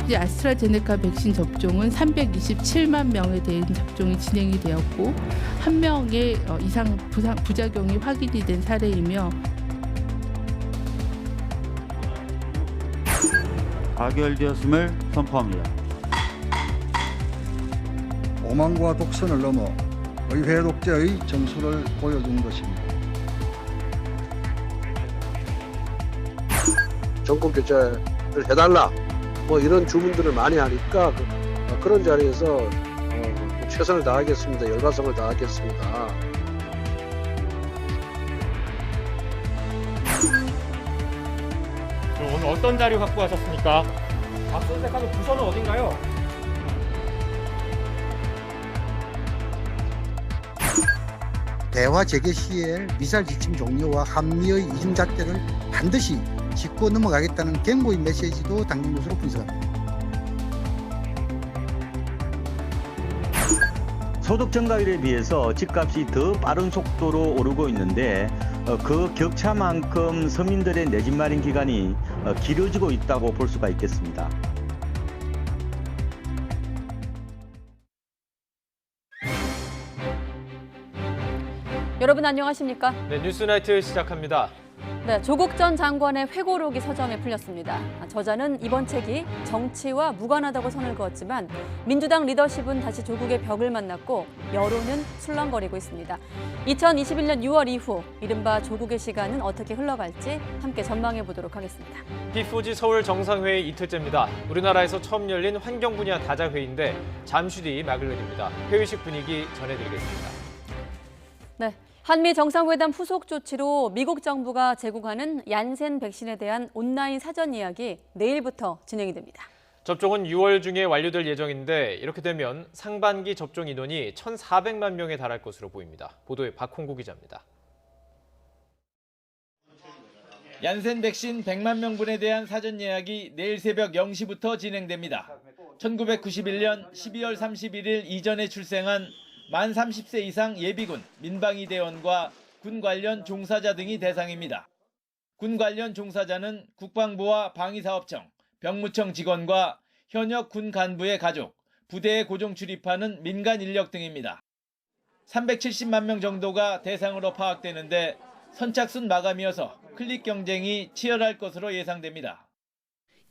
이제 아스트라제네카 백신 접종은 327만 명에 대한 접종이 진행이 되었고 1명의 이상 부작용이 확인이 된 사례이며 가결되었음을 선포합니다. 오만과 독선을 넘어 의회 독재의 정수를 보여준 것입니다. 정권 교체를 해달라 뭐 이런 주문들을 많이 하니까 그런 자리에서 최선을 다하겠습니다. 열과성을 다하겠습니다. 오늘 어떤 자료 갖고 가셨습니까? 아스트라제네카 부서는 어딘가요? 대화 재개 시에 미사일 지침 종료와 한미의 이중 잣대를 반드시 짚고 넘어가겠다는 경고의 메시지도 담긴 것으로 분석합니다. 소득 증가율에 비해서 집값이 더 빠른 속도로 오르고 있는데 그 격차만큼 서민들의 내 집 마련 기간이 길어지고 있다고 볼 수가 있겠습니다. 여러분 안녕하십니까? 네, 뉴스나이트 시작합니다. 네, 조국 전 장관의 회고록이 서점에 풀렸습니다. 저자는 이번 책이 정치와 무관하다고 선을 그었지만 민주당 리더십은 다시 조국의 벽을 만났고 여론은 술렁거리고 있습니다. 2021년 6월 이후 이른바 조국의 시간은 어떻게 흘러갈지 함께 전망해 보도록 하겠습니다. P4G 서울 정상회의 이틀째입니다. 우리나라에서 처음 열린 환경 분야 다자회의인데 잠시 뒤 막을 내립니다. 회의식 분위기 전해드리겠습니다. 네. 한미 정상회담 후속 조치로 미국 정부가 제공하는 얀센 백신에 대한 온라인 사전 예약이 내일부터 진행이 됩니다. 접종은 6월 중에 완료될 예정인데 이렇게 되면 상반기 접종 인원이 1,400만 명에 달할 것으로 보입니다. 보도에 박홍구 기자입니다. 얀센 백신 100만 명분에 대한 사전 예약이 내일 새벽 0시부터 진행됩니다. 1991년 12월 31일 이전에 출생한 만 30세 이상 예비군, 민방위 대원과 군 관련 종사자 등이 대상입니다. 군 관련 종사자는 국방부와 방위사업청, 병무청 직원과 현역 군 간부의 가족, 부대에 고정 출입하는 민간 인력 등입니다. 370만 명 정도가 대상으로 파악되는데 선착순 마감이어서 클릭 경쟁이 치열할 것으로 예상됩니다.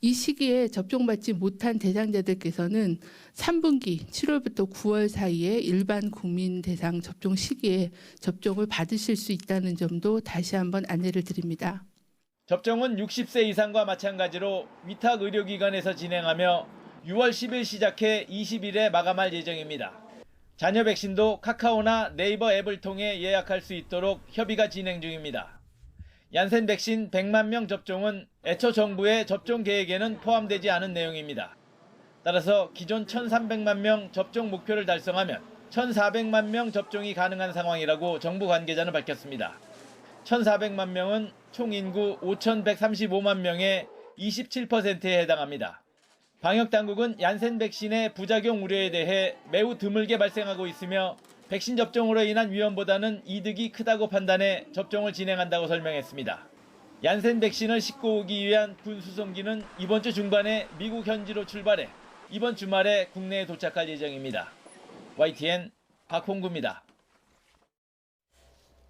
이 시기에 접종받지 못한 대상자들께서는 3분기 7월부터 9월 사이에 일반 국민 대상 접종 시기에 접종을 받으실 수 있다는 점도 다시 한번 안내를 드립니다. 접종은 60세 이상과 마찬가지로 위탁 의료기관에서 진행하며 6월 10일 시작해 20일에 마감할 예정입니다. 자녀 백신도 카카오나 네이버 앱을 통해 예약할 수 있도록 협의가 진행 중입니다. 얀센 백신 100만 명 접종은 애초 정부의 접종 계획에는 포함되지 않은 내용입니다. 따라서 기존 1,300만 명 접종 목표를 달성하면 1,400만 명 접종이 가능한 상황이라고 정부 관계자는 밝혔습니다. 1,400만 명은 총 인구 5,135만 명의 27%에 해당합니다. 방역당국은 얀센 백신의 부작용 우려에 대해 매우 드물게 발생하고 있으며 백신 접종으로 인한 위험보다는 이득이 크다고 판단해 접종을 진행한다고 설명했습니다. 얀센 백신을 싣고 오기 위한 군 수송기는 이번 주 중반에 미국 현지로 출발해 이번 주말에 국내에 도착할 예정입니다. YTN 박홍구입니다.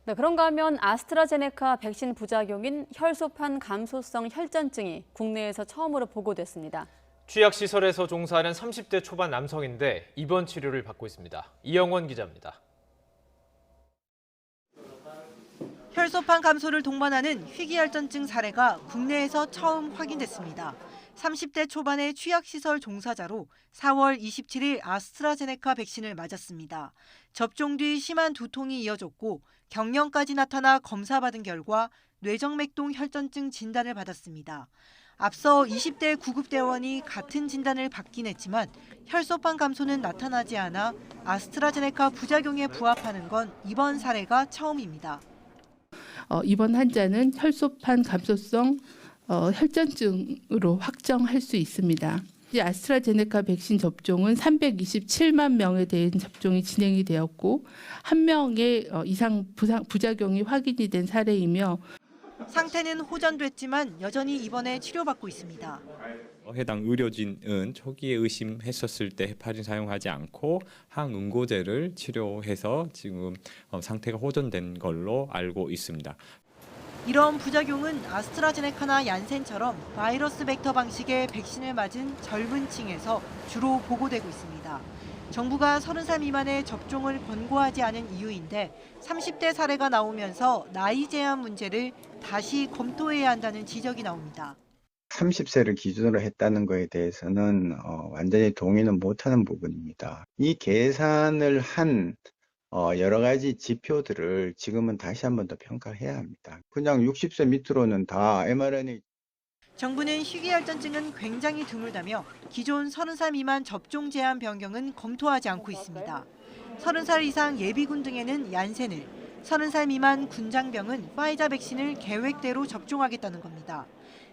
네, 그런가 하면 아스트라제네카 백신 부작용인 혈소판 감소성 혈전증이 국내에서 처음으로 보고됐습니다. 취약시설에서 종사하는 30대 초반 남성인데 입원 치료를 받고 있습니다. 이영원 기자입니다. 혈소판 감소를 동반하는 희귀혈전증 사례가 국내에서 처음 확인됐습니다. 30대 초반의 취약시설 종사자로 4월 27일 아스트라제네카 백신을 맞았습니다. 접종 뒤 심한 두통이 이어졌고 경련까지 나타나 검사받은 결과 뇌정맥동 혈전증 진단을 받았습니다. 앞서 20대 구급대원이 같은 진단을 받긴 했지만 혈소판 감소는 나타나지 않아 아스트라제네카 부작용에 부합하는 건 이번 사례가 처음입니다. 이번 환자는 혈소판 감소성 혈전증으로 확정할 수 있습니다. 아스트라제네카 백신 접종은 327만 명에 대한 접종이 진행이 되었고 1명의 이상 부작용이 확인이 된 사례이며 상태는 호전됐지만 여전히 입원해 치료받고 있습니다. 해당 의료진은 초기에 의심했었을 때 헤파린 사용하지 않고 항응고제를 치료해서 지금 상태가 호전된 걸로 알고 있습니다. 이런 부작용은 아스트라제네카나 얀센처럼 바이러스 벡터 방식의 백신을 맞은 젊은 층에서 주로 보고되고 있습니다. 정부가 30살 미만의 접종을 권고하지 않은 이유인데 30대 사례가 나오면서 나이 제한 문제를 다시 검토해야 한다는 지적이 나옵니다. 30세를 기준으로 했다는 거에 대해서는 완전히 동의는 못하는 부분입니다. 이 계산을 한 여러 가지 지표들을 지금은 다시 한 번 더 평가해야 합니다. 그냥 60세 밑으로는 다 mRNA. 정부는 희귀혈전증은 굉장히 드물다며 기존 30살 미만 접종 제한 변경은 검토하지 않고 있습니다. 30살 이상 예비군 등에는 얀센을, 30살 미만 군장병은 파이자 백신을 계획대로 접종하겠다는 겁니다.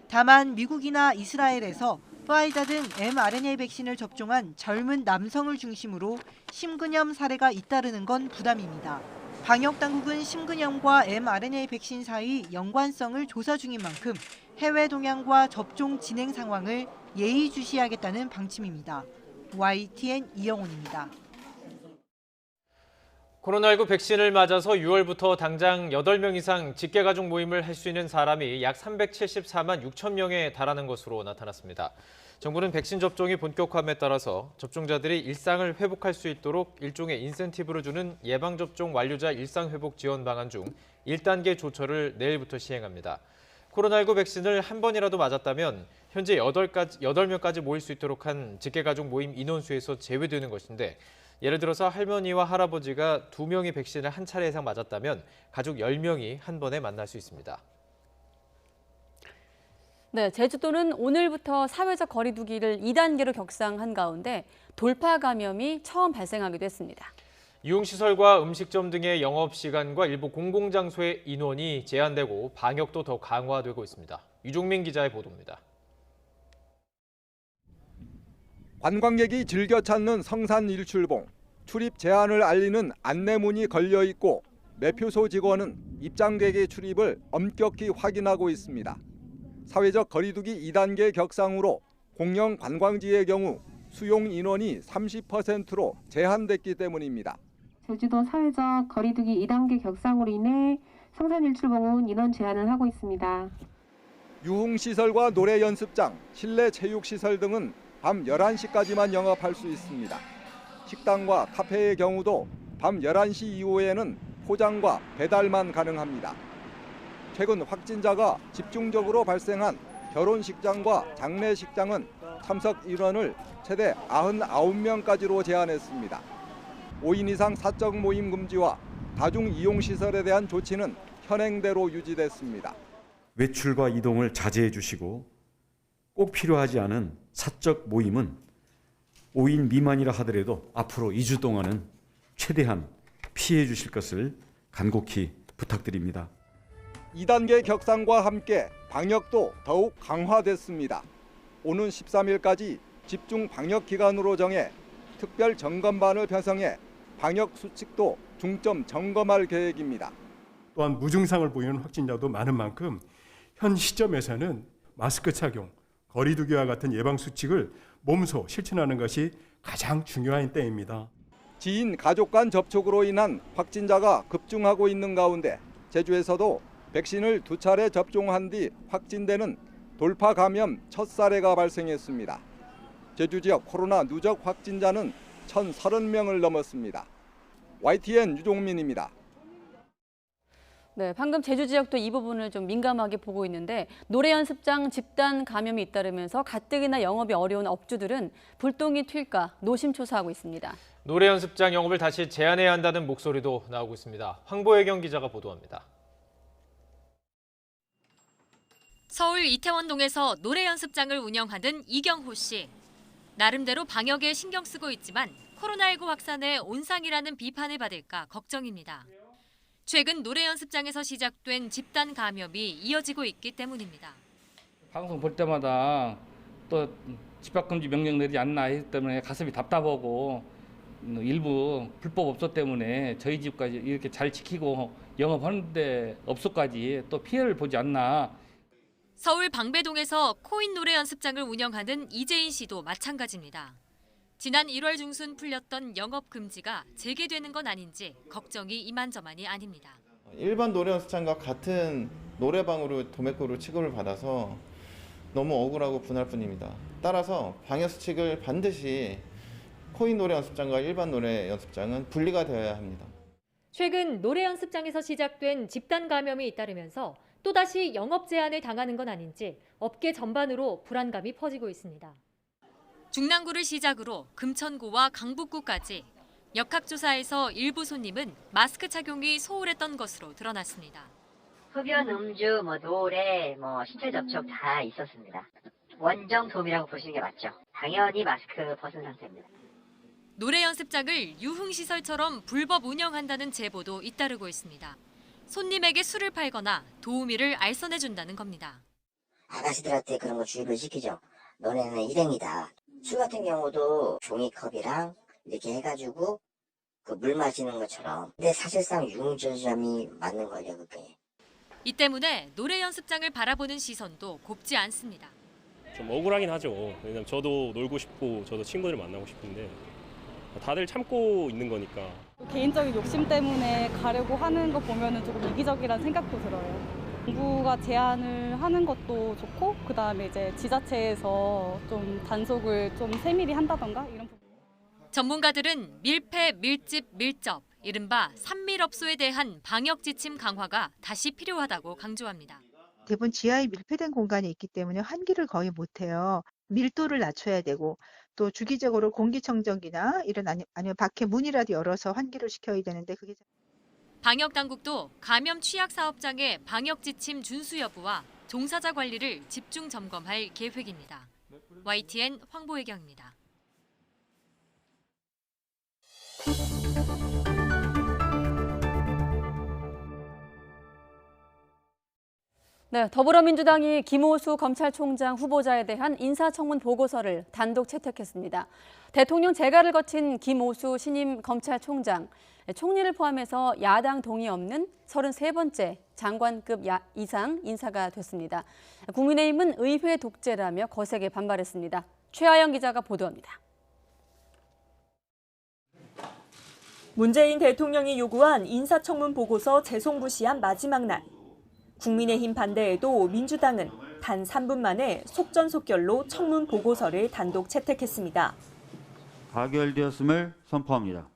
다만 미국이나 이스라엘에서 파이자 등 mRNA 백신을 접종한 젊은 남성을 중심으로 심근염 사례가 잇따르는 건 부담입니다. 방역당국은 심근염과 mRNA 백신 사이 연관성을 조사 중인 만큼 해외 동향과 접종 진행 상황을 예의주시하겠다는 방침입니다. YTN 이영훈입니다. 코로나19 백신을 맞아서 6월부터 당장 8명 이상 직계가족 모임을 할 수 있는 사람이 약 374만 6천 명에 달하는 것으로 나타났습니다. 정부는 백신 접종이 본격화함에 따라서 접종자들이 일상을 회복할 수 있도록 일종의 인센티브를 주는 예방접종 완료자 일상회복 지원 방안 중 1단계 조처를 내일부터 시행합니다. 코로나19 백신을 한 번이라도 맞았다면 현재 8명까지 모일 수 있도록 한 직계가족 모임 인원수에서 제외되는 것인데, 예를 들어서 할머니와 할아버지가 2명이 백신을 한 차례 이상 맞았다면 가족 10명이 한 번에 만날 수 있습니다. 네, 제주도는 오늘부터 사회적 거리 두기를 2단계로 격상한 가운데 돌파 감염이 처음 발생하기도 했습니다. 유흥시설과 음식점 등의 영업시간과 일부 공공장소의 인원이 제한되고 방역도 더 강화되고 있습니다. 유종민 기자의 보도입니다. 관광객이 즐겨 찾는 성산 일출봉. 출입 제한을 알리는 안내문이 걸려 있고 매표소 직원은 입장객의 출입을 엄격히 확인하고 있습니다. 사회적 거리두기 2단계 격상으로 공영 관광지의 경우 수용 인원이 30%로 제한됐기 때문입니다. 제주도 사회적 거리두기 2단계 격상으로 인해 성산일출봉은 인원 제한을 하고 있습니다. 유흥시설과 노래 연습장, 실내 체육시설 등은 밤 11시까지만 영업할 수 있습니다. 식당과 카페의 경우도 밤 11시 이후에는 포장과 배달만 가능합니다. 최근 확진자가 집중적으로 발생한 결혼식장과 장례식장은 참석 인원을 최대 99명까지로 제한했습니다. 5인 이상 사적 모임 금지와 다중이용시설에 대한 조치는 현행대로 유지됐습니다. 외출과 이동을 자제해 주시고 꼭 필요하지 않은 사적 모임은 5인 미만이라 하더라도 앞으로 2주 동안은 최대한 피해 주실 것을 간곡히 부탁드립니다. 2단계 격상과 함께 방역도 더욱 강화됐습니다. 오는 13일까지 집중 방역 기간으로 정해 특별 점검반을 편성해 방역 수칙도 중점 점검할 계획입니다. 또한 무증상을 보이는 확진자도 많은 만큼 현 시점에서는 마스크 착용, 거리 두기와 같은 예방 수칙을 몸소 실천하는 것이 가장 중요한 때입니다. 지인, 가족 간 접촉으로 인한 확진자가 급증하고 있는 가운데 제주에서도 백신을 2차례 접종한 뒤 확진되는 돌파 감염 첫 사례가 발생했습니다. 제주 지역 코로나 누적 확진자는 1,030명을 넘었습니다. YTN 유종민입니다. 네, 방금 제주 지역도 이 부분을 좀 민감하게 보고 있는데 노래 연습장 집단 감염이 잇따르면서 가뜩이나 영업이 어려운 업주들은 불똥이 튈까 노심초사하고 있습니다. 노래 연습장 영업을 다시 제한해야 한다는 목소리도 나오고 있습니다. 황보혜경 기자가 보도합니다. 서울 이태원동에서 노래 연습장을 운영하는 이경호 씨. 나름대로 방역에 신경 쓰고 있지만 코로나19 확산에 온상이라는 비판을 받을까 걱정입니다. 최근 노래 연습장에서 시작된 집단 감염이 이어지고 있기 때문입니다. 방송 볼 때마다 또 집합금지 명령 내리지 않나 하기 때문에 가슴이 답답하고 일부 불법 업소 때문에 저희 집까지 이렇게 잘 지키고 영업하는데 업소까지 또 피해를 보지 않나. 서울 방배동에서 코인 노래 연습장을 운영하는 이재인 씨도 마찬가지입니다. 지난 1월 중순 풀렸던 영업 금지가 재개되는 건 아닌지 걱정이 이만저만이 아닙니다. 일반 노래 연습장과 같은 노래방으로 도매가로 취급을 받아서 너무 억울하고 분할 뿐입니다. 따라서 방역수칙을 반드시 코인 노래 연습장과 일반 노래 연습장은 분리가 되어야 합니다. 최근 노래 연습장에서 시작된 집단 감염이 잇따르면서 또다시 영업 제한을 당하는 건 아닌지 업계 전반으로 불안감이 퍼지고 있습니다. 중랑구를 시작으로 금천구와 강북구까지 역학조사에서 일부 손님은 마스크 착용이 소홀했던 것으로 드러났습니다. 흡연, 음주, 노래, 신체 접촉 다 있었습니다. 원정 도움이라고 보시는 게 맞죠. 당연히 마스크 벗은 상태입니다. 노래 연습장을 유흥시설처럼 불법 운영한다는 제보도 잇따르고 있습니다. 손님에게 술을 팔거나 도우미를 알선해준다는 겁니다. 아가씨들한테 그런 거 주입을 시키죠. 너네는 일행이다. 술 같은 경우도 종이컵이랑 이렇게 해가지고 그 물 마시는 것처럼. 근데 사실상 유흥주점이 맞는 거죠, 그게. 이 때문에 노래 연습장을 바라보는 시선도 곱지 않습니다. 좀 억울하긴 하죠. 왜냐면 저도 놀고 싶고 저도 친구들 만나고 싶은데 다들 참고 있는 거니까. 개인적인 욕심 때문에 가려고 하는 거 보면은 조금 이기적이라는 생각도 들어요. 정부가 제한을 하는 것도 좋고, 그다음에 이제 지자체에서 좀 단속을 좀 세밀히 한다던가 이런 부분. 전문가들은 밀폐, 밀집, 밀접, 이른바 산밀업소에 대한 방역 지침 강화가 다시 필요하다고 강조합니다. 대부분 지하에 밀폐된 공간이 있기 때문에 환기를 거의 못해요. 밀도를 낮춰야 되고 또 주기적으로 공기청정기나 아니면 밖에 문이라도 열어서 환기를 시켜야 되는데 그게 방역 당국도 감염 취약 사업장의 방역 지침 준수 여부와 종사자 관리를 집중 점검할 계획입니다. YTN 황보혜경입니다. 네, 더불어민주당이 김오수 검찰총장 후보자에 대한 인사청문 보고서를 단독 채택했습니다. 대통령 재가를 거친 김오수 신임 검찰총장, 총리를 포함해서 야당 동의 없는 33번째 장관급 이상 인사가 됐습니다. 국민의힘은 의회 독재라며 거세게 반발했습니다. 최하영 기자가 보도합니다. 문재인 대통령이 요구한 인사청문 보고서 재송부시한 마지막 날. 국민의힘 반대에도 민주당은 단 3분 만에 속전속결로 청문 보고서를 단독 채택했습니다. 가결되었음을 선포합니다.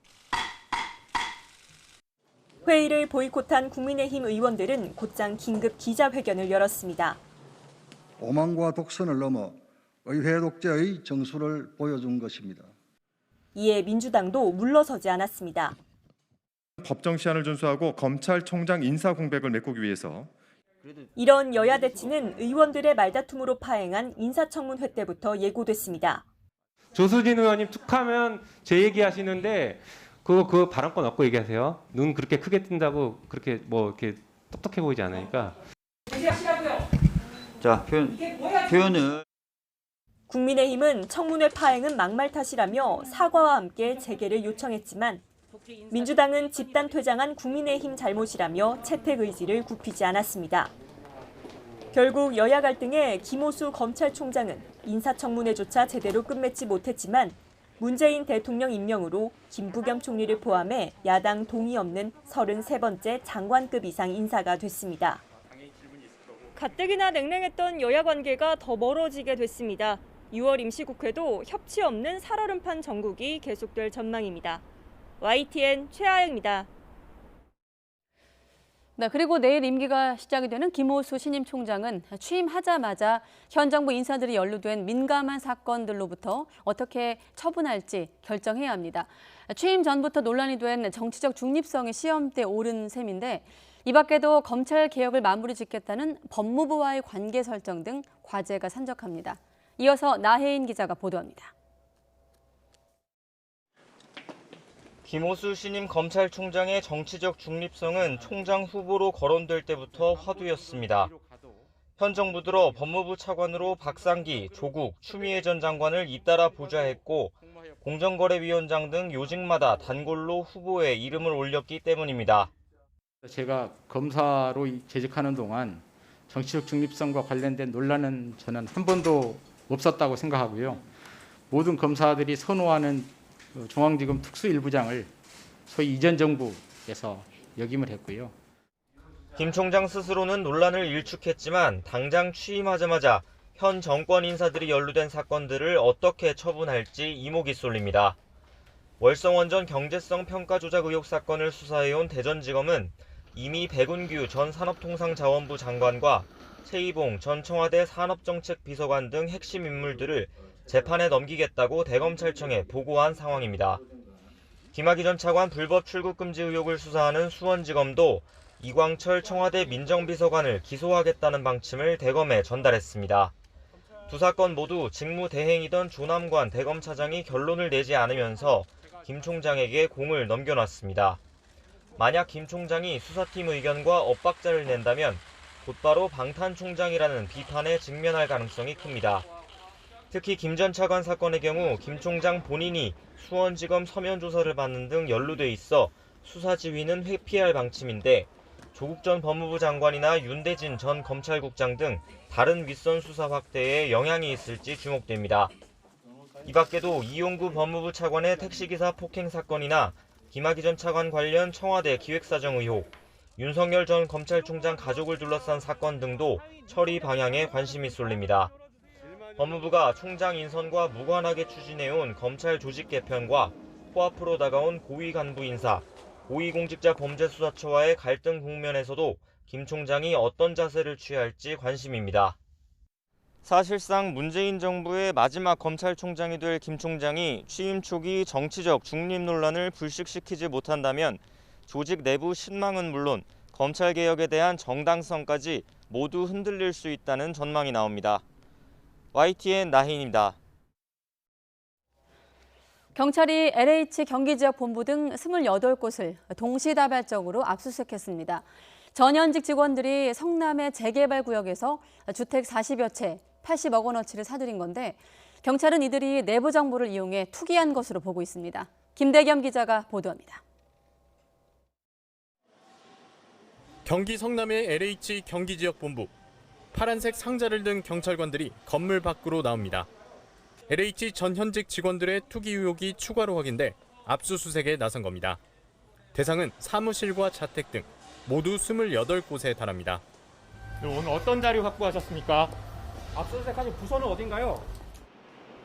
회의를 보이콧한 국민의힘 의원들은 곧장 긴급 기자회견을 열었습니다. 오만과 독선을 넘어 의회 독재의 정수를 보여준 것입니다. 이에 민주당도 물러서지 않았습니다. 법정 시한을 준수하고 검찰총장 인사 공백을 메꾸기 위해서 이런 여야 대치는 의원들의 말다툼으로 파행한 인사청문회 때부터 예고됐습니다. 조수진 의원님 툭하면 제 얘기하시는데 그 발언권 얻고 얘기하세요. 눈 그렇게 크게 뜬다고 그렇게 이렇게 똑똑해 보이지 않으니까. 자, 표현을. 국민의힘은 청문회 파행은 막말 탓이라며 사과와 함께 재개를 요청했지만 민주당은 집단 퇴장한 국민의힘 잘못이라며 채택 의지를 굽히지 않았습니다. 결국 여야 갈등에 김오수 검찰총장은 인사청문회조차 제대로 끝맺지 못했지만 문재인 대통령 임명으로 김부겸 총리를 포함해 야당 동의 없는 33번째 장관급 이상 인사가 됐습니다. 가뜩이나 냉랭했던 여야 관계가 더 멀어지게 됐습니다. 6월 임시국회도 협치 없는 살얼음판 정국이 계속될 전망입니다. YTN 최하영입니다. 네, 그리고 내일 임기가 시작이 되는 김오수 신임 총장은 취임하자마자 현 정부 인사들이 연루된 민감한 사건들로부터 어떻게 처분할지 결정해야 합니다. 취임 전부터 논란이 된 정치적 중립성의 시험대에 오른 셈인데 이 밖에도 검찰 개혁을 마무리 짓겠다는 법무부와의 관계 설정 등 과제가 산적합니다. 이어서 나혜인 기자가 보도합니다. 김오수 신임 검찰총장의 정치적 중립성은 총장 후보로 거론될 때부터 화두였습니다. 현 정부 들어 법무부 차관으로 박상기, 조국, 추미애 전 장관을 잇따라 보좌했고 공정거래위원장 등 요직마다 단골로 후보에 이름을 올렸기 때문입니다. 제가 검사로 재직하는 동안 정치적 중립성과 관련된 논란은 저는 한 번도 없었다고 생각하고요. 모든 검사들이 선호하는 중앙지검 특수일부장을 소위 이전 정부에서 역임을 했고요. 김 총장 스스로는 논란을 일축했지만 당장 취임하자마자 현 정권 인사들이 연루된 사건들을 어떻게 처분할지 이목이 쏠립니다. 월성원전 경제성 평가 조작 의혹 사건을 수사해온 대전지검은 이미 백운규 전 산업통상자원부 장관과 최이봉 전 청와대 산업정책비서관 등 핵심 인물들을 재판에 넘기겠다고 대검찰청에 보고한 상황입니다. 김학의 전 차관 불법 출국 금지 의혹을 수사하는 수원지검도 이광철 청와대 민정비서관을 기소하겠다는 방침을 대검에 전달했습니다. 두 사건 모두 직무대행이던 조남관 대검차장이 결론을 내지 않으면서 김 총장에게 공을 넘겨놨습니다. 만약 김 총장이 수사팀 의견과 엇박자를 낸다면 곧바로 방탄총장이라는 비판에 직면할 가능성이 큽니다. 특히 김 전 차관 사건의 경우 김 총장 본인이 수원지검 서면 조사를 받는 등 연루돼 있어 수사 지휘는 회피할 방침인데 조국 전 법무부 장관이나 윤대진 전 검찰국장 등 다른 윗선 수사 확대에 영향이 있을지 주목됩니다. 이 밖에도 이용구 법무부 차관의 택시기사 폭행 사건이나 김학의 전 차관 관련 청와대 기획사정 의혹, 윤석열 전 검찰총장 가족을 둘러싼 사건 등도 처리 방향에 관심이 쏠립니다. 법무부가 총장 인선과 무관하게 추진해온 검찰 조직 개편과 코앞으로 다가온 고위 간부 인사, 고위공직자범죄수사처와의 갈등 국면에서도 김 총장이 어떤 자세를 취할지 관심입니다. 사실상 문재인 정부의 마지막 검찰총장이 될 김 총장이 취임 초기 정치적 중립 논란을 불식시키지 못한다면 조직 내부 신망은 물론 검찰개혁에 대한 정당성까지 모두 흔들릴 수 있다는 전망이 나옵니다. YTN 나희인입니다. 경찰이 LH 경기지역 본부 등 28곳을 동시다발적으로 압수수색했습니다. 전현직 직원들이 성남의 재개발 구역에서 주택 40여 채, 80억 원어치를 사들인 건데 경찰은 이들이 내부 정보를 이용해 투기한 것으로 보고 있습니다. 김대겸 기자가 보도합니다. 경기 성남의 LH 경기지역 본부. 파란색 상자를 든 경찰관들이 건물 밖으로 나옵니다. LH 전현직 직원들의 투기 의혹이 추가로 확인돼 압수수색에 나선 겁니다. 대상은 사무실과 자택 등 모두 28곳에 달합니다. 오늘 어떤 자료 확보하셨습니까? 압수수색하신 부서는 어딘가요?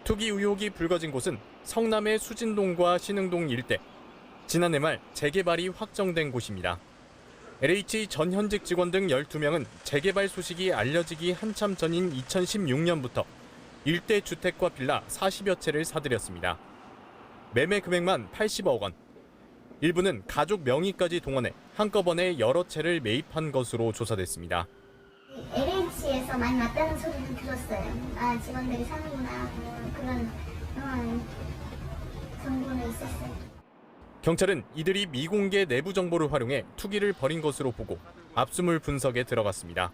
투기 의혹이 불거진 곳은 성남의 수진동과 신흥동 일대. 지난해 말 재개발이 확정된 곳입니다. LH 전현직 직원 등 12명은 재개발 소식이 알려지기 한참 전인 2016년부터 일대 주택과 빌라 40여 채를 사들였습니다. 매매 금액만 80억 원. 일부는 가족 명의까지 동원해 한꺼번에 여러 채를 매입한 것으로 조사됐습니다. LH에서 많이 났다는 소리는 들었어요. 아, 직원들이 사는구나. 그런 정보는 있었어요. 경찰은 이들이 미공개 내부 정보를 활용해 투기를 벌인 것으로 보고 압수물 분석에 들어갔습니다.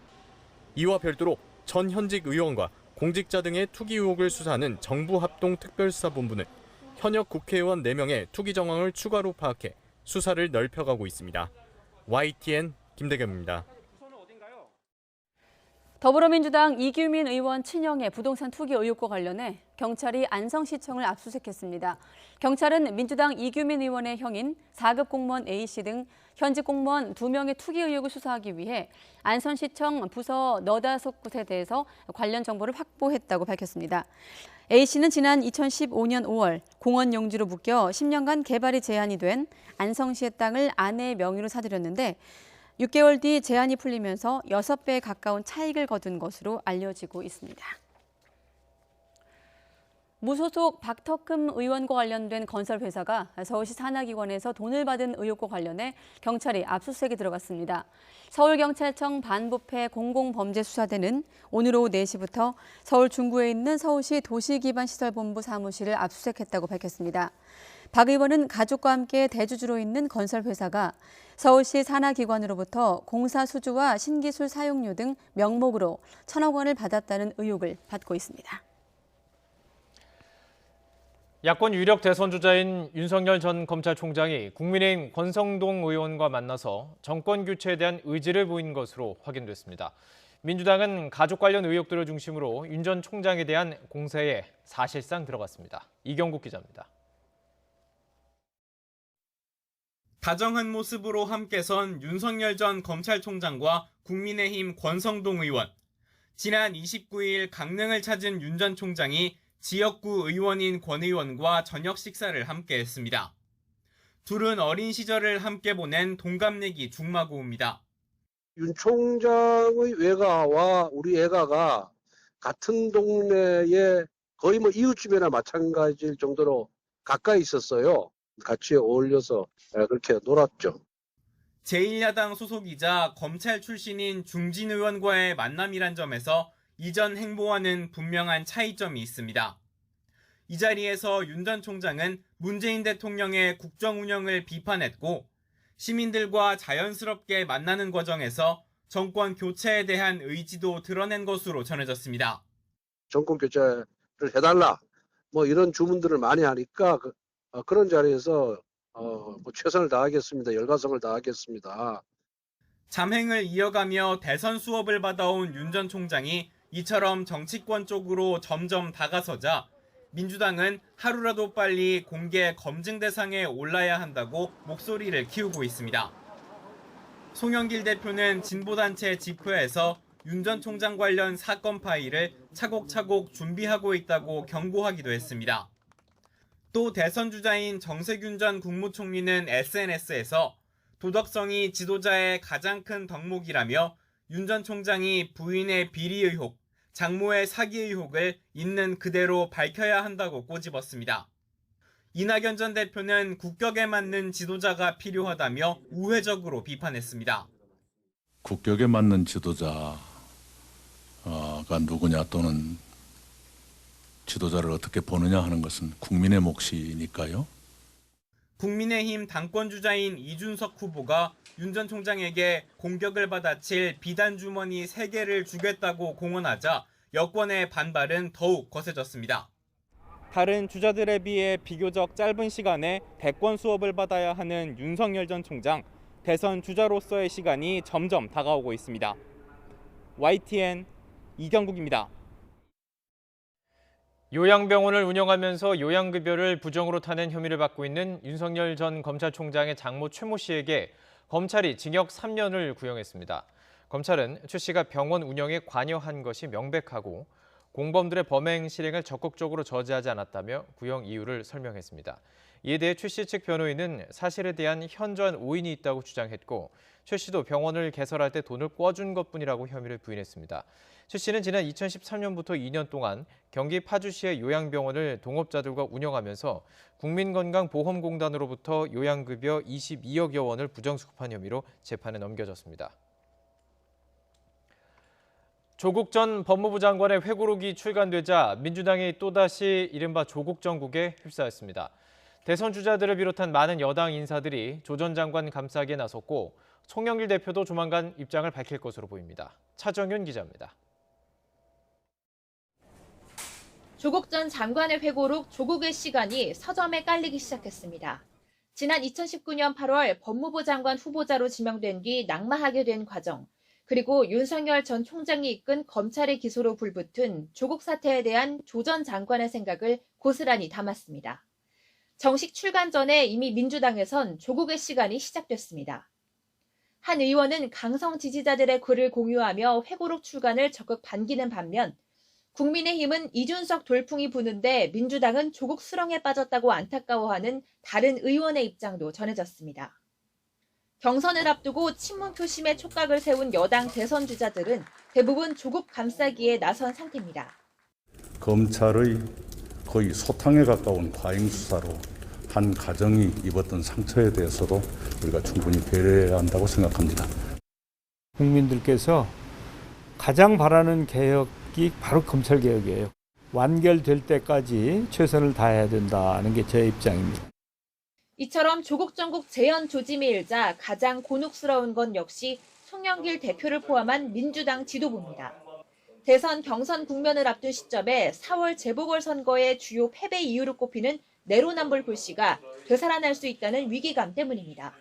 이와 별도로 전현직 의원과 공직자 등의 투기 의혹을 수사하는 정부합동특별수사본부는 현역 국회의원 4명의 투기 정황을 추가로 파악해 수사를 넓혀가고 있습니다. YTN 김대겸입니다. 더불어민주당 이규민 의원 친형의 부동산 투기 의혹과 관련해 경찰이 안성시청을 압수수색했습니다. 경찰은 민주당 이규민 의원의 형인 4급 공무원 A씨 등 현직 공무원 2명의 투기 의혹을 수사하기 위해 안성시청 부서 45곳에 대해서 관련 정보를 확보했다고 밝혔습니다. A씨는 지난 2015년 5월 공원 용지로 묶여 10년간 개발이 제한이 된 안성시의 땅을 아내의 명의로 사들였는데 6개월 뒤 제한이 풀리면서 6배에 가까운 차익을 거둔 것으로 알려지고 있습니다. 무소속 박덕흠 의원과 관련된 건설회사가 서울시 산하기관에서 돈을 받은 의혹과 관련해 경찰이 압수수색에 들어갔습니다. 서울경찰청 반부패 공공범죄수사대는 오늘 오후 4시부터 서울 중구에 있는 서울시 도시기반시설본부 사무실을 압수수색했다고 밝혔습니다. 박 의원은 가족과 함께 대주주로 있는 건설회사가 서울시 산하기관으로부터 공사 수주와 신기술 사용료 등 명목으로 1,000억 원을 받았다는 의혹을 받고 있습니다. 야권 유력 대선 주자인 윤석열 전 검찰총장이 국민의힘 권성동 의원과 만나서 정권 교체에 대한 의지를 보인 것으로 확인됐습니다. 민주당은 가족 관련 의혹들을 중심으로 윤 전 총장에 대한 공세에 사실상 들어갔습니다. 이경국 기자입니다. 다정한 모습으로 함께 선 윤석열 전 검찰총장과 국민의힘 권성동 의원. 지난 29일 강릉을 찾은 윤 전 총장이 지역구 의원인 권 의원과 저녁 식사를 함께 했습니다. 둘은 어린 시절을 함께 보낸 동갑내기 중마고우입니다. 윤 총장의 외가와 우리 애가가 같은 동네에 거의 이웃집이나 마찬가지일 정도로 가까이 있었어요. 같이 어울려서 그렇게 놀았죠. 제1야당 소속이자 검찰 출신인 중진 의원과의 만남이란 점에서 이전 행보와는 분명한 차이점이 있습니다. 이 자리에서 윤 전 총장은 문재인 대통령의 국정 운영을 비판했고 시민들과 자연스럽게 만나는 과정에서 정권 교체에 대한 의지도 드러낸 것으로 전해졌습니다. 정권 교체를 해달라 이런 주문들을 많이 하니까 그런 자리에서 최선을 다하겠습니다. 열과성을 다하겠습니다. 잠행을 이어가며 대선 수업을 받아온 윤 전 총장이 이처럼 정치권 쪽으로 점점 다가서자 민주당은 하루라도 빨리 공개 검증 대상에 올라야 한다고 목소리를 키우고 있습니다. 송영길 대표는 진보단체 집회에서 윤 전 총장 관련 사건 파일을 차곡차곡 준비하고 있다고 경고하기도 했습니다. 또 대선 주자인 정세균 전 국무총리는 SNS에서 도덕성이 지도자의 가장 큰 덕목이라며 윤 전 총장이 부인의 비리 의혹, 장모의 사기 의혹을 있는 그대로 밝혀야 한다고 꼬집었습니다. 이낙연 전 대표는 국격에 맞는 지도자가 필요하다며 우회적으로 비판했습니다. 국격에 맞는 지도자가 누구냐 또는 지도자를 어떻게 보느냐 하는 것은 국민의 몫이니까요. 국민의힘 당권주자인 이준석 후보가 윤 전 총장에게 공격을 받아칠 비단 주머니 3개를 주겠다고 공언하자 여권의 반발은 더욱 거세졌습니다. 다른 주자들에 비해 비교적 짧은 시간에 대권 수업을 받아야 하는 윤석열 전 총장, 대선 주자로서의 시간이 점점 다가오고 있습니다. YTN 이경국입니다. 요양병원을 운영하면서 요양급여를 부정으로 타낸 혐의를 받고 있는 윤석열 전 검찰총장의 장모 최모 씨에게 검찰이 징역 3년을 구형했습니다. 검찰은 최 씨가 병원 운영에 관여한 것이 명백하고 공범들의 범행 실행을 적극적으로 저지하지 않았다며 구형 이유를 설명했습니다. 이에 대해 최 씨 측 변호인은 사실에 대한 현저한 오인이 있다고 주장했고 최 씨도 병원을 개설할 때 돈을 꿔준 것뿐이라고 혐의를 부인했습니다. 최 씨는 지난 2013년부터 2년 동안 경기 파주시의 요양병원을 동업자들과 운영하면서 국민건강보험공단으로부터 요양급여 22억여 원을 부정수급한 혐의로 재판에 넘겨졌습니다. 조국 전 법무부 장관의 회고록이 출간되자 민주당이 또다시 이른바 조국 정국에 휩싸였습니다. 대선 주자들을 비롯한 많은 여당 인사들이 조 전 장관 감싸기에 나섰고 송영길 대표도 조만간 입장을 밝힐 것으로 보입니다. 차정윤 기자입니다. 조국 전 장관의 회고록 조국의 시간이 서점에 깔리기 시작했습니다. 지난 2019년 8월 법무부 장관 후보자로 지명된 뒤 낙마하게 된 과정, 그리고 윤석열 전 총장이 이끈 검찰의 기소로 불붙은 조국 사태에 대한 조 전 장관의 생각을 고스란히 담았습니다. 정식 출간 전에 이미 민주당에선 조국의 시간이 시작됐습니다. 한 의원은 강성 지지자들의 글을 공유하며 회고록 출간을 적극 반기는 반면 국민의힘은 이준석 돌풍이 부는데 민주당은 조국 수렁에 빠졌다고 안타까워하는 다른 의원의 입장도 전해졌습니다. 경선을 앞두고 친문 표심에 촉각을 세운 여당 대선 주자들은 대부분 조국 감싸기에 나선 상태입니다. 검찰의 거의 소탕에 가까운 과잉 수사로 한 가정이 입었던 상처에 대해서도 우리가 충분히 배려해야 한다고 생각합니다. 국민들께서 가장 바라는 개혁이 바로 검찰개혁이에요. 완결될 때까지 최선을 다해야 된다는 게 제 입장입니다. 이처럼 조국 정국 재현 조짐이 일자 가장 곤혹스러운 건 역시 송영길 대표를 포함한 민주당 지도부입니다. 대선 경선 국면을 앞둔 시점에 4월 재보궐선거의 주요 패배 이유로 꼽히는 내로남불 불씨가 되살아날 수 있다는 위기감 때문입니다.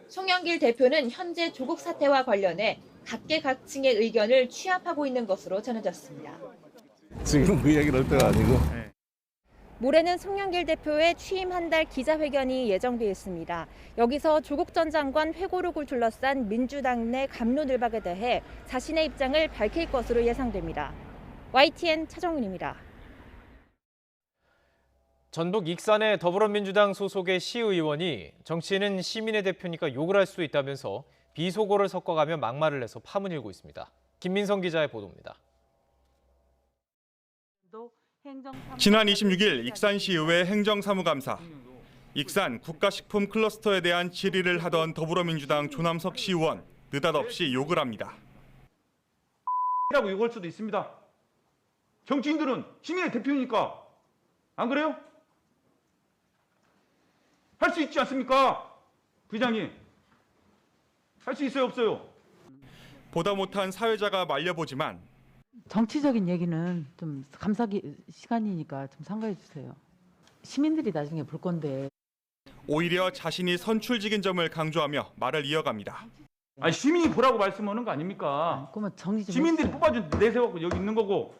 송영길 대표는 현재 조국 사태와 관련해 각계각층의 의견을 취합하고 있는 것으로 전해졌습니다. 지금 그 얘기를 할 때가 아니고. 모레는 송영길 대표의 취임 한 달 기자회견이 예정돼 있습니다. 여기서 조국 전 장관 회고록을 둘러싼 민주당 내 갑론을박에 대해 자신의 입장을 밝힐 것으로 예상됩니다. YTN 차정은입니다. 전북 익산의 더불어민주당 소속의 시의원이 정치인은 시민의 대표니까 욕을 할 수 있다면서 비속어를 섞어가며 막말을 내서 파문 일고 있습니다. 김민성 기자의 보도입니다. 지난 26일 익산시의회 행정사무감사, 익산 국가식품 클러스터에 대한 질의를 하던 더불어민주당 조남석 시의원, 느닷없이 욕을 합니다. 라고 욕할 수도 있습니다. 정치인들은 시민의 대표니까. 안 그래요? 할 수 있지 않습니까? 부장님. 할 수 있어요, 없어요? 보다 못한 사회자가 말려보지만 정치적인 얘기는 좀 감사기 시간이니까 좀 삼가해 주세요. 시민들이 나중에 볼 건데. 오히려 자신이 선출직인 점을 강조하며 말을 이어갑니다. 아니 시민이 보라고 말씀하는 거 아닙니까? 그러면 정리 좀 시민들이 뽑아준 내세워서 여기 있는 거고.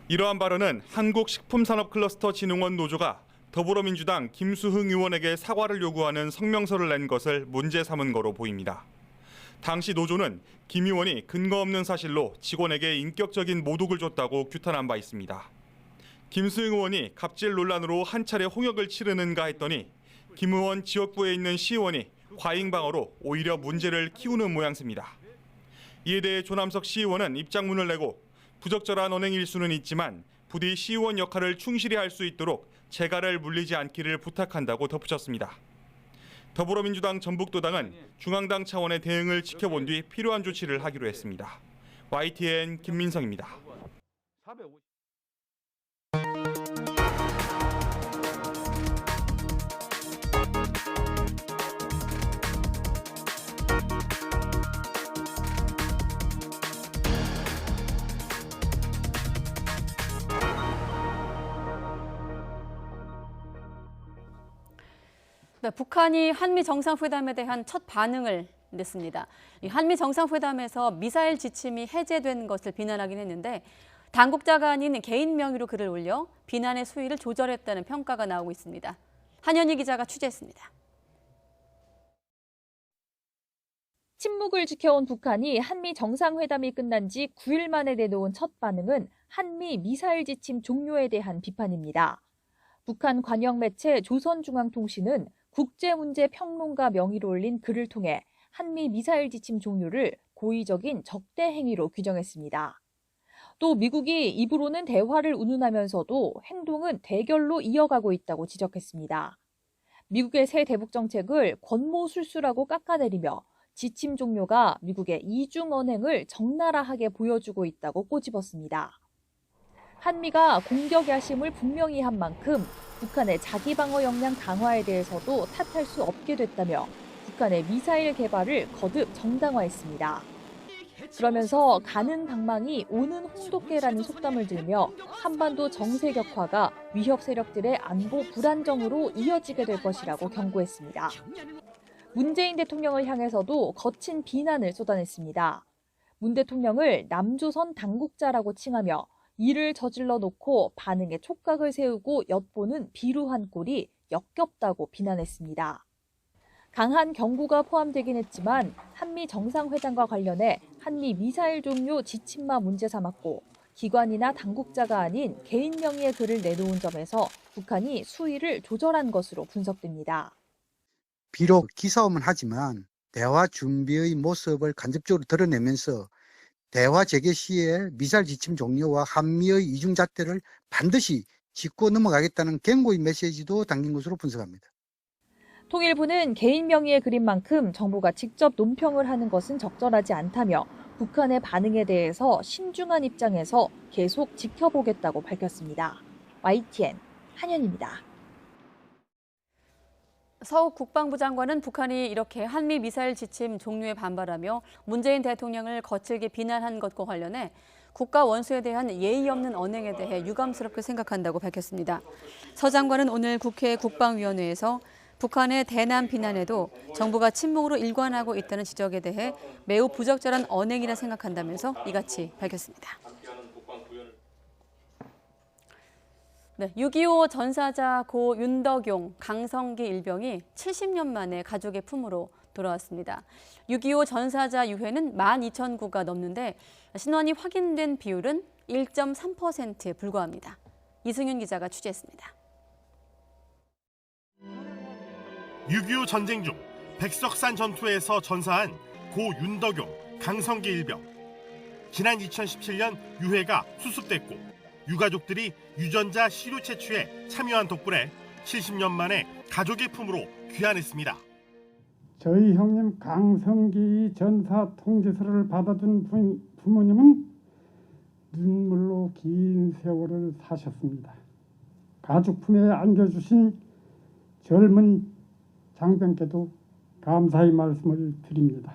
이러한 발언은 한국식품산업클러스터진흥원 노조가 더불어민주당 김수흥 의원에게 사과를 요구하는 성명서를 낸 것을 문제 삼은 거로 보입니다. 당시 노조는 김 의원이 근거 없는 사실로 직원에게 인격적인 모독을 줬다고 규탄한 바 있습니다. 김수흥 의원이 갑질 논란으로 한 차례 홍역을 치르는가 했더니 김 의원 지역구에 있는 시의원이 과잉방어로 오히려 문제를 키우는 모양새입니다. 이에 대해 조남석 시의원은 입장문을 내고 부적절한 언행일 수는 있지만 부디 시의원 역할을 충실히 할 수 있도록 재갈을 물리지 않기를 부탁한다고 덧붙였습니다. 더불어민주당 전북도당은 중앙당 차원의 대응을 지켜본 뒤 필요한 조치를 하기로 했습니다. YTN 김민성입니다. 네, 북한이 한미 정상회담에 대한 첫 반응을 냈습니다. 이 한미 정상회담에서 미사일 지침이 해제된 것을 비난하긴 했는데 당국자가 아닌 개인 명의로 글을 올려 비난의 수위를 조절했다는 평가가 나오고 있습니다. 한현희 기자가 취재했습니다. 침묵을 지켜온 북한이 한미 정상회담이 끝난 지 9일 만에 내놓은 첫 반응은 한미 미사일 지침 종료에 대한 비판입니다. 북한 관영 매체 조선중앙통신은 국제문제평론가 명의로 올린 글을 통해 한미 미사일 지침 종료를 고의적인 적대 행위로 규정했습니다. 또 미국이 입으로는 대화를 운운하면서도 행동은 대결로 이어가고 있다고 지적했습니다. 미국의 새 대북 정책을 권모술수라고 깎아내리며 지침 종료가 미국의 이중 언행을 적나라하게 보여주고 있다고 꼬집었습니다. 한미가 공격 야심을 분명히 한 만큼 북한의 자기 방어 역량 강화에 대해서도 탓할 수 없게 됐다며 북한의 미사일 개발을 거듭 정당화했습니다. 그러면서 가는 방망이 오는 홍두깨라는 속담을 들며 한반도 정세 격화가 위협 세력들의 안보 불안정으로 이어지게 될 것이라고 경고했습니다. 문재인 대통령을 향해서도 거친 비난을 쏟아냈습니다. 문 대통령을 남조선 당국자라고 칭하며 일을 저질러 놓고 반응에 촉각을 세우고 엿보는 비루한 꼴이 역겹다고 비난했습니다. 강한 경고가 포함되긴 했지만 한미 정상회담과 관련해 한미 미사일 종료 지침만 문제 삼았고 기관이나 당국자가 아닌 개인 명의의 글을 내놓은 점에서 북한이 수위를 조절한 것으로 분석됩니다. 비록 기싸움은 하지만 대화 준비의 모습을 간접적으로 드러내면서 대화 재개 시에 미사일 지침 종료와 한미의 이중잣대를 반드시 짚고 넘어가겠다는 경고의 메시지도 담긴 것으로 분석합니다. 통일부는 개인 명의의 글인 만큼 정부가 직접 논평을 하는 것은 적절하지 않다며 북한의 반응에 대해서 신중한 입장에서 계속 지켜보겠다고 밝혔습니다. YTN 한현입니다. 서욱 국방부 장관은 북한이 이렇게 한미 미사일 지침 종료에 반발하며 문재인 대통령을 거칠게 비난한 것과 관련해 국가 원수에 대한 예의 없는 언행에 대해 유감스럽게 생각한다고 밝혔습니다. 서 장관은 오늘 국회 국방위원회에서 북한의 대남 비난에도 정부가 침묵으로 일관하고 있다는 지적에 대해 매우 부적절한 언행이라 생각한다면서 이같이 밝혔습니다. 네, 6.25 전사자 고 윤덕용, 강성기 일병이 70년 만에 가족의 품으로 돌아왔습니다. 6.25 전사자 유해는 12,000구가 넘는데 신원이 확인된 비율은 1.3%에 불과합니다. 이승윤 기자가 취재했습니다. 6.25 전쟁 중 백석산 전투에서 전사한 고 윤덕용, 강성기 일병. 지난 2017년 유해가 수습됐고 유가족들이 유전자 시료 채취에 참여한 덕분에 70년 만에 가족의 품으로 귀환했습니다. 저희 형님 강성기 전사 통지서를 받아준 부모님은 눈물로 긴 세월을 사셨습니다. 가족 품에 안겨주신 젊은 장병께도 감사의 말씀을 드립니다.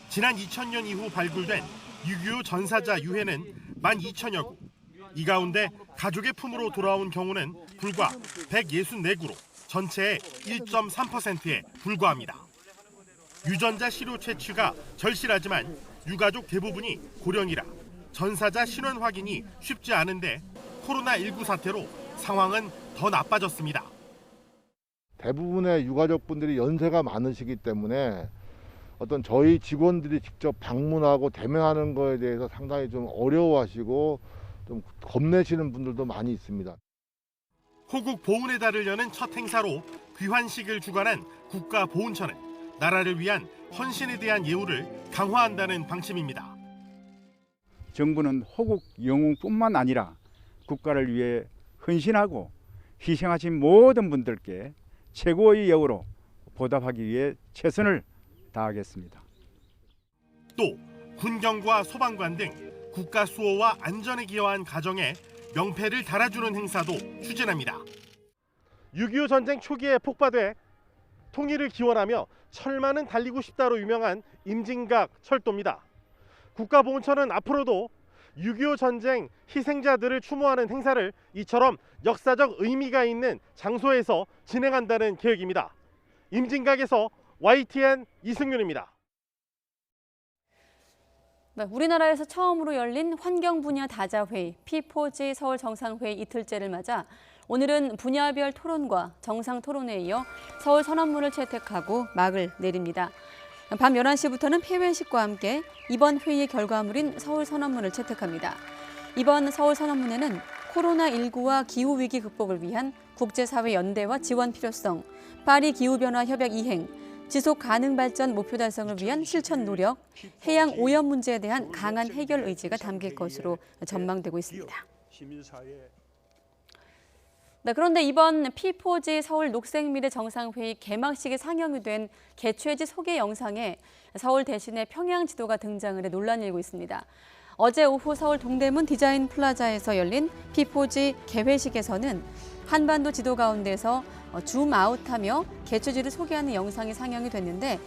지난 2000년 이후 발굴된 6.25 전사자 유해는 12,000여 구. 이 가운데 가족의 품으로 돌아온 경우는 불과 164구로 전체의 1.3%에 불과합니다. 유전자 시료 채취가 절실하지만 유가족 대부분이 고령이라 전사자 신원 확인이 쉽지 않은데 코로나19 사태로 상황은 더 나빠졌습니다. 대부분의 유가족분들이 연세가 많으시기 때문에 어떤 저희 직원들이 직접 방문하고 대면하는 거에 대해서 상당히 좀 어려워하시고 좀 겁내시는 분들도 많이 있습니다. 호국 보훈의 달을 여는 첫 행사로 귀환식을 주관한 국가보훈처는 나라를 위한 헌신에 대한 예우를 강화한다는 방침입니다. 정부는 호국 영웅뿐만 아니라 국가를 위해 헌신하고 희생하신 모든 분들께 최고의 예우로 보답하기 위해 최선을 다하겠습니다. 또 군경과 소방관 등 국가 수호와 안전에 기여한 가정에 명패를 달아주는 행사도 추진합니다. 6.25 전쟁 초기에 폭파돼 통일을 기원하며 철마는 달리고 싶다로 유명한 임진각 철도입니다. 국가보훈처는 앞으로도 6.25 전쟁 희생자들을 추모하는 행사를 이처럼 역사적 의미가 있는 장소에서 진행한다는 계획입니다. 임진각에서 YTN 이승윤입니다. 네, 우리나라에서 처음으로 열린 환경 분야 다자회의 P4G 서울 정상회의 이틀째를 맞아 오늘은 분야별 토론과 정상 토론에 이어 서울 선언문을 채택하고 막을 내립니다. 밤 11시부터는 폐회식과 함께 이번 회의의 결과물인 서울 선언문을 채택합니다. 이번 서울 선언문에는 코로나19와 기후위기 극복을 위한 국제사회 연대와 지원 필요성, 파리 기후변화 협약 이행, 지속 가능 발전 목표 달성을 위한 실천 노력, 해양 오염 문제에 대한 강한 해결 의지가 담길 것으로 전망되고 있습니다. 네, 그런데 이번 P4G 서울 녹색미래 정상회의 개막식에 상영이 된 개최지 소개 영상에 서울 대신에 평양 지도가 등장을 해 논란이 일고 있습니다. 어제 오후 서울 동대문 디자인 플라자에서 열린 P4G 개회식에서는 한반도 지도 가운데서 줌아웃하며 개최지를 소개하는 영상이 상영이 됐는데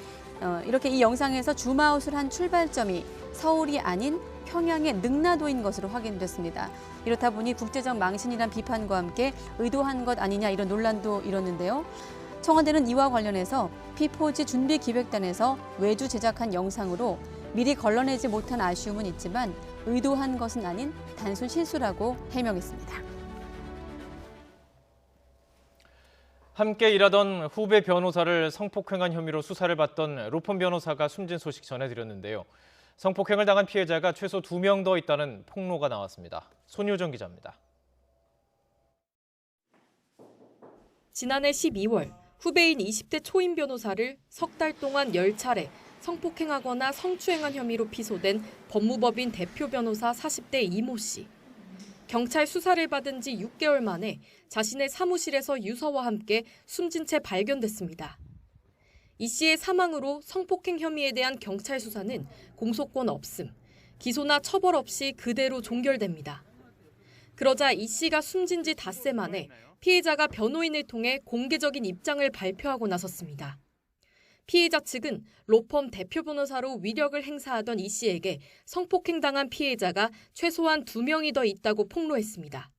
이렇게 이 영상에서 줌아웃을 한 출발점이 서울이 아닌 평양의 능라도인 것으로 확인됐습니다. 이렇다 보니 국제적 망신이란 비판과 함께 의도한 것 아니냐 이런 논란도 일었는데요. 청와대는 이와 관련해서 P4G 준비기획단에서 외주 제작한 영상으로 미리 걸러내지 못한 아쉬움은 있지만 의도한 것은 아닌 단순 실수라고 해명했습니다. 함께 일하던 후배 변호사를 성폭행한 혐의로 수사를 받던 로펌 변호사가 숨진 소식 전해드렸는데요. 성폭행을 당한 피해자가 최소 2명 더 있다는 폭로가 나왔습니다. 손효정 기자입니다. 지난해 12월 후배인 20대 초임 변호사를 석 달 동안 10차례 성폭행하거나 성추행한 혐의로 피소된 법무법인 대표 변호사 40대 이모 씨. 경찰 수사를 받은 지 6개월 만에 자신의 사무실에서 유서와 함께 숨진 채 발견됐습니다. 이 씨의 사망으로 성폭행 혐의에 대한 경찰 수사는 공소권 없음, 기소나 처벌 없이 그대로 종결됩니다. 그러자 이 씨가 숨진 지 닷새 만에 피해자가 변호인을 통해 공개적인 입장을 발표하고 나섰습니다. 피해자 측은 로펌 대표 변호사로 위력을 행사하던 이 씨에게 성폭행당한 피해자가 최소한 2명이 더 있다고 폭로했습니다.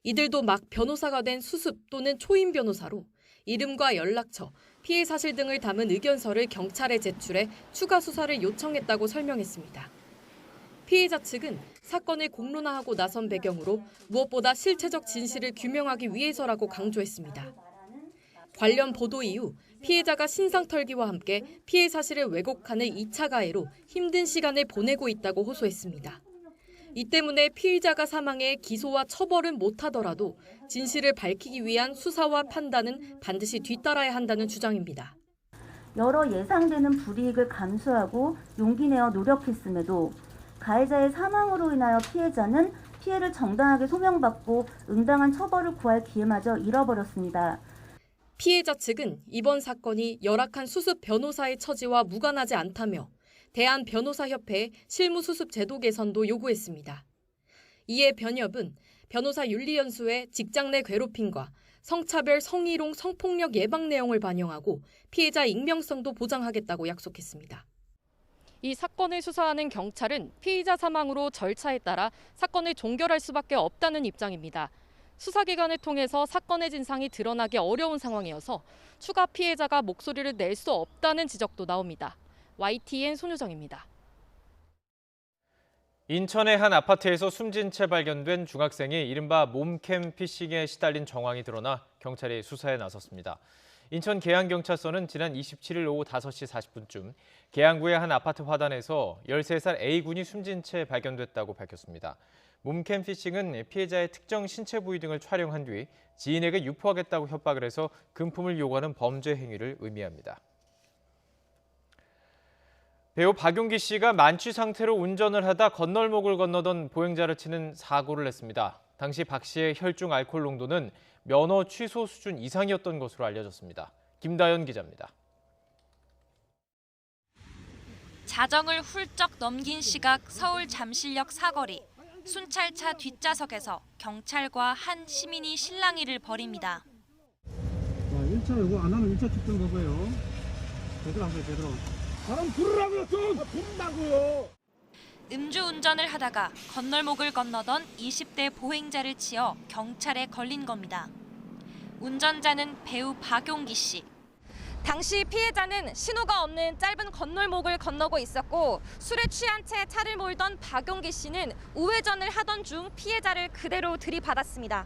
이들도 막 변호사가 된 수습 또는 초임 변호사로 이름과 연락처, 피해 사실 등을 담은 의견서를 경찰에 제출해 추가 수사를 요청했다고 설명했습니다. 피해자 측은 사건을 공론화하고 나선 배경으로 무엇보다 실체적 진실을 규명하기 위해서라고 강조했습니다. 관련 보도 이후 피해자가 신상털기와 함께 피해 사실을 왜곡하는 2차 가해로 힘든 시간을 보내고 있다고 호소했습니다. 이 때문에 피의자가 사망해 기소와 처벌은 못하더라도 진실을 밝히기 위한 수사와 판단은 반드시 뒤따라야 한다는 주장입니다. 여러 예상되는 불이익을 감수하고 용기 내어 노력했음에도 가해자의 사망으로 인하여 피해자는 피해를 정당하게 소명받고 응당한 처벌을 구할 기회마저 잃어버렸습니다. 피해자 측은 이번 사건이 열악한 수습 변호사의 처지와 무관하지 않다며 대한변호사협회의 실무수습 제도 개선도 요구했습니다. 이에 변협은 변호사 윤리연수의 직장 내 괴롭힘과 성차별, 성희롱, 성폭력 예방 내용을 반영하고 피해자 익명성도 보장하겠다고 약속했습니다. 이 사건을 수사하는 경찰은 피의자 사망으로 절차에 따라 사건을 종결할 수밖에 없다는 입장입니다. 수사기관을 통해서 사건의 진상이 드러나기 어려운 상황이어서 추가 피해자가 목소리를 낼 수 없다는 지적도 나옵니다. YTN 손유정입니다. 인천의 한 아파트에서 숨진 채 발견된 중학생이 이른바 몸캠 피싱에 시달린 정황이 드러나 경찰이 수사에 나섰습니다. 인천 계양경찰서는 지난 27일 오후 5시 40분쯤 계양구의 한 아파트 화단에서 13살 A군이 숨진 채 발견됐다고 밝혔습니다. 몸캠 피싱은 피해자의 특정 신체 부위 등을 촬영한 뒤 지인에게 유포하겠다고 협박을 해서 금품을 요구하는 범죄 행위를 의미합니다. 배우 박용기 씨가 만취 상태로 운전을 하다 건널목을 건너던 보행자를 치는 사고를 냈습니다. 당시 박 씨의 혈중 알코올 농도는 면허 취소 수준 이상이었던 것으로 알려졌습니다. 김다연 기자입니다. 자정을 훌쩍 넘긴 시각 서울 잠실역 사거리. 순찰차 뒷좌석에서 경찰과 한 시민이 실랑이를 벌입니다. 1차 이거 안 하면 1차 측정 봐봐요. 제대로 한 거예요, 제대로. 사람 부르라고요, 좀! 부른다고요! 음주운전을 하다가 건널목을 건너던 20대 보행자를 치어 경찰에 걸린 겁니다. 운전자는 배우 박용기 씨. 당시 피해자는 신호가 없는 짧은 건널목을 건너고 있었고 술에 취한 채 차를 몰던 박용기 씨는 우회전을 하던 중 피해자를 그대로 들이받았습니다.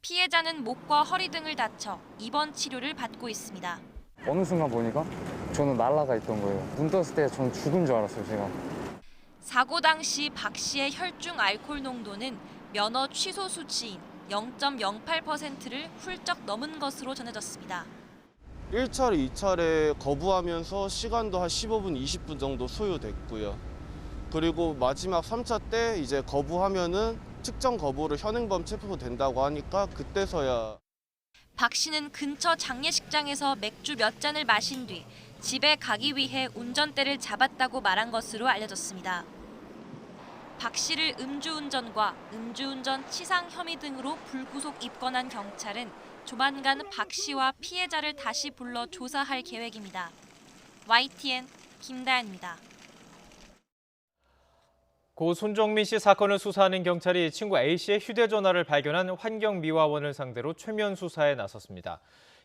피해자는 목과 허리 등을 다쳐 입원 치료를 받고 있습니다. 어느 순간 보니까 저는 날아가 있던 거예요. 눈 떴을 때 저는 죽은 줄 알았어요, 제가. 사고 당시 박 씨의 혈중 알코올 농도는 면허 취소 수치인 0.08%를 훌쩍 넘은 것으로 전해졌습니다. 1차례, 2차례 거부하면서 시간도 한 15분, 20분 정도 소요됐고요. 그리고 마지막 3차 때 이제 거부하면은 측정 거부로 현행범 체포된다고 하니까 그때서야. 박 씨는 근처 장례식장에서 맥주 몇 잔을 마신 뒤 집에 가기 위해 운전대를 잡았다고 말한 것으로 알려졌습니다. 박 씨를 음주운전과 음주운전 치상 혐의 등으로 불구속 입건한 경찰은 조만간 박 씨와 피해자를 다시 불러 조사할 계획입니다. YTN 김다연입니다. 고 손정민 씨 사건을 수사하는 경찰이 친구 A 씨의 휴대전화를 발견한 환경미화원을 상대로 최면 수사에 나섰습니다.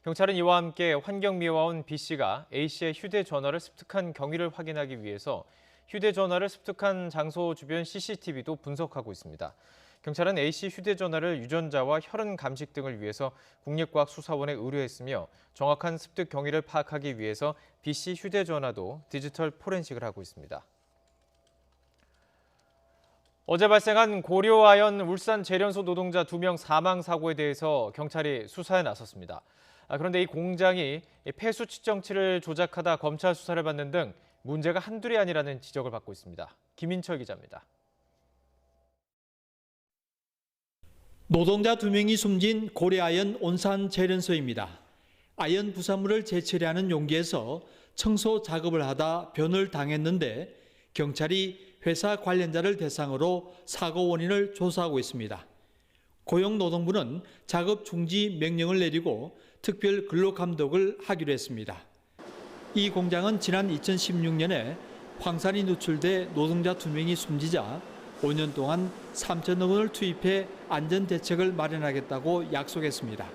경찰은 이와 함께 환경미화원 B 씨가 A 씨의 휴대전화를 습득한 경위를 확인하기 위해서 휴대전화를 습득한 장소 주변 CCTV도 분석하고 있습니다. 경찰은 A 씨 휴대전화를 유전자와 혈흔 감식 등을 위해서 국립과학수사원에 의뢰했으며 정확한 습득 경위를 파악하기 위해서 B 씨 휴대전화도 디지털 포렌식을 하고 있습니다. 어제 발생한 고려아연 울산 재련소 노동자 2명 사망 사고에 대해서 경찰이 수사에 나섰습니다. 그런데 이 공장이 폐수 측정치를 조작하다 검찰 수사를 받는 등 문제가 한둘이 아니라는 지적을 받고 있습니다. 김인철 기자입니다. 노동자 2명이 숨진 고려아연 온산 재련소입니다. 아연 부산물을 재처리하는 용기에서 청소 작업을 하다 변을 당했는데 경찰이 회사 관련자를 대상으로 사고 원인을 조사하고 있습니다. 고용노동부는 작업 중지 명령을 내리고 특별 근로감독을 하기로 했습니다. 이 공장은 지난 2016년에 황산이 누출돼 노동자 2명이 숨지자 5년 동안 3천억 원을 투입해 안전대책을 마련하겠다고 약속했습니다.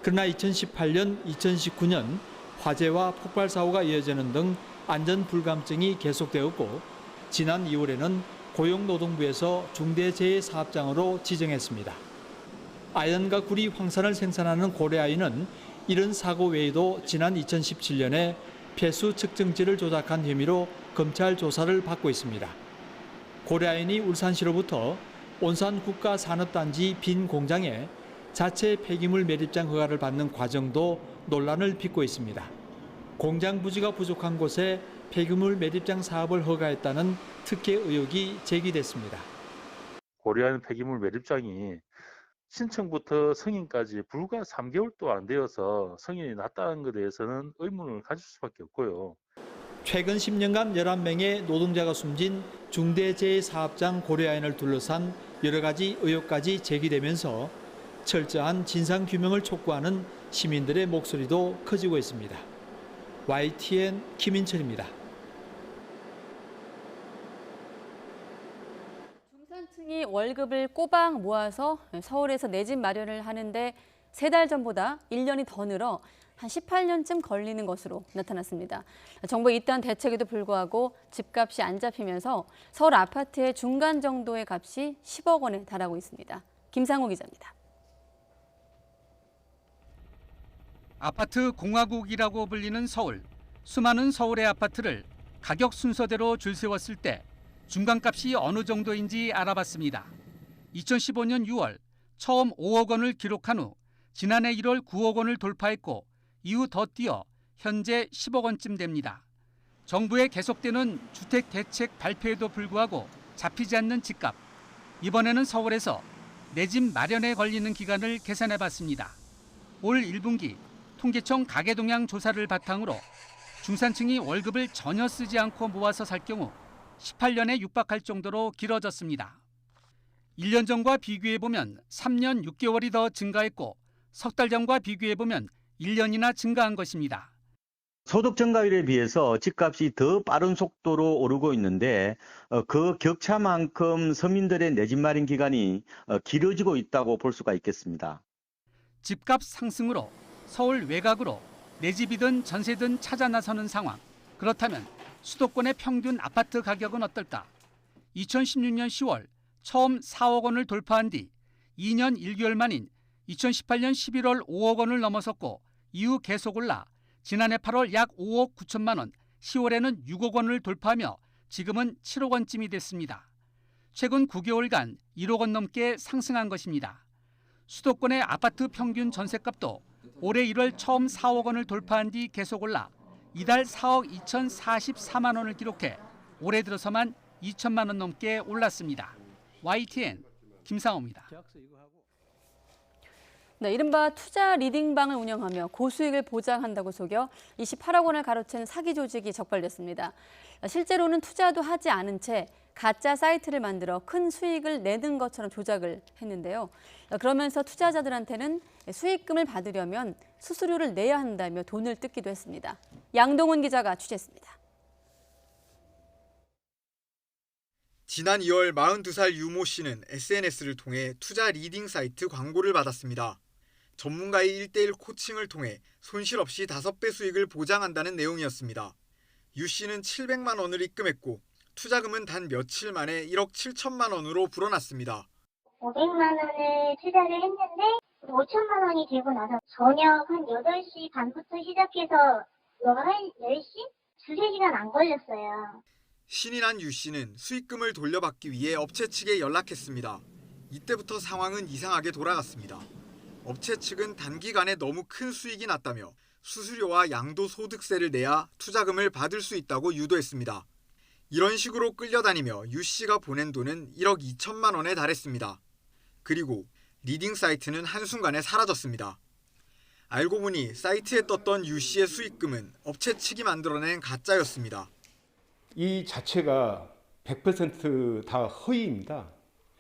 그러나 2018년, 2019년 화재와 폭발 사고가 이어지는 등 안전 불감증이 계속되었고 지난 2월에는 고용노동부에서 중대재해사업장으로 지정했습니다. 아연과 구리 황산을 생산하는 고래아연은 이런 사고 외에도 지난 2017년에 폐수 측정지를 조작한 혐의로 검찰 조사를 받고 있습니다. 고래아연이 울산시로부터 온산국가산업단지 빈 공장에 자체 폐기물 매립장 허가를 받는 과정도 논란을 빚고 있습니다. 공장 부지가 부족한 곳에 폐기물 매립장 사업을 허가했다는 특혜 의혹이 제기됐습니다. 고려아연 폐기물 매립장이 신청부터 승인까지 불과 3개월도 안 되어서 승인이 났다는 것에 대해서는 의문을 가질 수밖에 없고요. 최근 10년간 11명의 노동자가 숨진 중대재해사업장 고려아연을 둘러싼 여러 가지 의혹까지 제기되면서 철저한 진상규명을 촉구하는 시민들의 목소리도 커지고 있습니다. YTN 김인철입니다. 중산층이 월급을 꼬박 모아서 서울에서 내 집 마련을 하는데 3달 전보다 1년이 더 늘어 한 18년쯤 걸리는 것으로 나타났습니다. 정부의 이떠한 대책에도 불구하고 집값이 안 잡히면서 서울 아파트의 중간 정도의 값이 10억 원에 달하고 있습니다. 김상호 기자입니다. 아파트 공화국이라고 불리는 서울. 수많은 서울의 아파트를 가격 순서대로 줄 세웠을 때 중간값이 어느 정도인지 알아봤습니다. 2015년 6월 처음 5억 원을 기록한 후 지난해 1월 9억 원을 돌파했고 이후 더 뛰어 현재 10억 원쯤 됩니다. 정부의 계속되는 주택 대책 발표에도 불구하고 잡히지 않는 집값. 이번에는 서울에서 내 집 마련에 걸리는 기간을 계산해봤습니다. 올 1분기 통계청 가계동향 조사를 바탕으로 중산층이 월급을 전혀 쓰지 않고 모아서 살 경우 18년에 육박할 정도로 길어졌습니다. 1년 전과 비교해보면 3년 6개월이 더 증가했고 석 달 전과 비교해보면 1년이나 증가한 것입니다. 소득 증가율에 비해서 집값이 더 빠른 속도로 오르고 있는데 그 격차만큼 서민들의 내 집 마련 기간이 길어지고 있다고 볼 수가 있겠습니다. 집값 상승으로 서울 외곽으로 내 집이든 전세든 찾아 나서는 상황. 그렇다면 수도권의 평균 아파트 가격은 어떨까? 2016년 10월 처음 4억 원을 돌파한 뒤 2년 1개월 만인 2018년 11월 5억 원을 넘어섰고 이후 계속 올라 지난해 8월 약 5억 9천만 원, 10월에는 6억 원을 돌파하며 지금은 7억 원쯤이 됐습니다. 최근 9개월간 1억 원 넘게 상승한 것입니다. 수도권의 아파트 평균 전셋값도 올해 1월 처음 4억 원을 돌파한 뒤 계속 올라 이달 4억 2,044만 원을 기록해 올해 들어서만 2천만 원 넘게 올랐습니다. YTN 김상호입니다. 네, 이른바 투자 리딩방을 운영하며 고수익을 보장한다고 속여 28억 원을 가로챈 사기 조직이 적발됐습니다. 실제로는 투자도 하지 않은 채 가짜 사이트를 만들어 큰 수익을 내는 것처럼 조작을 했는데요. 그러면서 투자자들한테는 수익금을 받으려면 수수료를 내야 한다며 돈을 뜯기도 했습니다. 양동훈 기자가 취재했습니다. 지난 2월 42살 유모 씨는 SNS를 통해 투자 리딩 사이트 광고를 받았습니다. 전문가의 1:1 코칭을 통해 손실 없이 5배 수익을 보장한다는 내용이었습니다. 유 씨는 700만 원을 입금했고 투자금은 단 며칠 만에 1억 7천만 원으로 불어났습니다. 500만 원을 투자를 했는데 5천만 원이 되고 나서 저녁 한 8시 반부터 시작해서 한 10시? 2-3시간 안 걸렸어요. 신이 난 유 씨는 수익금을 돌려받기 위해 업체 측에 연락했습니다. 이때부터 상황은 이상하게 돌아갔습니다. 업체 측은 단기간에 너무 큰 수익이 났다며 수수료와 양도소득세를 내야 투자금을 받을 수 있다고 유도했습니다. 이런 식으로 끌려다니며 유 씨가 보낸 돈은 1억 2천만 원에 달했습니다. 그리고 리딩 사이트는 한순간에 사라졌습니다. 알고 보니 사이트에 떴던 유 씨의 수익금은 업체 측이 만들어낸 가짜였습니다. 이 자체가 100% 다 허위입니다.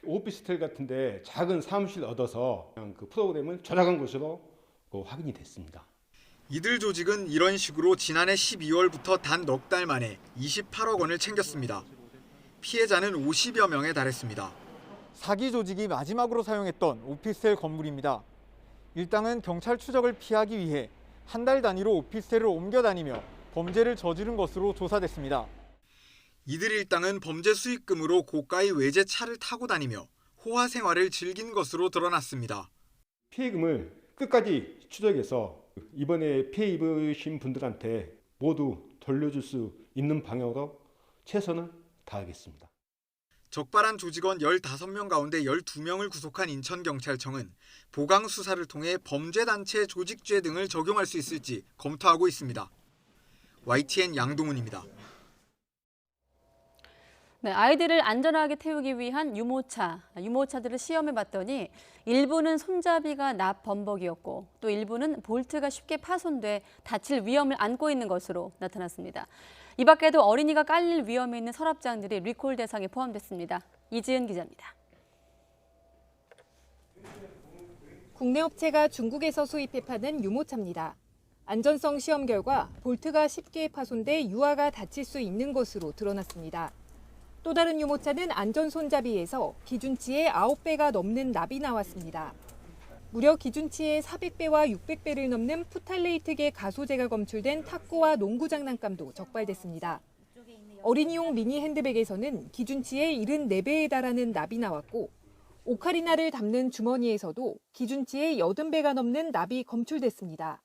오피스텔 같은데 작은 사무실 얻어서 그냥 그 프로그램을 조작한 것으로 확인이 됐습니다. 이들 조직은 이런 식으로 지난해 12월부터 단 넉 달 만에 28억 원을 챙겼습니다. 피해자는 50여 명에 달했습니다. 사기 조직이 마지막으로 사용했던 오피스텔 건물입니다. 일당은 경찰 추적을 피하기 위해 한 달 단위로 오피스텔을 옮겨 다니며 범죄를 저지른 것으로 조사됐습니다. 이들 일당은 범죄 수익금으로 고가의 외제 차를 타고 다니며 호화 생활을 즐긴 것으로 드러났습니다. 피해금을 끝까지 추적해서 이번에 피해 입으신 분들한테 모두 돌려줄 수 있는 방향으로 최선을 다하겠습니다. 적발한 조직원 15명 가운데 12명을 구속한 인천경찰청은 보강 수사를 통해 범죄단체 조직죄 등을 적용할 수 있을지 검토하고 있습니다. YTN 양동훈입니다. 네, 아이들을 안전하게 태우기 위한 유모차들을 시험해 봤더니 일부는 손잡이가 납범벅이었고 또 일부는 볼트가 쉽게 파손돼 다칠 위험을 안고 있는 것으로 나타났습니다. 이 밖에도 어린이가 깔릴 위험이 있는 서랍장들이 리콜 대상에 포함됐습니다. 이지은 기자입니다. 국내 업체가 중국에서 수입해 파는 유모차입니다. 안전성 시험 결과 볼트가 쉽게 파손돼 유아가 다칠 수 있는 것으로 드러났습니다. 또 다른 유모차는 안전 손잡이에서 기준치의 9배가 넘는 납이 나왔습니다. 무려 기준치의 400배와 600배를 넘는 푸탈레이트계 가소제가 검출된 탁구와 농구 장난감도 적발됐습니다. 어린이용 미니 핸드백에서는 기준치의 74배에 달하는 납이 나왔고 오카리나를 담는 주머니에서도 기준치의 80배가 넘는 납이 검출됐습니다.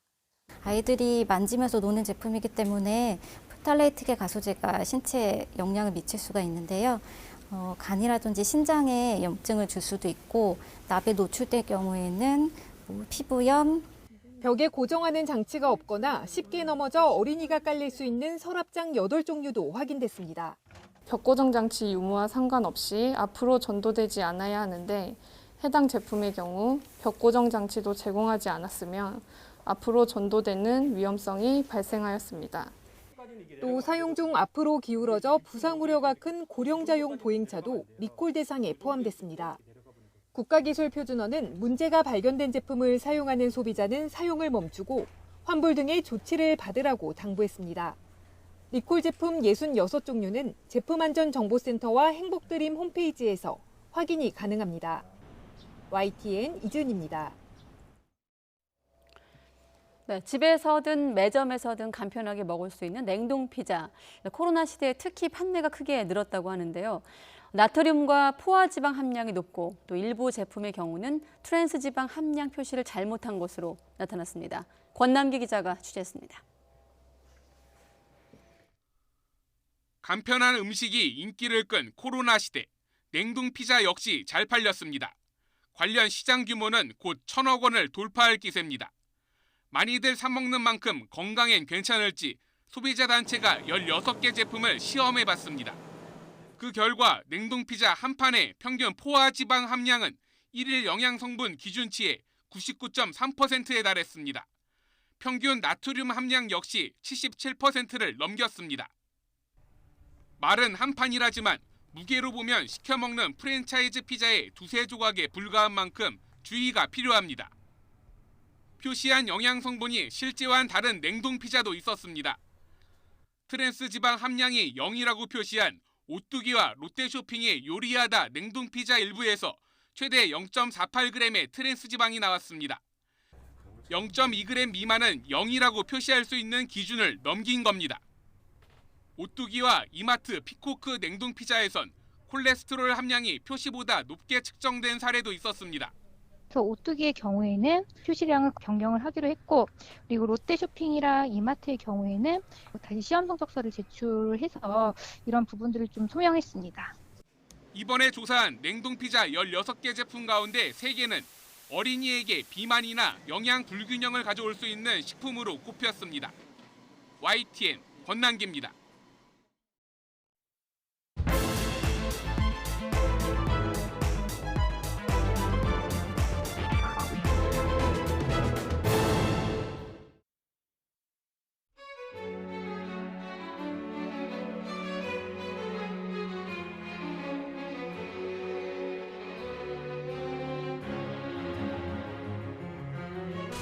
아이들이 만지면서 노는 제품이기 때문에 푸탈레이트계 가소제가 신체에 영향을 미칠 수가 있는데요. 간이라든지 신장에 염증을 줄 수도 있고 납에 노출될 경우에는 피부염, 벽에 고정하는 장치가 없거나 쉽게 넘어져 어린이가 깔릴 수 있는 서랍장 8종류도 확인됐습니다. 벽 고정 장치 유무와 상관없이 앞으로 전도되지 않아야 하는데 해당 제품의 경우 벽 고정 장치도 제공하지 않았으면 앞으로 전도되는 위험성이 발생하였습니다. 또 사용 중 앞으로 기울어져 부상 우려가 큰 고령자용 보행차도 리콜 대상에 포함됐습니다. 국가기술표준원은 문제가 발견된 제품을 사용하는 소비자는 사용을 멈추고 환불 등의 조치를 받으라고 당부했습니다. 리콜 제품 66종류는 제품안전정보센터와 행복드림 홈페이지에서 확인이 가능합니다. YTN 이지은입니다. 네, 집에서든 매점에서든 간편하게 먹을 수 있는 냉동 피자. 코로나 시대에 특히 판매가 크게 늘었다고 하는데요. 나트륨과 포화지방 함량이 높고 또 일부 제품의 경우는 트랜스지방 함량 표시를 잘못한 것으로 나타났습니다. 권남기 기자가 취재했습니다. 간편한 음식이 인기를 끈 코로나 시대, 냉동 피자 역시 잘 팔렸습니다. 관련 시장 규모는 곧 1,000억 원을 돌파할 기세입니다. 많이들 사 먹는 만큼 건강엔 괜찮을지 소비자 단체가 16개 제품을 시험해봤습니다. 그 결과 냉동 피자 한 판의 평균 포화 지방 함량은 1일 영양성분 기준치의 99.3%에 달했습니다. 평균 나트륨 함량 역시 77%를 넘겼습니다. 말은 한 판이라지만 무게로 보면 시켜 먹는 프랜차이즈 피자의 2-3 조각에 불과한 만큼 주의가 필요합니다. 표시한 영양 성분이 실제와는 다른 냉동 피자도 있었습니다. 트랜스 지방 함량이 0이라고 표시한 오뚜기와 롯데쇼핑의 요리하다 냉동 피자 일부에서 최대 0.48g의 트랜스 지방이 나왔습니다. 0.2g 미만은 0이라고 표시할 수 있는 기준을 넘긴 겁니다. 오뚜기와 이마트 피코크 냉동 피자에선 콜레스테롤 함량이 표시보다 높게 측정된 사례도 있었습니다. 오뚜기의 경우에는 표시량을 변경을 하기로 했고, 그리고 롯데쇼핑이랑 이마트의 경우에는 다시 시험 성적서를 제출해서 이런 부분들을 좀 소명했습니다. 이번에 조사한 냉동 피자 16개 제품 가운데 3개는 어린이에게 비만이나 영양 불균형을 가져올 수 있는 식품으로 꼽혔습니다. YTN 권남기입니다.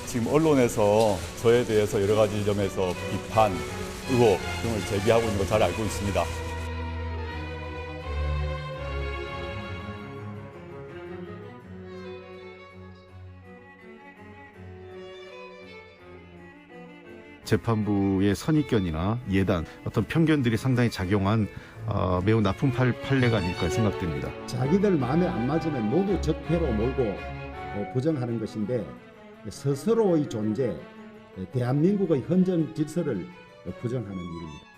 지금 언론에서 저에 대해서 여러 가지 점에서 비판, 의혹 등을 제기하고 있는 거 잘 알고 있습니다. 재판부의 선입견이나 예단, 어떤 편견들이 상당히 작용한 매우 나쁜 판례가 아닐까 생각됩니다. 자기들 마음에 안 맞으면 모두 적폐로 몰고 부정하는 것인데 스스로의 존재, 대한민국의 헌정 질서를 부정하는 일입니다.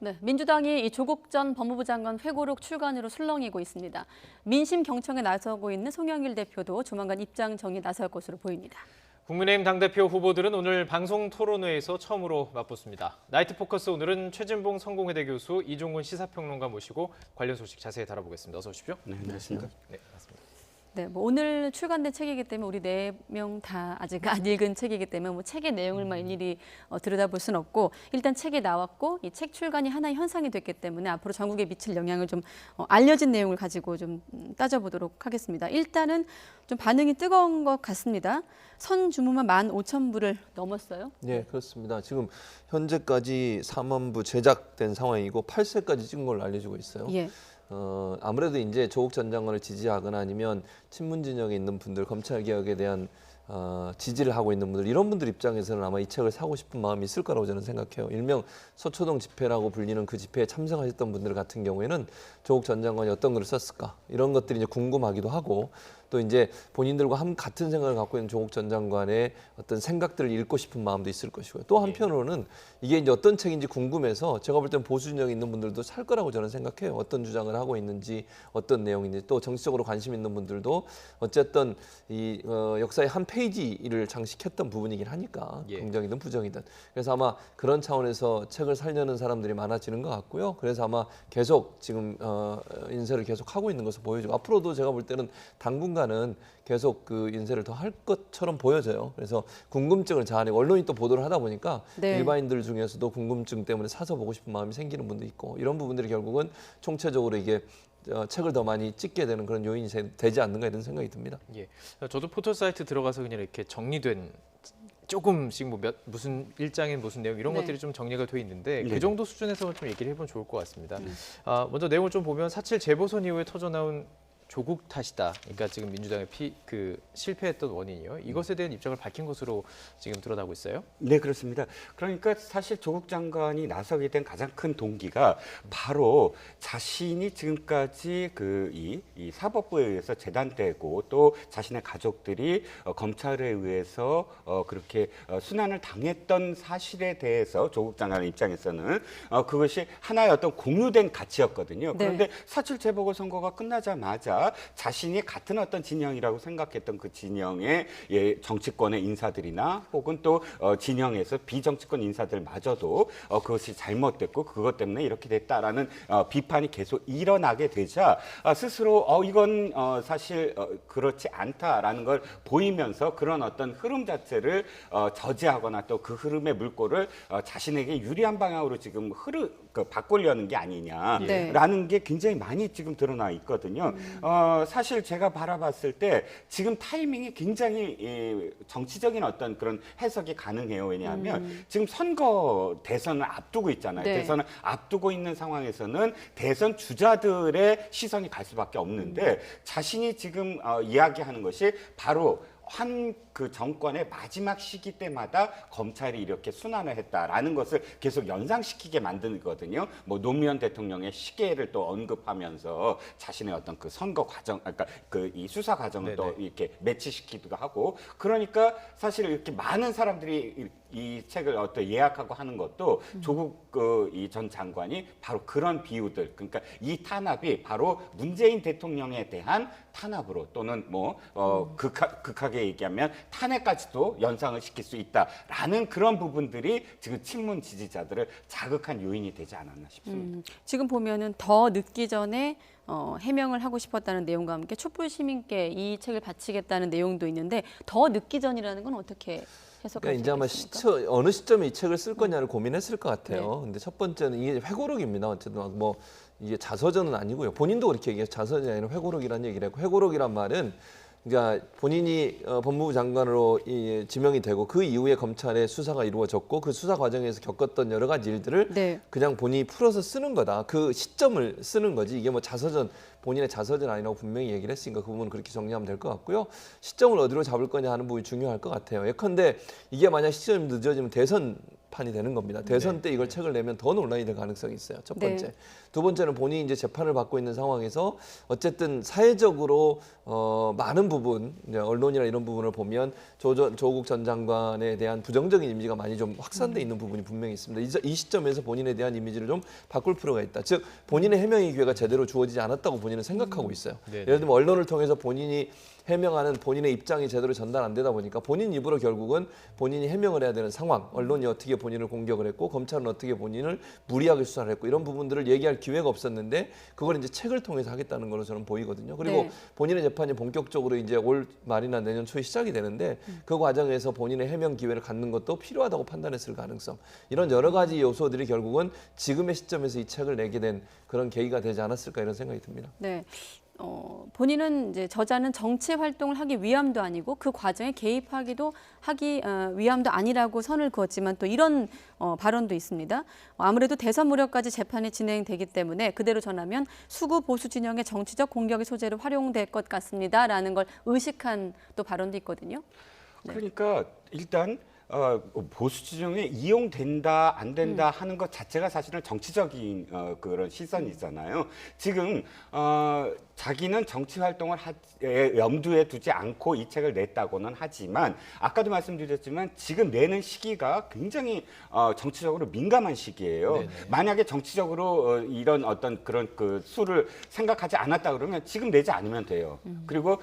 네, 민주당이 이 조국 전 법무부 장관 회고록 출간으로 술렁이고 있습니다. 민심 경청에 나서고 있는 송영길 대표도 조만간 입장 정리에 나설 것으로 보입니다. 국민의힘 당대표 후보들은 오늘 방송 토론회에서 처음으로 맞붙습니다. 나이트 포커스 오늘은 최진봉 성공회대 교수, 이종근 시사평론가 모시고 관련 소식 자세히 다뤄보겠습니다. 어서 오십시오. 네, 안녕하십니까. 네, 맞습니다. 네, 오늘 출간된 책이기 때문에 우리 4명 다 아직 안 읽은 책이기 때문에 책의 내용을만 일일이 들여다볼 수는 없고 일단 책이 나왔고 이 책 출간이 하나의 현상이 됐기 때문에 앞으로 전국에 미칠 영향을 좀 알려진 내용을 가지고 좀 따져보도록 하겠습니다. 일단은 좀 반응이 뜨거운 것 같습니다. 선 주문만 15,000부를 넘었어요. 네, 그렇습니다. 지금 현재까지 4만 부 제작된 상황이고 8세까지 찍은 걸로 알려지고 있어요. 예. 아무래도 이제 조국 전 장관을 지지하거나 아니면 친문 진영에 있는 분들, 검찰 개혁에 대한 지지를 하고 있는 분들, 이런 분들 입장에서는 아마 이 책을 사고 싶은 마음이 있을 거라고 저는 생각해요. 일명 서초동 집회라고 불리는 그 집회에 참석하셨던 분들 같은 경우에는 조국 전 장관이 어떤 글을 썼을까, 이런 것들이 이제 궁금하기도 하고, 또 이제 본인들과 같은 생각을 갖고 있는 조국 전 장관의 어떤 생각들을 읽고 싶은 마음도 있을 것이고요. 또 한편으로는 이게 이제 어떤 책인지 궁금해서 제가 볼 땐 보수 진영에 있는 분들도 살 거라고 저는 생각해요. 어떤 주장을 하고 있는지, 어떤 내용인지, 또 정치적으로 관심 있는 분들도 어쨌든 이 역사의 한 페이지를 장식했던 부분이긴 하니까, 긍정이든 부정이든. 그래서 아마 그런 차원에서 책을 살려는 사람들이 많아지는 것 같고요. 그래서 아마 계속 지금 인쇄를 계속 하고 있는 것을 보여주고, 앞으로도 제가 볼 때는 당분간은 계속 그 인쇄를 더 할 것처럼 보여져요. 그래서 궁금증을 자아내고, 언론이 또 보도를 하다 보니까 네. 일반인들 중에서도 궁금증 때문에 사서 보고 싶은 마음이 생기는 분도 있고, 이런 부분들이 결국은 총체적으로 이게 책을 더 많이 찍게 되는 그런 요인이 되지 않는가, 이런 생각이 듭니다. 예, 저도 포털 사이트 들어가서 그냥 이렇게 정리된 조금씩 무슨 일장인 무슨 내용 이런 네. 것들이 좀 정리가 돼 있는데 네. 그 정도 수준에서 좀 얘기를 해보면 좋을 것 같습니다. 먼저 내용을 좀 보면 4.7 재보선 이후에 터져나온 조국 탓이다. 그러니까 지금 민주당의 실패했던 원인이요. 이것에 대한 입장을 밝힌 것으로 지금 드러나고 있어요. 네, 그렇습니다. 그러니까 사실 조국 장관이 나서게 된 가장 큰 동기가 바로 자신이 지금까지 이 사법부에 의해서 재단되고 또 자신의 가족들이 검찰에 의해서 그렇게 순환을 당했던 사실에 대해서 조국 장관 입장에서는 그것이 하나의 어떤 공유된 가치였거든요. 그런데 4.7 재보궐선거가 끝나자마자 자신이 같은 어떤 진영이라고 생각했던 그 진영의 정치권의 인사들이나 혹은 또 진영에서 비정치권 인사들마저도 그것이 잘못됐고 그것 때문에 이렇게 됐다라는 비판이 계속 일어나게 되자 스스로 이건 사실 그렇지 않다라는 걸 보이면서 그런 어떤 흐름 자체를 저지하거나 또 그 흐름의 물꼬를 자신에게 유리한 방향으로 지금 바꾸려는 게 아니냐라는 게 굉장히 많이 지금 드러나 있거든요. 사실 제가 바라봤을 때 지금 타이밍이 굉장히 정치적인 어떤 그런 해석이 가능해요. 왜냐하면 지금 선거 대선을 앞두고 있잖아요. 네. 대선을 앞두고 있는 상황에서는 대선 주자들의 시선이 갈 수밖에 없는데 자신이 지금 이야기하는 것이 바로 그 정권의 마지막 시기 때마다 검찰이 이렇게 순환을 했다라는 것을 계속 연상시키게 만드거든요. 뭐 노무현 대통령의 시계를 또 언급하면서 자신의 어떤 그 선거 과정, 그러니까 이 수사 과정을 또 이렇게 매치시키기도 하고, 그러니까 사실 이렇게 많은 사람들이 이 책을 예약하고 하는 것도 조국 이 전 장관이 바로 그런 비유들, 그러니까 이 탄압이 바로 문재인 대통령에 대한 탄압으로 또는 극하게 얘기하면 탄핵까지도 연상을 시킬 수 있다라는 그런 부분들이 지금 친문 지지자들을 자극한 요인이 되지 않았나 싶습니다. 지금 보면은 더 늦기 전에 해명을 하고 싶었다는 내용과 함께 촛불 시민께 이 책을 바치겠다는 내용도 있는데 더 늦기 전이라는 건 어떻게 그러니까 이제 아마 어느 시점에 이 책을 쓸 거냐를 고민했을 것 같아요. 근데 첫 번째는 이게 회고록입니다. 어쨌든 이게 자서전은 아니고요. 본인도 그렇게 얘기해서 자서전이 아니라 회고록이라는 얘기를 했고, 회고록이란 말은 그러니까 본인이 법무부 장관으로 지명이 되고 그 이후에 검찰의 수사가 이루어졌고 그 수사 과정에서 겪었던 여러 가지 일들을 네. 그냥 본인이 풀어서 쓰는 거다. 그 시점을 쓰는 거지. 이게 뭐 자서전, 본인의 자서전 아니라고 분명히 얘기를 했으니까 그 부분은 그렇게 정리하면 될 것 같고요. 시점을 어디로 잡을 거냐 하는 부분이 중요할 것 같아요. 예컨대 이게 만약 시점이 늦어지면 대선판이 되는 겁니다. 대선 때 이걸 책을 내면 더 논란이 될 가능성이 있어요. 첫 번째. 네. 두 번째는 본인이 이제 재판을 받고 있는 상황에서 어쨌든 사회적으로 많은 부분, 이제 언론이나 이런 부분을 보면 조국 전 장관에 대한 부정적인 이미지가 많이 좀 확산돼 있는 부분이 분명히 있습니다. 이 시점에서 본인에 대한 이미지를 좀 바꿀 필요가 있다. 즉 본인의 해명의 기회가 제대로 주어지지 않았다고 본인은 생각하고 있어요. 네네. 예를 들면 언론을 통해서 본인이 해명하는 본인의 입장이 제대로 전달 안 되다 보니까 본인 입으로 결국은 본인이 해명을 해야 되는 상황, 언론이 어떻게 본인을 공격을 했고 검찰은 어떻게 본인을 무리하게 수사를 했고 이런 부분들을 얘기할 기회가 없었는데 그걸 이제 책을 통해서 하겠다는 걸로 저는 보이거든요. 그리고 네. 본인의 재판이 본격적으로 이제 올 말이나 내년 초에 시작이 되는데 그 과정에서 본인의 해명 기회를 갖는 것도 필요하다고 판단했을 가능성, 이런 여러 가지 요소들이 결국은 지금의 시점에서 이 책을 내게 된 그런 계기가 되지 않았을까 이런 생각이 듭니다. 네. 본인은 이제 저자는 정치 활동을 하기 위함도 아니고 그 과정에 개입하기도 하기 위함도 아니라고 선을 그었지만 또 이런 발언도 있습니다. 아무래도 대선 무렵까지 재판이 진행되기 때문에 그대로 전하면 수구 보수 진영의 정치적 공격의 소재로 활용될 것 같습니다라는 걸 의식한 또 발언도 있거든요. 네. 그러니까 일단 보수 진영에 이용된다 안 된다 하는 것 자체가 사실은 정치적인 그런 시선이잖아요. 지금 자기는 정치 활동을 염두에 두지 않고 이 책을 냈다고는 하지만 아까도 말씀드렸지만 지금 내는 시기가 굉장히 정치적으로 민감한 시기예요. 네네. 만약에 정치적으로 이런 어떤 그런 그 수를 생각하지 않았다 그러면 지금 내지 않으면 돼요. 그리고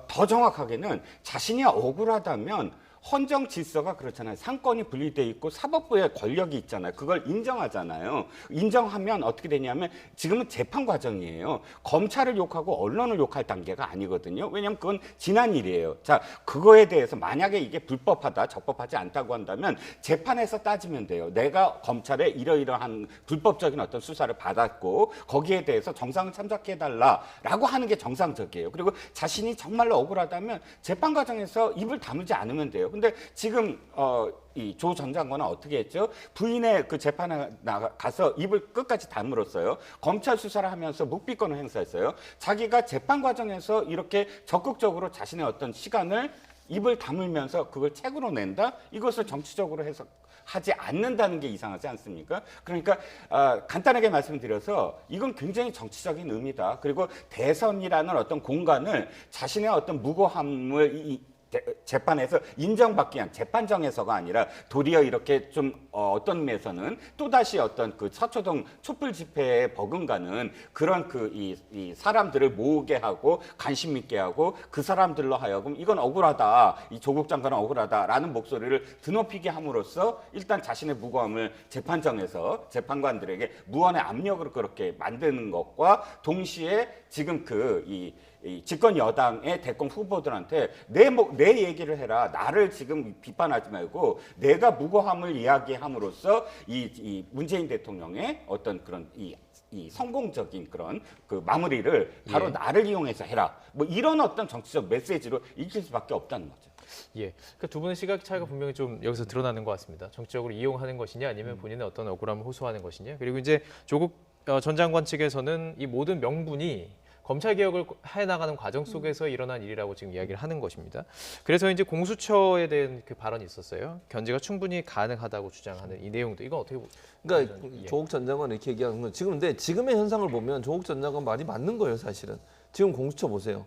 더 정확하게는 자신이 억울하다면 헌정 질서가 그렇잖아요. 상권이 분리돼 있고 사법부의 권력이 있잖아요. 그걸 인정하잖아요. 인정하면 어떻게 되냐면 지금은 재판 과정이에요. 검찰을 욕하고 언론을 욕할 단계가 아니거든요. 왜냐하면 그건 지난 일이에요. 자, 그거에 대해서 만약에 이게 불법하다, 적법하지 않다고 한다면 재판에서 따지면 돼요. 내가 검찰에 이러이러한 불법적인 어떤 수사를 받았고 거기에 대해서 정상을 참작해달라라고 하는 게 정상적이에요. 그리고 자신이 정말로 억울하다면 재판 과정에서 입을 다물지 않으면 돼요. 근데 지금 이 조 전 장관은 어떻게 했죠? 부인의 그 재판에 나가서 입을 끝까지 다물었어요. 검찰 수사를 하면서 묵비권을 행사했어요. 자기가 재판 과정에서 이렇게 적극적으로 자신의 어떤 시간을 입을 다물면서 그걸 책으로 낸다? 이것을 정치적으로 해석하지 않는다는 게 이상하지 않습니까? 그러니까 간단하게 말씀드려서 이건 굉장히 정치적인 의미다. 그리고 대선이라는 어떤 공간을 자신의 어떤 무고함을 재판에서 인정받기 위한 재판정에서가 아니라 도리어 이렇게 좀 어떤 면에서는 또다시 어떤 그 서초동 촛불 집회에 버금가는 그런 이 사람들을 모으게 하고 관심 있게 하고 그 사람들로 하여금 이건 억울하다, 이 조국 장관은 억울하다라는 목소리를 드높이게 함으로써 일단 자신의 무고함을 재판정에서 재판관들에게 무언의 압력으로 그렇게 만드는 것과 동시에 지금 이 집권 여당의 대권 후보들한테 내 얘기를 해라. 나를 지금 비판하지 말고 내가 무고함을 이야기함으로써 이 문재인 대통령의 어떤 그런 이 성공적인 그런 그 마무리를 바로 예. 나를 이용해서 해라. 뭐 이런 어떤 정치적 메시지로 읽힐 수밖에 없다는 거죠. 예, 그러니까 두 분의 시각 차이가 분명히 좀 여기서 드러나는 것 같습니다. 정치적으로 이용하는 것이냐 아니면 본인의 어떤 억울함을 호소하는 것이냐. 그리고 이제 조국 전 장관 측에서는 이 모든 명분이 검찰 개혁을 해나가는 과정 속에서 일어난 일이라고 지금 이야기를 하는 것입니다. 그래서 이제 공수처에 대한 그 발언이 있었어요. 견제가 충분히 가능하다고 주장하는 이 내용도 이건 어떻게 그러니까 조국 전 장관 이렇게 얘기하는 건 근데 지금의 현상을 보면 조국 전 장관 말이 맞는 거예요, 사실은. 지금 공수처 보세요.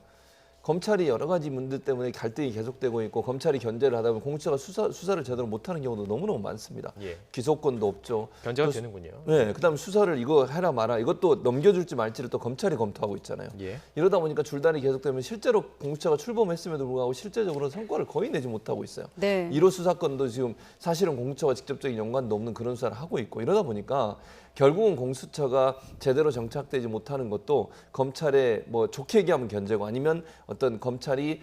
검찰이 여러 가지 문제 때문에 갈등이 계속되고 있고 검찰이 견제를 하다 보면 공수처가 수사를 제대로 못하는 경우도 너무너무 많습니다. 예. 기소권도 없죠. 견제가 되는군요. 네, 그다음 수사를 이거 해라 마라 이것도 넘겨줄지 말지를 또 검찰이 검토하고 있잖아요. 예. 이러다 보니까 줄다리 계속되면 실제로 공수처가 출범했음에도 불구하고 실제적으로 성과를 거의 내지 못하고 있어요. 네. 1호 수사권도 지금 사실은 공수처와 직접적인 연관도 없는 그런 수사를 하고 있고 이러다 보니까 결국은 공수처가 제대로 정착되지 못하는 것도 검찰의 뭐 좋게 얘기하면 견제고 아니면 어떤 검찰이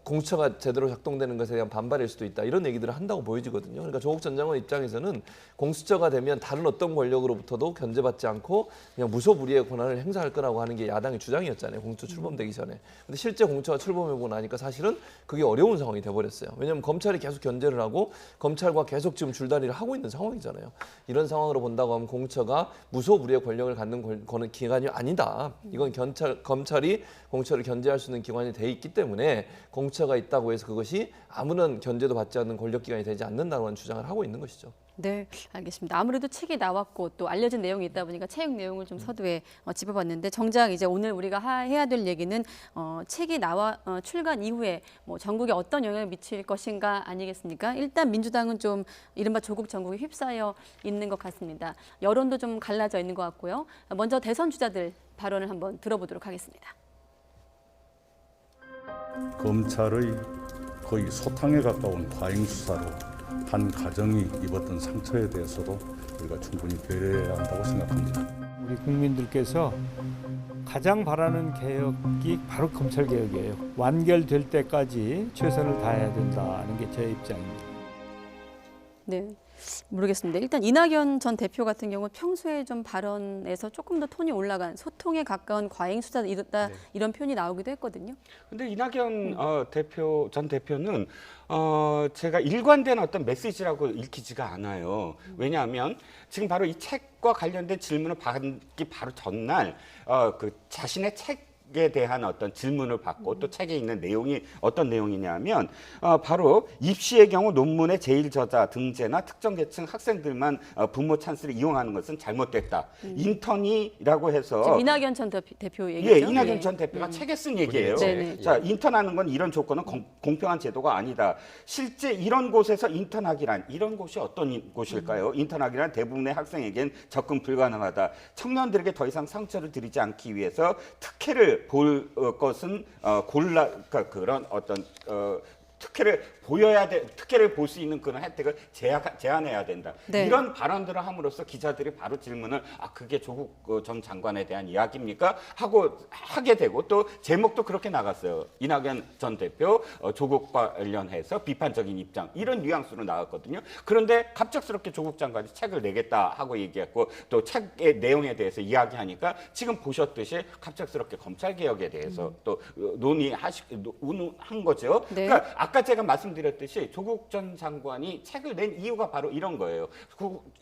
공수처가 제대로 작동되는 것에 대한 반발일 수도 있다. 이런 얘기들을 한다고 보여지거든요. 그러니까 조국 전 장관 입장에서는 공수처가 되면 다른 어떤 권력으로부터도 견제받지 않고 그냥 무소불위의 권한을 행사할 거라고 하는 게 야당의 주장이었잖아요. 공수처 출범되기 전에. 근데 실제 공수처가 출범해보고 나니까 사실은 그게 어려운 상황이 돼버렸어요. 왜냐하면 검찰이 계속 견제를 하고 검찰과 계속 지금 줄다리를 하고 있는 상황이잖아요. 이런 상황으로 본다고 하면 공수처가 무소불위의 권력을 갖는 기관이 아니다. 이건 검찰이 공수처를 견제할 수 있는 기관이 돼 있기 때문에 공수처가 있다고 해서 그것이 아무런 견제도 받지 않는 권력기관이 되지 않는다는 주장을 하고 있는 것이죠. 네, 알겠습니다. 아무래도 책이 나왔고 또 알려진 내용이 있다 보니까 책 내용을 좀 서두에 짚어봤는데 정작 이제 오늘 우리가 해야 될 얘기는 책이 출간 이후에 뭐 전국에 어떤 영향을 미칠 것인가 아니겠습니까? 일단 민주당은 좀 이른바 조국 전국에 휩싸여 있는 것 같습니다. 여론도 좀 갈라져 있는 것 같고요. 먼저 대선 주자들 발언을 한번 들어보도록 하겠습니다. 검찰의 거의 소탕에 가까운 과잉 수사로 한 가정이 입었던 상처에 대해서도 우리가 충분히 배려해야 한다고 생각합니다. 우리 국민들께서 가장 바라는 개혁이 바로 검찰 개혁이에요. 완결될 때까지 최선을 다해야 된다는 게 제 입장입니다. 네. 모르겠습니다. 일단 이낙연 전 대표 같은 경우 평소에 좀 발언에서 조금 더 톤이 올라간 소통에 가까운 과잉 수사이다 이런 표현이 나오기도 했거든요. 근데 이낙연 전 대표는 제가 일관된 어떤 메시지라고 읽히지가 않아요. 왜냐하면 지금 바로 이 책과 관련된 질문을 받기 바로 전날 그 자신의 책에 대한 어떤 질문을 받고 또 책에 있는 내용이 어떤 내용이냐면 바로 입시의 경우 논문의 제일 저자 등재나 특정 계층 학생들만 부모 찬스를 이용하는 것은 잘못됐다. 인턴이라고 해서 지금 이낙연 전 대표 얘기죠. 예, 이낙연 전 대표가 책에 쓴 얘기예요. 자, 인턴하는 건 이런 조건은 공평한 제도가 아니다. 실제 이런 곳에서 인턴하기란 이런 곳이 어떤 곳일까요? 인턴하기란 대부분의 학생에겐 접근 불가능하다. 청년들에게 더 이상 상처를 드리지 않기 위해서 특혜를 볼 것은 그러니까 그런 어떤 특혜를 특혜를 볼 수 있는 그런 혜택을 제한해야 된다. 네. 이런 발언들을 함으로써 기자들이 바로 질문을 그게 조국 전 장관에 대한 이야기입니까? 하고 하게 되고 또 제목도 그렇게 나갔어요. 이낙연 전 대표 조국 관련해서 비판적인 입장 이런 뉘앙스로 나왔거든요. 그런데 갑작스럽게 조국 장관이 책을 내겠다 하고 얘기했고 또 책의 내용에 대해서 이야기하니까 지금 보셨듯이 갑작스럽게 검찰 개혁에 대해서 또 논의한 거죠. 네. 그러니까 아까 제가 말씀드렸듯이 조국 전 장관이 책을 낸 이유가 바로 이런 거예요.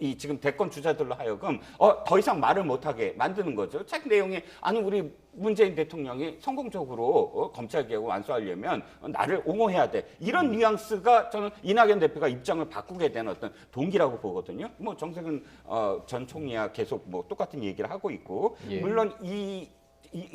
이 지금 대권 주자들로 하여금 더 이상 말을 못하게 만드는 거죠. 책 내용이 우리 문재인 대통령이 성공적으로 검찰 개혁을 완수하려면 나를 옹호해야 돼. 이런 뉘앙스가 저는 이낙연 대표가 입장을 바꾸게 된 어떤 동기라고 보거든요. 뭐 정세균 전 총리와 계속 뭐 똑같은 얘기를 하고 있고 물론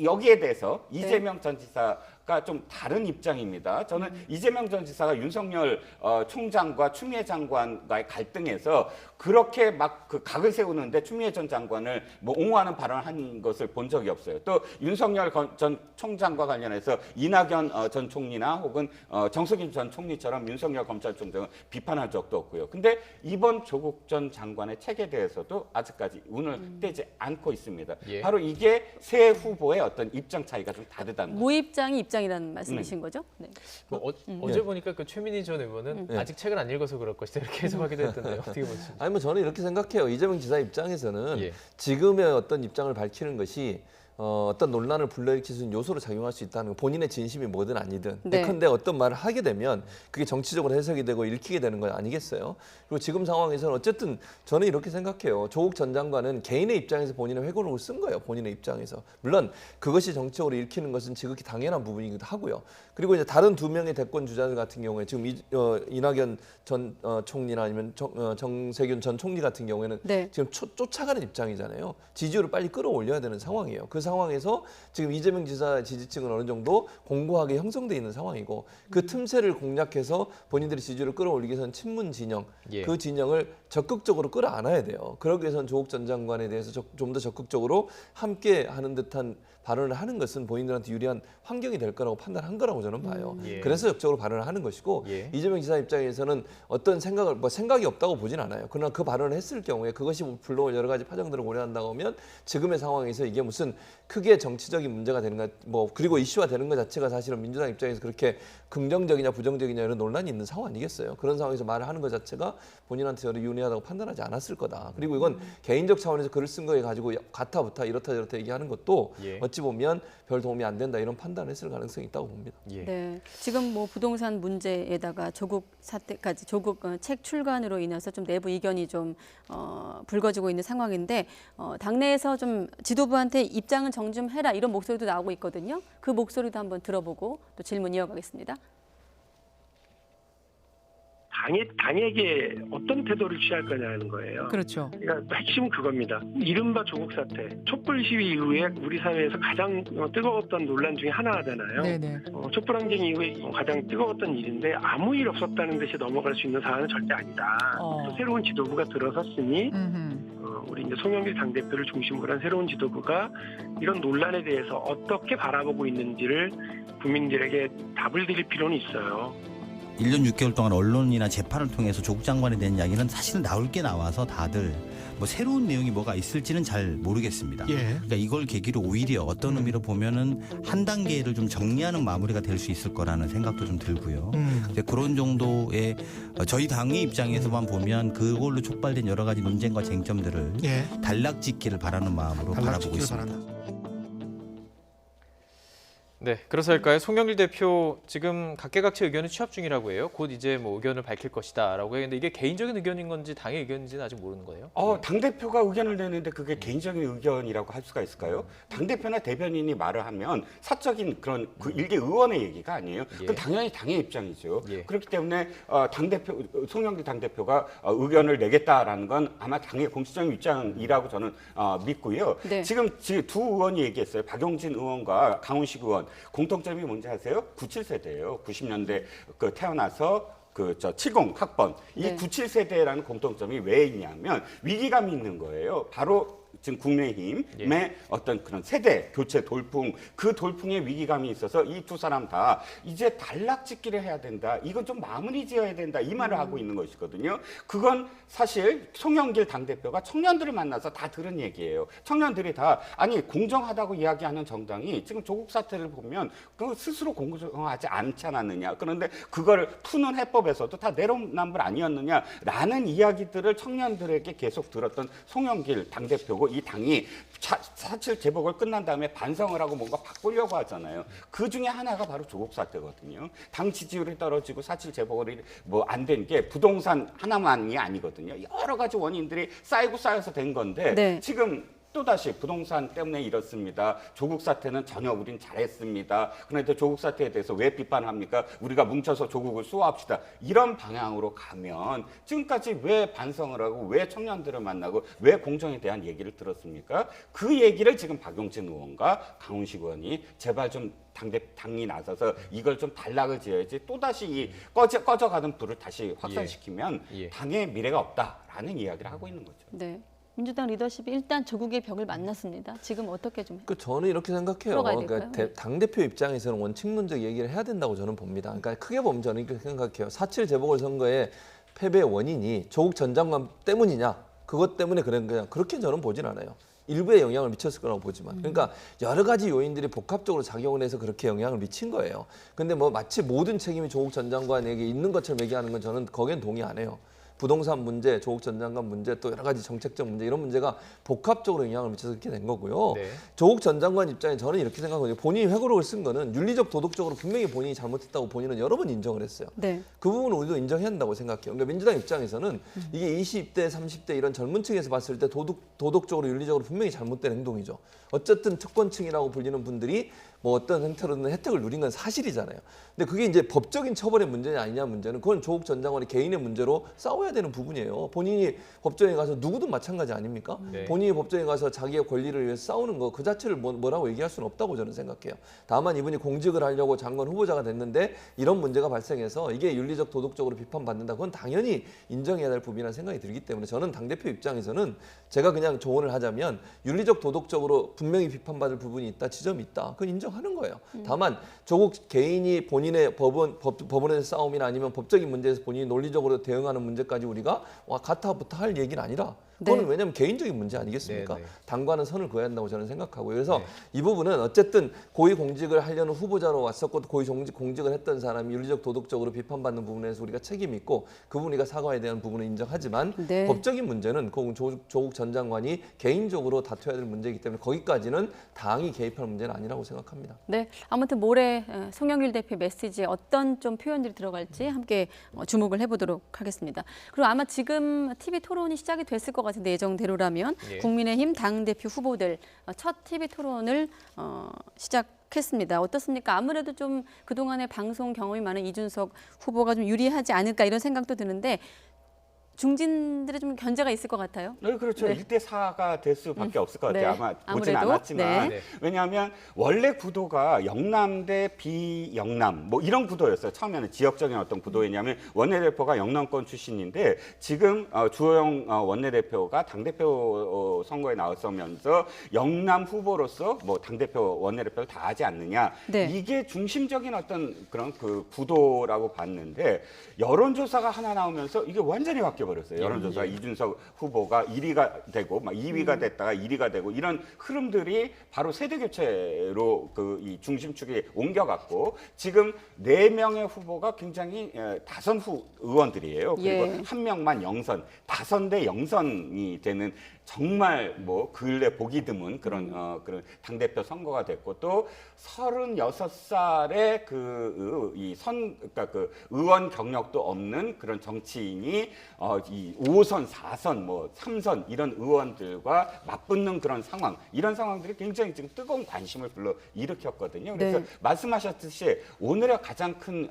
여기에 대해서 이재명 전 지사가 좀 다른 입장입니다. 저는 이재명 전 지사가 윤석열 총장과 추미애 장관과의 갈등에서 그렇게 막 그 각을 세우는데 추미애 전 장관을 뭐 옹호하는 발언을 한 것을 본 적이 없어요. 또 윤석열 전 총장과 관련해서 이낙연 전 총리나 혹은 정석윤 전 총리처럼 윤석열 검찰총장은 비판한 적도 없고요. 근데 이번 조국 전 장관의 책에 대해서도 아직까지 운을 떼지 않고 있습니다. 바로 이게 새 후보의 어떤 입장 차이가 좀 다르다는 거죠. 무입장이 입장이라는 말씀이신 거죠? 네. 어제 보니까 그 최민희 전 의원은 아직 책을 안 읽어서 그럴 것이다 이렇게 해석하기도 했던데요. 어떻게 보시죠? 아니 뭐 저는 이렇게 생각해요. 이재명 지사 입장에서는 지금의 어떤 입장을 밝히는 것이 어떤 논란을 불러일으킬 수 있는 요소로 작용할 수 있다는 거, 본인의 진심이 뭐든 아니든. 예컨대 어떤 말을 하게 되면 그게 정치적으로 해석이 되고 읽히게 되는 거 아니겠어요? 그리고 지금 상황에서는 어쨌든 저는 이렇게 생각해요. 조국 전 장관은 개인의 입장에서 본인의 회고록을 쓴 거예요. 본인의 입장에서. 물론 그것이 정치적으로 읽히는 것은 지극히 당연한 부분이기도 하고요. 그리고 이제 다른 두 명의 대권 주자들 같은 경우에 지금 이낙연 전 총리나 아니면 정세균 전 총리 같은 경우에는 지금 쫓아가는 입장이잖아요. 지지율을 빨리 끌어올려야 되는 상황이에요. 그 상황에서 지금 이재명 지사 지지층은 어느 정도 공고하게 형성돼 있는 상황이고 그 틈새를 공략해서 본인들의 지지율을 끌어올리기 위해서는 친문 진영, 그 진영을 적극적으로 끌어안아야 돼요. 그러기 위해서는 조국 전 장관에 대해서 좀 더 적극적으로 함께 하는 듯한 발언을 하는 것은 본인들한테 유리한 환경이 될 거라고 판단한 거라고 저는 봐요. 예. 그래서 적극적으로 발언을 하는 것이고 예. 이재명 지사 입장에서는 어떤 생각이 없다고 보진 않아요. 그러나 그 발언을 했을 경우에 그것이 불러올 여러 가지 파장들을 고려한다고 하면 지금의 상황에서 이게 무슨 크게 정치적인 문제가 되는가 그리고 이슈화 되는 것 자체가 사실은 민주당 입장에서 그렇게 긍정적이냐 부정적이냐 이런 논란이 있는 상황 아니겠어요. 그런 상황에서 말을 하는 것 자체가 본인한테 유리하다고 판단하지 않았을 거다. 그리고 이건 개인적 차원에서 글을 쓴 거에 가지고 가타부타 이렇다 저렇다 얘기하는 것도 예. 어찌 보면 별 도움이 안 된다 이런 판단을 했을 가능성이 있다고 봅니다. 예. 네, 지금 뭐 부동산 문제에다가 조국 사태까지 조국 책 출간으로 인해서 좀 내부 이견이 좀 불거지고 있는 상황인데 당내에서 좀 지도부한테 입장은 정 좀 해라 이런 목소리도 나오고 있거든요. 그 목소리도 한번 들어보고 또 질문 이어가겠습니다. 당에게 어떤 태도를 취할 거냐는 거예요. 그렇죠. 그러니까 핵심은 그겁니다. 이른바 조국 사태, 촛불 시위 이후에 우리 사회에서 가장 뜨거웠던 논란 중에 하나잖아요. 네네. 촛불 항쟁 이후에 가장 뜨거웠던 일인데 아무 일 없었다는 듯이 넘어갈 수 있는 사안은 절대 아니다. 또 새로운 지도부가 들어섰으니 우리 이제 송영길 당대표를 중심으로 한 새로운 지도부가 이런 논란에 대해서 어떻게 바라보고 있는지를 국민들에게 답을 드릴 필요는 있어요. 1년 6개월 동안 언론이나 재판을 통해서 조국 장관에 대한 이야기는 사실 나올 게 나와서 다들 뭐 새로운 내용이 뭐가 있을지는 잘 모르겠습니다. 예. 그러니까 이걸 계기로 오히려 어떤 의미로 보면은 한 단계를 좀 정리하는 마무리가 될 수 있을 거라는 생각도 좀 들고요. 근데 그런 정도의 저희 당의 입장에서만 보면 그걸로 촉발된 여러 가지 논쟁과 쟁점들을 예. 단락짓기를 바라는 마음으로 바라보고 있습니다. 네, 그래서일까요? 송영길 대표 지금 각계각층 의견을 취합 중이라고 해요. 곧 이제 뭐 의견을 밝힐 것이다라고 했는데 이게 개인적인 의견인 건지 당의 의견인지는 아직 모르는 거예요. 당대표가 의견을 내는데 그게 개인적인 의견이라고 할 수가 있을까요? 당대표나 대변인이 말을 하면 사적인 그런 일개 의원의 얘기가 아니에요. 그건 당연히 당의 입장이죠. 그렇기 때문에 송영길 당대표가 의견을 내겠다라는 건 아마 당의 공식적인 입장이라고 저는 믿고요. 네. 지금 두 의원이 얘기했어요. 박용진 의원과 강훈식 의원. 공통점이 뭔지 아세요? 97세대예요. 90년대 태어나서 70 학번. 이 네. 97세대라는 공통점이 왜 있냐면 위기감이 있는 거예요. 바로 지금 국민의힘의 어떤 그런 세대 교체 돌풍, 그 돌풍의 위기감이 있어서 이 두 사람 다 이제 단락짓기를 해야 된다. 이건 좀 마무리 지어야 된다. 이 말을 하고 있는 것이거든요. 그건 사실 송영길 당대표가 청년들을 만나서 다 들은 얘기예요. 청년들이 다 공정하다고 이야기하는 정당이 지금 조국 사태를 보면 그 스스로 공정하지 않지 않았느냐. 그런데 그걸 푸는 해법에서도 다 내로남불 아니었느냐라는 이야기들을 청년들에게 계속 들었던 송영길 당대표고 이 당이 사실 재보궐 끝난 다음에 반성을 하고 뭔가 바꾸려고 하잖아요. 그 중에 하나가 바로 조국 사태거든요. 당 지지율이 떨어지고 사실 재보궐이 안 된 게 부동산 하나만이 아니거든요. 여러 가지 원인들이 쌓여서 된 건데 네. 지금 또다시 부동산 때문에 이렇습니다. 조국 사태는 전혀 우린 잘했습니다. 그런데 조국 사태에 대해서 왜 비판합니까? 우리가 뭉쳐서 조국을 수호합시다. 이런 방향으로 가면 지금까지 왜 반성을 하고 왜 청년들을 만나고 왜 공정에 대한 얘기를 들었습니까? 그 얘기를 지금 박용진 의원과 강훈식 의원이 제발 좀 당이 나서서 이걸 좀 단락을 지어야지 또다시 이 꺼져가는 불을 다시 확산시키면 당의 미래가 없다라는 이야기를 하고 있는 거죠. 네. 민주당 리더십이 일단 조국의 벽을 만났습니다. 지금 어떻게 좀 저는 이렇게 생각해요. 그러니까 당대표 입장에서는 원칙론적 얘기를 해야 된다고 저는 봅니다. 그러니까 크게 보면 저는 이렇게 생각해요. 4.7 재보궐선거의 패배의 원인이 조국 전 장관 때문이냐, 그것 때문에 그런 거냐, 그렇게 저는 보진 않아요. 일부에 영향을 미쳤을 거라고 보지만. 그러니까 여러 가지 요인들이 복합적으로 작용을 해서 그렇게 영향을 미친 거예요. 근데 마치 모든 책임이 조국 전 장관에게 있는 것처럼 얘기하는 건 저는 거기엔 동의 안 해요. 부동산 문제, 조국 전 장관 문제, 또 여러 가지 정책적 문제 이런 문제가 복합적으로 영향을 미쳐서 그렇게 된 거고요. 네. 조국 전 장관 입장에 저는 이렇게 생각하거든요. 본인이 회고록을 쓴 거는 윤리적, 도덕적으로 분명히 본인이 잘못했다고 본인은 여러 번 인정을 했어요. 네. 그 부분은 우리도 인정해야 한다고 생각해요. 그러니까 민주당 입장에서는 이게 20대, 30대 이런 젊은 층에서 봤을 때 도덕적으로, 윤리적으로 분명히 잘못된 행동이죠. 어쨌든 특권층이라고 불리는 분들이 뭐 어떤 형태로든 혜택을 누린 건 사실이잖아요. 근데 그게 이제 법적인 처벌의 문제냐 아니냐 문제는 그건 조국 전 장관의 개인의 문제로 싸워야 되는 부분이에요. 본인이 법정에 가서 누구든 마찬가지 아닙니까? 네. 본인이 법정에 가서 자기의 권리를 위해서 싸우는 거 그 자체를 뭐라고 얘기할 수는 없다고 저는 생각해요. 다만 이분이 공직을 하려고 장관 후보자가 됐는데 이런 문제가 발생해서 이게 윤리적 도덕적으로 비판받는다. 그건 당연히 인정해야 될 부분이라는 생각이 들기 때문에 저는 당대표 입장에서는 제가 그냥 조언을 하자면 윤리적 도덕적으로 분명히 비판받을 부분이 있다, 지점이 있다. 그건 인정하는 거예요. 다만 조국 개인이 본인의 법원에서 싸움이나 아니면 법적인 문제에서 본인이 논리적으로 대응하는 문제까지 우리가 가타부터 할 얘기는 아니라 그거는 왜냐하면 개인적인 문제 아니겠습니까? 당과는 선을 그어야 한다고 저는 생각하고요. 그래서 이 부분은 어쨌든 고위공직을 하려는 후보자로 왔었고 고위공직을 했던 사람이 윤리적 도덕적으로 비판받는 부분에서 우리가 책임이 있고 그 부분 우리가 사과에 대한 부분은 인정하지만 법적인 문제는 조국 전 장관이 개인적으로 다투어야 될 문제이기 때문에 거기까지는 당이 개입할 문제는 아니라고 생각합니다. 네, 아무튼 모레 송영길 대표 메시지에 어떤 좀 표현들이 들어갈지 함께 주목을 해보도록 하겠습니다. 그리고 아마 지금 TV 토론이 시작이 됐을 것 같은데 예정대로라면 국민의힘 당대표 후보들 첫 TV 토론을 시작했습니다. 어떻습니까? 아무래도 좀 그동안의 방송 경험이 많은 이준석 후보가 좀 유리하지 않을까 이런 생각도 드는데 중진들의 좀 견제가 있을 것 같아요. 네, 그렇죠. 네. 1대4가 될 수밖에 없을 것 같아요. 아마 보진 아무래도? 않았지만. 왜냐하면 원래 구도가 영남 대 비영남 뭐 이런 구도였어요. 처음에는 지역적인 어떤 구도였냐면 원내대표가 영남권 출신인데 지금 주호영 원내대표가 당대표 선거에 나서면서 영남 후보로서 뭐 당대표 원내대표를 다 하지 않느냐. 이게 중심적인 어떤 그런 그 구도라고 봤는데 여론조사가 하나 나오면서 이게 완전히 바뀌어버렸어요. 여론조사 이준석 후보가 1위가 되고 막 2위가 됐다가 1위가 되고 이런 흐름들이 바로 세대교체로 그 이 중심축에 옮겨갔고 지금 4명의 후보가 굉장히 다선 의원들이에요. 그리고 한 명만 영선, 5대 영선이 되는 정말 뭐 근래 보기 드문 그런 그런 당대표 선거가 됐고 또 36살의 그러니까 그 의원 경력도 없는 그런 정치인이 이 5선, 4선, 뭐 3선 이런 의원들과 맞붙는 그런 상황 이런 상황들이 굉장히 지금 뜨거운 관심을 불러 일으켰거든요. 그래서 말씀하셨듯이 오늘의 가장 큰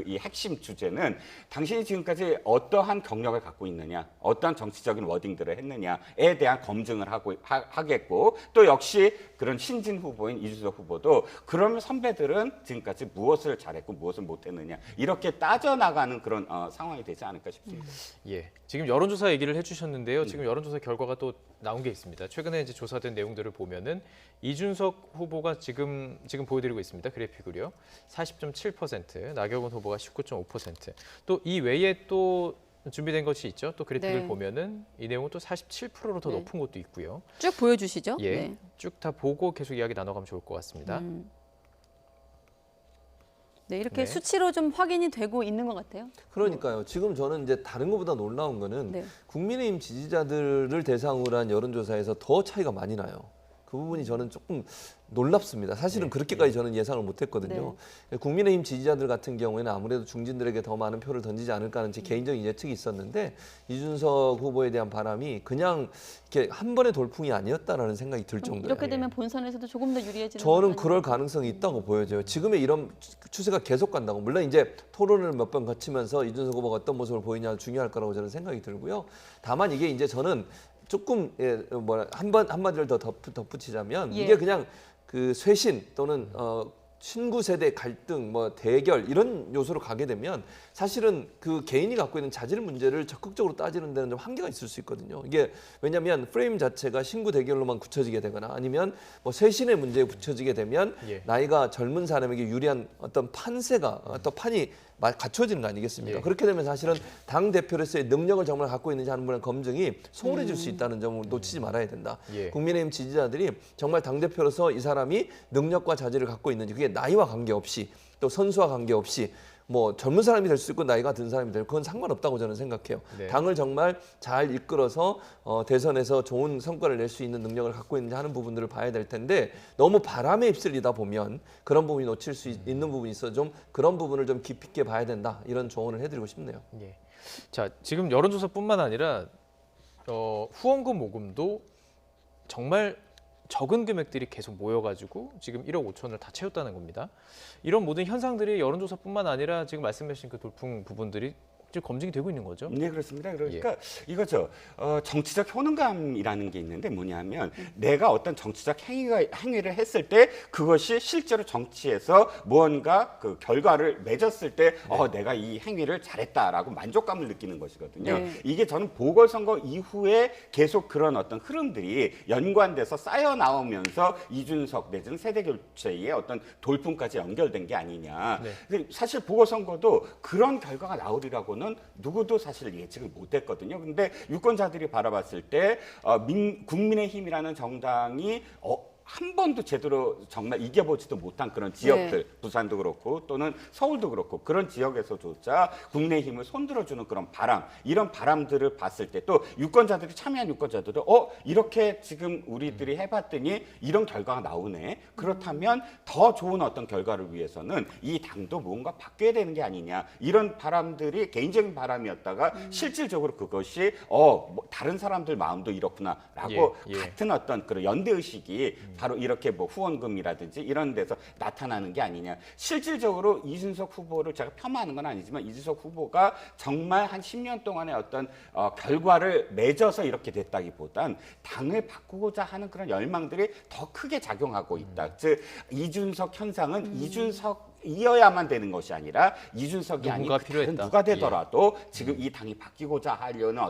이 핵심 주제는 당신이 지금까지 어떠한 경력을 갖고 있느냐, 어떠한 정치적인 워딩들을 했느냐에 대한 검증을 하겠고 또 역시 그런 신진 후보인 이준석 후보도 그러면 선배들은 지금까지 무엇을 잘했고 무엇을 못했느냐 이렇게 따져나가는 그런 상황이 되지 않을까 싶습니다. 예, 지금 여론조사 얘기를 해주셨는데요. 지금 여론조사 결과가 또 나온 게 있습니다. 최근에 이제 조사된 내용들을 보면은 이준석 후보가 지금 보여드리고 있습니다. 그래픽으로요. 40.7%, 나경원 후보가 19.5%. 또 이 외에 또 준비된 것이 있죠. 또 그래픽을 보면은 이 내용은 또 47%로 더 높은 것도 있고요. 쭉 보여주시죠. 예, 쭉 다 보고 계속 이야기 나눠가면 좋을 것 같습니다. 네, 이렇게 수치로 좀 확인이 되고 있는 것 같아요. 그러니까요. 지금 저는 이제 다른 것보다 놀라운 거는 국민의힘 지지자들을 대상으로 한 여론조사에서 더 차이가 많이 나요. 그 부분이 저는 조금 놀랍습니다. 사실은 그렇게까지 저는 예상을 못했거든요. 국민의힘 지지자들 같은 경우에는 아무래도 중진들에게 더 많은 표를 던지지 않을까 하는 제 개인적인 예측이 있었는데 이준석 후보에 대한 바람이 그냥 이렇게 한 번의 돌풍이 아니었다라는 생각이 들 정도예요. 이렇게 되면 본선에서도 조금 더 유리해지는 저는 그럴 가능성이 있다고 보여져요. 지금의 이런 추세가 계속 간다고. 물론 이제 토론을 몇 번 거치면서 이준석 후보가 어떤 모습을 보이냐 중요할 거라고 저는 생각이 들고요. 다만 이게 이제 저는 조금 한마디를 더 덧붙이자면 이게 그냥 그 쇄신 또는 신구 세대 갈등, 뭐 대결 이런 요소로 가게 되면 사실은 그 개인이 갖고 있는 자질 문제를 적극적으로 따지는 데는 좀 한계가 있을 수 있거든요. 이게 왜냐하면 프레임 자체가 신구 대결로만 굳혀지게 되거나 아니면 뭐 쇄신의 문제에 굳혀지게 되면 나이가 젊은 사람에게 유리한 어떤 판세가 어떤 판이 갖춰지는 거 아니겠습니까? 그렇게 되면 사실은 당 대표로서의 능력을 정말 갖고 있는지 하는 분의 검증이 소홀해질 수 있다는 점을 놓치지 말아야 된다. 국민의힘 지지자들이 정말 당 대표로서 이 사람이 능력과 자질을 갖고 있는지 그게 나이와 관계없이 또 선수와 관계없이 뭐 젊은 사람이 될 수 있고 나이가 든 사람이 될 그건 상관없다고 저는 생각해요. 당을 정말 잘 이끌어서 대선에서 좋은 성과를 낼 수 있는 능력을 갖고 있는지 하는 부분들을 봐야 될 텐데 너무 바람에 휩쓸리다 보면 그런 부분이 놓칠 수 있는 부분이 있어 좀 그런 부분을 좀 깊이 있게 봐야 된다. 이런 조언을 해드리고 싶네요. 자, 지금 여론조사뿐만 아니라 후원금 모금도 정말 적은 금액들이 계속 모여가지고 지금 1억 5천을 다 채웠다는 겁니다. 이런 모든 현상들이 여론조사뿐만 아니라 지금 말씀하신 그 돌풍 부분들이 검증이 되고 있는 거죠? 네, 그렇습니다. 그러니까 이거죠. 정치적 효능감이라는 게 있는데 뭐냐면 내가 어떤 정치적 행위를 했을 때 그것이 실제로 정치에서 무언가 그 결과를 맺었을 때 내가 이 행위를 잘했다라고 만족감을 느끼는 것이거든요. 네. 이게 저는 보궐선거 이후에 계속 그런 어떤 흐름들이 연관돼서 쌓여 나오면서 이준석 내지는 세대교체의 어떤 돌풍까지 연결된 게 아니냐. 근데 사실 보궐선거도 그런 결과가 나오리라고는 누구도 사실 예측을 못했거든요. 근데 유권자들이 바라봤을 때 국민의힘이라는 정당이 한 번도 제대로 정말 이겨보지도 못한 그런 지역들, 부산도 그렇고 또는 서울도 그렇고 그런 지역에서조차 국민의힘을 손들어주는 그런 바람, 이런 바람들을 봤을 때 또 유권자들이 참여한 유권자들도 이렇게 지금 우리들이 해봤더니 이런 결과가 나오네. 그렇다면 더 좋은 어떤 결과를 위해서는 이 당도 뭔가 바뀌어야 되는 게 아니냐. 이런 바람들이 개인적인 바람이었다가 실질적으로 그것이 다른 사람들 마음도 이렇구나라고 같은 어떤 그런 연대의식이 바로 이렇게 뭐 후원금이라든지 이런 데서 나타나는 게 아니냐. 실질적으로 이준석 후보를 제가 폄하하는 건 아니지만 이준석 후보가 정말 한 10년 동안의 어떤 결과를 맺어서 이렇게 됐다기보단 당을 바꾸고자 하는 그런 열망들이 더 크게 작용하고 있다. 즉 이준석 현상은 이어야만 되는 것이 아니라 이준석이 아닌 다른 누가 되더라도 지금 이 당이 바뀌고자 하려는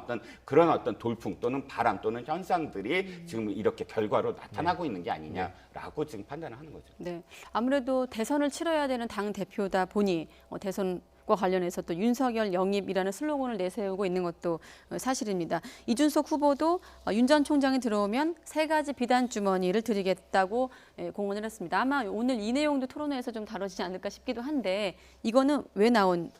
그런 어떤 돌풍 또는 바람 또는 현상들이 지금 이렇게 결과로 나타나고 있는 게 아니냐라고 지금 판단을 하는 거죠. 네, 아무래도 대선을 치러야 되는 당 대표다 보니 대선과 관련해서 또 윤석열 영입이라는 슬로건을 내세우고 있는 것도 사실입니다. 이준석 후보도 윤 전 총장이 들어오면 3가지 비단 주머니를 드리겠다고 공언을 했습니다. 아마 오늘 이 내용도 토론회에서 좀 다뤄지지 않을까 싶기도 한데 이거는 왜 나온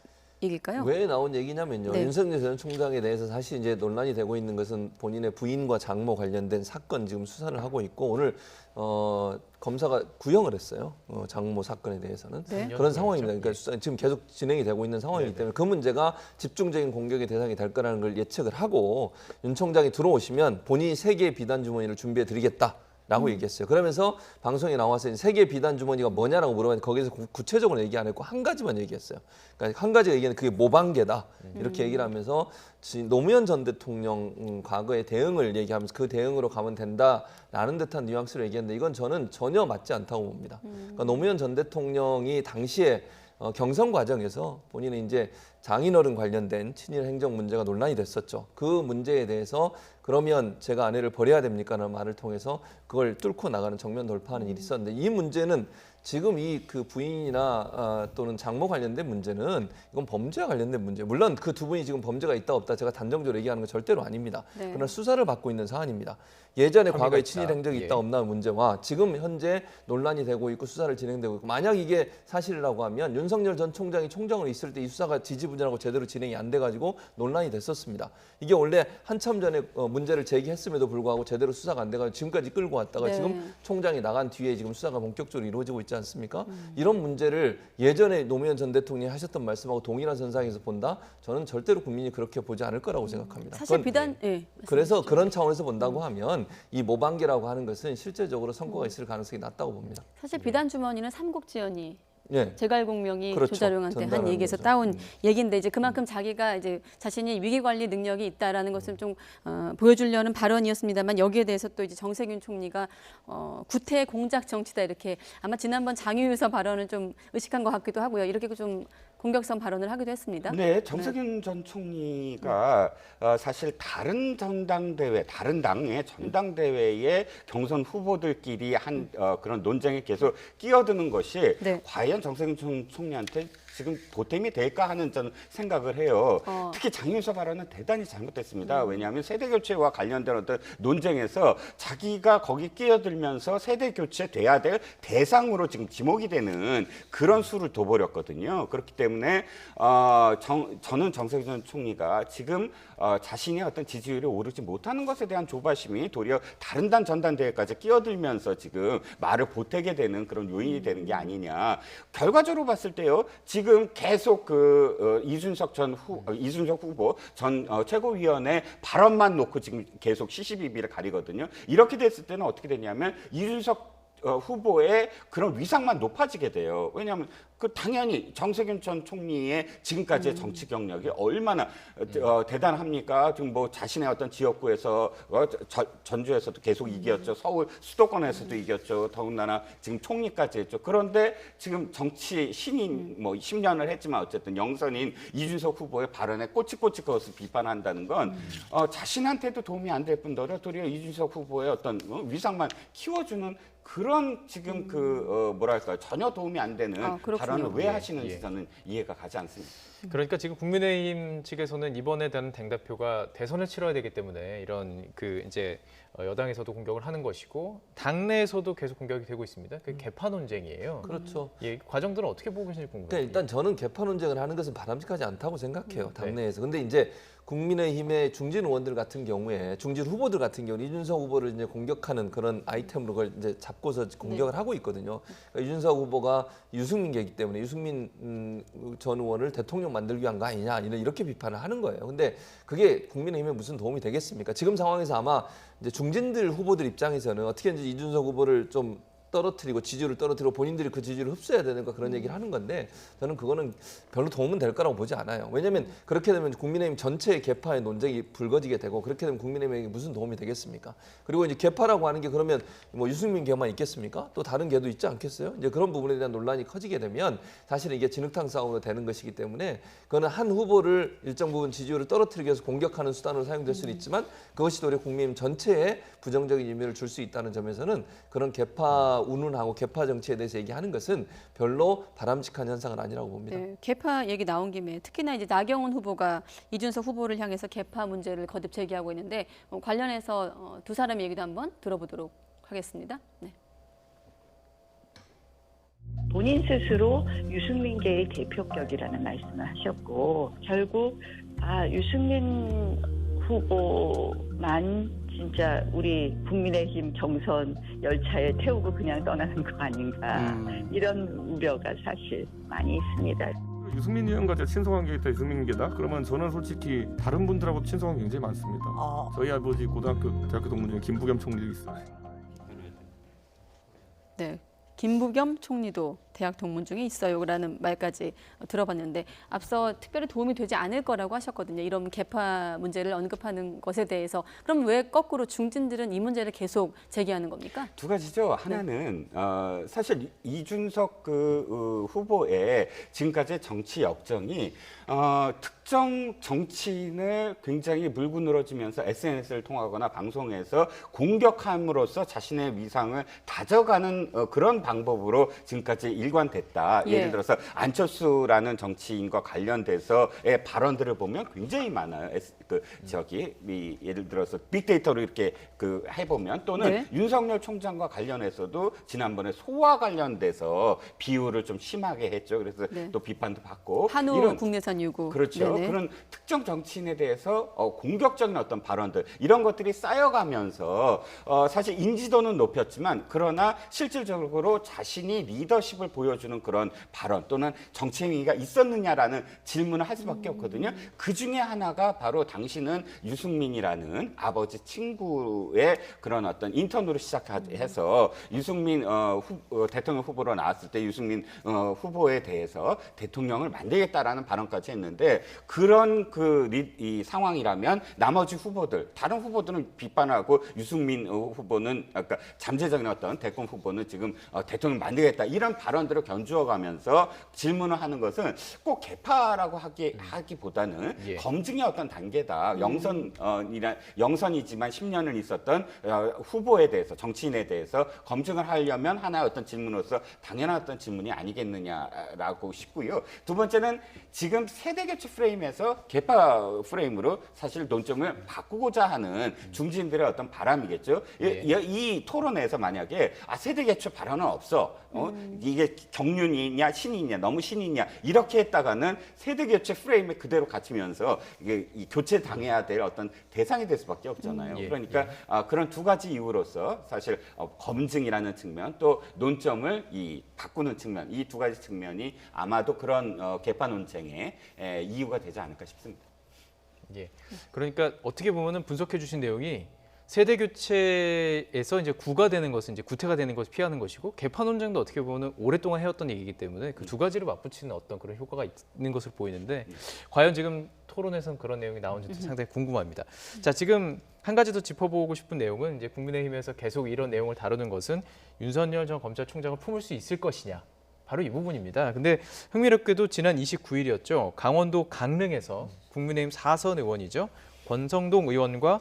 얘기일까요? 왜 나온 얘기냐면요. 네. 윤석열 전 총장에 대해서 사실 이제 논란이 되고 있는 것은 본인의 부인과 장모 관련된 사건 지금 수사를 하고 있고 오늘 검사가 구형을 했어요. 장모 사건에 대해서는 그런 상황입니다. 그러니까 수사 지금 계속 진행이 되고 있는 상황이기 때문에 그 문제가 집중적인 공격의 대상이 될 거라는 걸 예측을 하고 윤 총장이 들어오시면 본인이 3개의 비단 주머니를 준비해 드리겠다. 라고 얘기했어요. 그러면서 방송에 나와서 3개의 비단 주머니가 뭐냐라고 물어봤는데 거기서 구체적으로 얘기 안 했고 한 가지만 얘기했어요. 그러니까 한 가지가 얘기는 그게 모방계다. 이렇게 얘기를 하면서 노무현 전 대통령 과거의 대응을 얘기하면서 그 대응으로 가면 된다라는 듯한 뉘앙스를 얘기했는데 이건 저는 전혀 맞지 않다고 봅니다. 그러니까 노무현 전 대통령이 당시에 경선 과정에서 본인은 이제 장인어른 관련된 친일 행정 문제가 논란이 됐었죠. 그 문제에 대해서 그러면 제가 아내를 버려야 됩니까? 라는 말을 통해서 그걸 뚫고 나가는 정면 돌파하는 일이 있었는데 이 문제는 지금 이 그 부인이나 또는 장모 관련된 문제는 이건 범죄와 관련된 문제. 물론 그 두 분이 지금 범죄가 있다 없다 제가 단정적으로 얘기하는 건 절대로 아닙니다. 그러나 수사를 받고 있는 사안입니다. 예전에 과거에 친일 행적이 있다 없나 문제와 지금 현재 논란이 되고 있고 수사를 진행되고 있고 만약 이게 사실이라고 하면 윤석열 전 총장이 총장으로 있을 때 이 수사가 지지부진하고 제대로 진행이 안 돼가지고 논란이 됐었습니다. 이게 원래 한참 전에 문제를 제기했음에도 불구하고 제대로 수사가 안 돼가지고 지금까지 끌고 왔다가 지금 총장이 나간 뒤에 지금 수사가 본격적으로 이루어지고 있지 않습니까? 이런 문제를 예전에 노무현 전 대통령이 하셨던 말씀하고 동일한 선상에서 본다? 저는 절대로 국민이 그렇게 보지 않을 거라고 생각합니다. 사실 비단 그래서 그런 차원에서 본다고 하면 이 모방계라고 하는 것은 실제적으로 선거가 있을 가능성이 낮다고 봅니다. 사실 비단 주머니는 삼국지연이 예. 제갈공명이 그렇죠. 조자룡한테 한 얘기에서 따온 얘기인데 이제 그만큼 자기가 이제 자신이 위기 관리 능력이 있다라는 것을 좀 보여주려는 발언이었습니다만 여기에 대해서 또 이제 정세균 총리가 구태 공작 정치다 이렇게 아마 지난번 장유유서 발언을 좀 의식한 것 같기도 하고요. 이렇게 좀 공격성 발언을 하기도 했습니다. 네, 정세균 전 총리가 사실 다른 전당대회, 다른 당의 전당대회의 경선 후보들끼리 한 그런 논쟁에 계속 끼어드는 것이 과연 정세균 총리한테 지금 보탬이 될까 하는 저는 생각을 해요. 특히 장유서 발언은 대단히 잘못됐습니다. 왜냐하면 세대교체와 관련된 어떤 논쟁에서 자기가 거기 끼어들면서 세대교체돼야 될 대상으로 지금 지목이 되는 그런 수를 둬버렸거든요. 그렇기 때문에 저는 정세균 총리가 지금 자신의 어떤 지지율이 오르지 못하는 것에 대한 조바심이 도리어 다른 당 전당대회까지 끼어들면서 지금 말을 보태게 되는 그런 요인이 되는 게 아니냐. 결과적으로 봤을 때요. 지금 지금 계속 이준석 후보 전 최고위원회 발언만 놓고 지금 계속 시시비비를 가리거든요. 이렇게 됐을 때는 어떻게 되냐면 이준석 후보의 그런 위상만 높아지게 돼요. 왜냐하면 당연히 정세균 전 총리의 지금까지의 정치 경력이 얼마나 대단합니까? 지금 뭐 자신의 어떤 지역구에서 전주에서도 계속 이겼죠. 서울 수도권에서도 이겼죠. 더군다나 지금 총리까지 했죠. 그런데 지금 정치 신인 뭐 10년을 했지만 어쨌든 영선인 이준석 후보의 발언에 꼬치꼬치 그것을 비판한다는 건 자신한테도 도움이 안 될 뿐더러 도리어 이준석 후보의 어떤 위상만 키워주는 그런 지금 뭐랄까 전혀 도움이 안 되는 발언을 왜 하시는지 저는 이해가 가지 않습니다. 그러니까 지금 국민의힘 측에서는 이번에 된 당대표가 대선을 치러야 되기 때문에 이런 이제 여당에서도 공격을 하는 것이고 당내에서도 계속 공격이 되고 있습니다. 그 개파 논쟁이에요. 그렇죠. 예, 과정들은 어떻게 보고 계신지 궁금해요. 일단 저는 개파 논쟁을 하는 것은 바람직하지 않다고 생각해요. 당내에서. 근데 이제 국민의힘의 중진 의원들 같은 경우에 중진 후보들 같은 경우는 이준석 후보를 이제 공격하는 그런 아이템으로 그걸 이제 잡고서 공격을 하고 있거든요. 그러니까 이준석 후보가 유승민계이기 때문에 유승민 전 의원을 대통령 만들기 위한 거 아니냐 이렇게 비판을 하는 거예요. 근데 그게 국민의힘에 무슨 도움이 되겠습니까? 지금 상황에서 아마 이제 중진들 후보들 입장에서는 어떻게든지 이준석 후보를 좀 떨어뜨리고 지지율을 떨어뜨리고 본인들이 그 지지율을 흡수해야 되는 거 그런 얘기를 하는 건데 저는 그거는 별로 도움은 될 거라고 보지 않아요. 왜냐하면 그렇게 되면 국민의힘 전체의 개파의 논쟁이 불거지게 되고 그렇게 되면 국민의힘에게 무슨 도움이 되겠습니까? 그리고 이제 개파라고 하는 게 그러면 뭐 유승민 개만 있겠습니까? 또 다른 개도 있지 않겠어요? 이제 그런 부분에 대한 논란이 커지게 되면 사실은 이게 진흙탕 싸움으로 되는 것이기 때문에 그거는 한 후보를 일정 부분 지지율을 떨어뜨리기 위해서 공격하는 수단으로 사용될 수는 있지만 그것이 도리어 국민의힘 전체에 부정적인 의미를 줄 수 있다는 점에서는 그런 개파 운운하고 개파 정치에 대해서 얘기하는 것은 별로 바람직한 현상은 아니라고 봅니다. 네, 개파 얘기 나온 김에 특히나 이제 나경원 후보가 이준석 후보를 향해서 개파 문제를 거듭 제기하고 있는데 관련해서 두 사람의 얘기도 한번 들어보도록 하겠습니다. 네. 본인 스스로 유승민계의 대표격이라는 말씀을 하셨고 결국 유승민 후보만 진짜 우리 국민의힘 경선 열차에 태우고 그냥 떠나는 거 아닌가 이런 우려가 사실 많이 있습니다. 유승민 의원과 친소관계 있다, 유승민계다? 그러면 저는 솔직히 다른 분들하고 친소관계 굉장히 많습니다. 저희 아버지 대학교 동문 중에 김부겸 총리도 있어요. 네, 김부겸 총리도 대학 동문 중에 있어요라는 말까지 들어봤는데 앞서 특별히 도움이 되지 않을 거라고 하셨거든요. 이런 개파 문제를 언급하는 것에 대해서. 그럼 왜 거꾸로 중진들은 이 문제를 계속 제기하는 겁니까? 두 가지죠. 하나는 사실 이준석 후보의 지금까지의 정치 역정이 특정 정치인을 굉장히 물고 늘어지면서 SNS를 통하거나 방송에서 공격함으로써 자신의 위상을 다져가는 그런 방법으로 지금까지 일관됐다. 예를 들어서 안철수라는 정치인과 관련돼서의 발언들을 보면 굉장히 많아요. 예를 들어서 빅데이터로 이렇게 해보면 또는 윤석열 총장과 관련해서도 지난번에 소와 관련돼서 비유를 좀 심하게 했죠. 그래서 또 비판도 받고 한우 이런 국내산 유구. 그렇죠. 네네. 그런 특정 정치인에 대해서 공격적인 어떤 발언들 이런 것들이 쌓여가면서 사실 인지도는 높였지만 그러나 실질적으로 자신이 리더십을 보여주는 그런 발언 또는 정치 행위가 있었느냐라는 질문을 할 수밖에 없거든요. 그 중에 하나가 바로 당신은 유승민이라는 아버지 친구의 그런 어떤 인턴으로 시작해서 유승민 대통령 후보로 나왔을 때 유승민 후보에 대해서 대통령을 만들겠다라는 발언까지 했는데 그런 이 상황이라면 나머지 후보들 다른 후보들은 비판하고 유승민 후보는 아까 잠재적인 어떤 대권 후보는 지금 대통령 만들겠다 이런 발언들을 견주어가면서 질문을 하는 것은 꼭 개파라고 하기보다는 검증의 어떤 단계다. 영선이지만 10년을 있었던 후보에 대해서 정치인에 대해서 검증을 하려면 하나의 어떤 질문으로서 당연한 어떤 질문이 아니겠느냐라고 싶고요. 두 번째는 지금 세대 교체 프레임에서 개파 프레임으로 사실 논점을 바꾸고자 하는 중진들의 어떤 바람이겠죠. 이 토론에서 만약에 세대 교체 발언은 없어. 이게 경륜이냐 신이냐 너무 신이냐 이렇게 했다가는 세대 교체 프레임에 그대로 갇히면서 이게 이 교체 당해야 될 어떤 대상이 될 수밖에 없잖아요. 그러니까 그런 두 가지 이유로서 사실 검증이라는 측면 또 논점을 바꾸는 측면 이 두 가지 측면이 아마도 그런 개파 논쟁의 이유가 되지 않을까 싶습니다. 예. 그러니까 어떻게 보면은 분석해 주신 내용이 세대 교체에서 이제 구가 되는 것은 이제 구태가 되는 것을 피하는 것이고 개파 논쟁도 어떻게 보면 오랫동안 해왔던 얘기이기 때문에 그 두 가지를 맞붙이는 어떤 그런 효과가 있는 것으로 보이는데 과연 지금 토론에서는 그런 내용이 나온지도 상당히 궁금합니다. 자, 지금 한 가지 더 짚어보고 싶은 내용은 이제 국민의힘에서 계속 이런 내용을 다루는 것은 윤석열 전 검찰총장을 품을 수 있을 것이냐. 바로 이 부분입니다. 근데 흥미롭게도 지난 29일이었죠. 강원도 강릉에서 국민의힘 4선 의원이죠. 권성동 의원과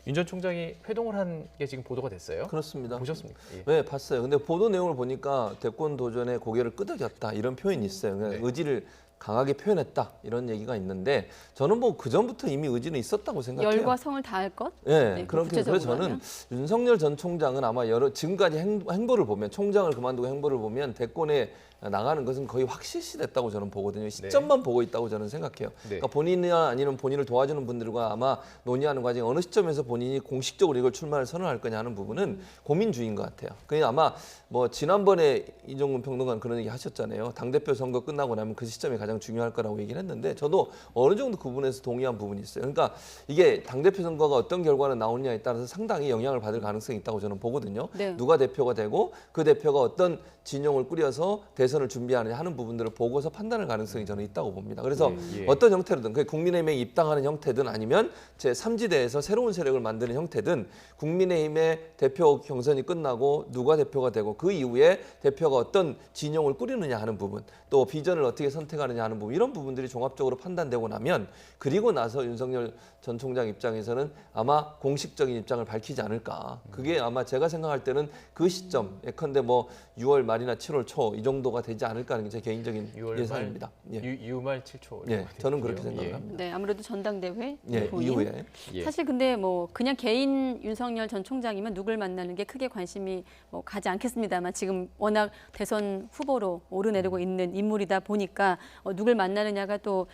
윤 전 총장이 회동을 한 게 지금 보도가 됐어요. 그렇습니다. 보셨습니까? 예. 네, 봤어요. 근데 보도 내용을 보니까 대권 도전에 고개를 끄덕였다 이런 표현이 있어요. 그러니까 의지를 강하게 표현했다 이런 얘기가 있는데 저는 뭐 그 전부터 이미 의지는 있었다고 생각해요. 열과 성을 다할 것? 네, 그렇게 그래서 저는 윤석열 전 총장은 아마 지금까지 행보를 보면 총장을 그만두고 행보를 보면 대권에 나가는 것은 거의 확실시 됐다고 저는 보거든요. 시점만 보고 있다고 저는 생각해요. 그러니까 본인이나 아니면 본인을 도와주는 분들과 아마 논의하는 과정에 어느 시점에서 본인이 공식적으로 이걸 출마를 선언할 거냐 하는 부분은 고민 중인 것 같아요. 그냥 아마 뭐 지난번에 이종근 평론가는 그런 얘기 하셨잖아요. 당대표 선거 끝나고 나면 그 시점이 가장 중요할 거라고 얘기를 했는데 저도 어느 정도 그 부분에서 동의한 부분이 있어요. 그러니까 이게 당대표 선거가 어떤 결과는 나오느냐에 따라서 상당히 영향을 받을 가능성이 있다고 저는 보거든요. 누가 대표가 되고 그 대표가 어떤 진영을 꾸려서 대선을 준비하느냐 하는 부분들을 보고서 판단할 가능성이 저는 있다고 봅니다. 그래서 어떤 형태로든 국민의힘에 입당하는 형태든 아니면 제3지대에서 새로운 세력을 만드는 형태든 국민의힘의 대표 경선이 끝나고 누가 대표가 되고 그 이후에 대표가 어떤 진영을 꾸리느냐 하는 부분 또 비전을 어떻게 선택하느냐 하는 부분 이런 부분들이 종합적으로 판단되고 나면 그리고 나서 윤석열 전 총장 입장에서는 아마 공식적인 입장을 밝히지 않을까. 그게 아마 제가 생각할 때는 그 시점 예컨대 뭐 6월 말이나 7월 초 이 정도가 되지 않을까 하는 게 제 개인적인 예상입니다. 6월 7초. 예, 저는 그렇게 생각합니다. 네, 아무래도 전당대회 이후에. 사실 근데 뭐 그냥 개인 윤석열 전 총장이면 누굴 만나는 게 크게 관심이 뭐 가지 않겠습니다만 지금 워낙 대선 후보로 오르내리고 있는 인물이다 보니까 누굴 만나느냐가 또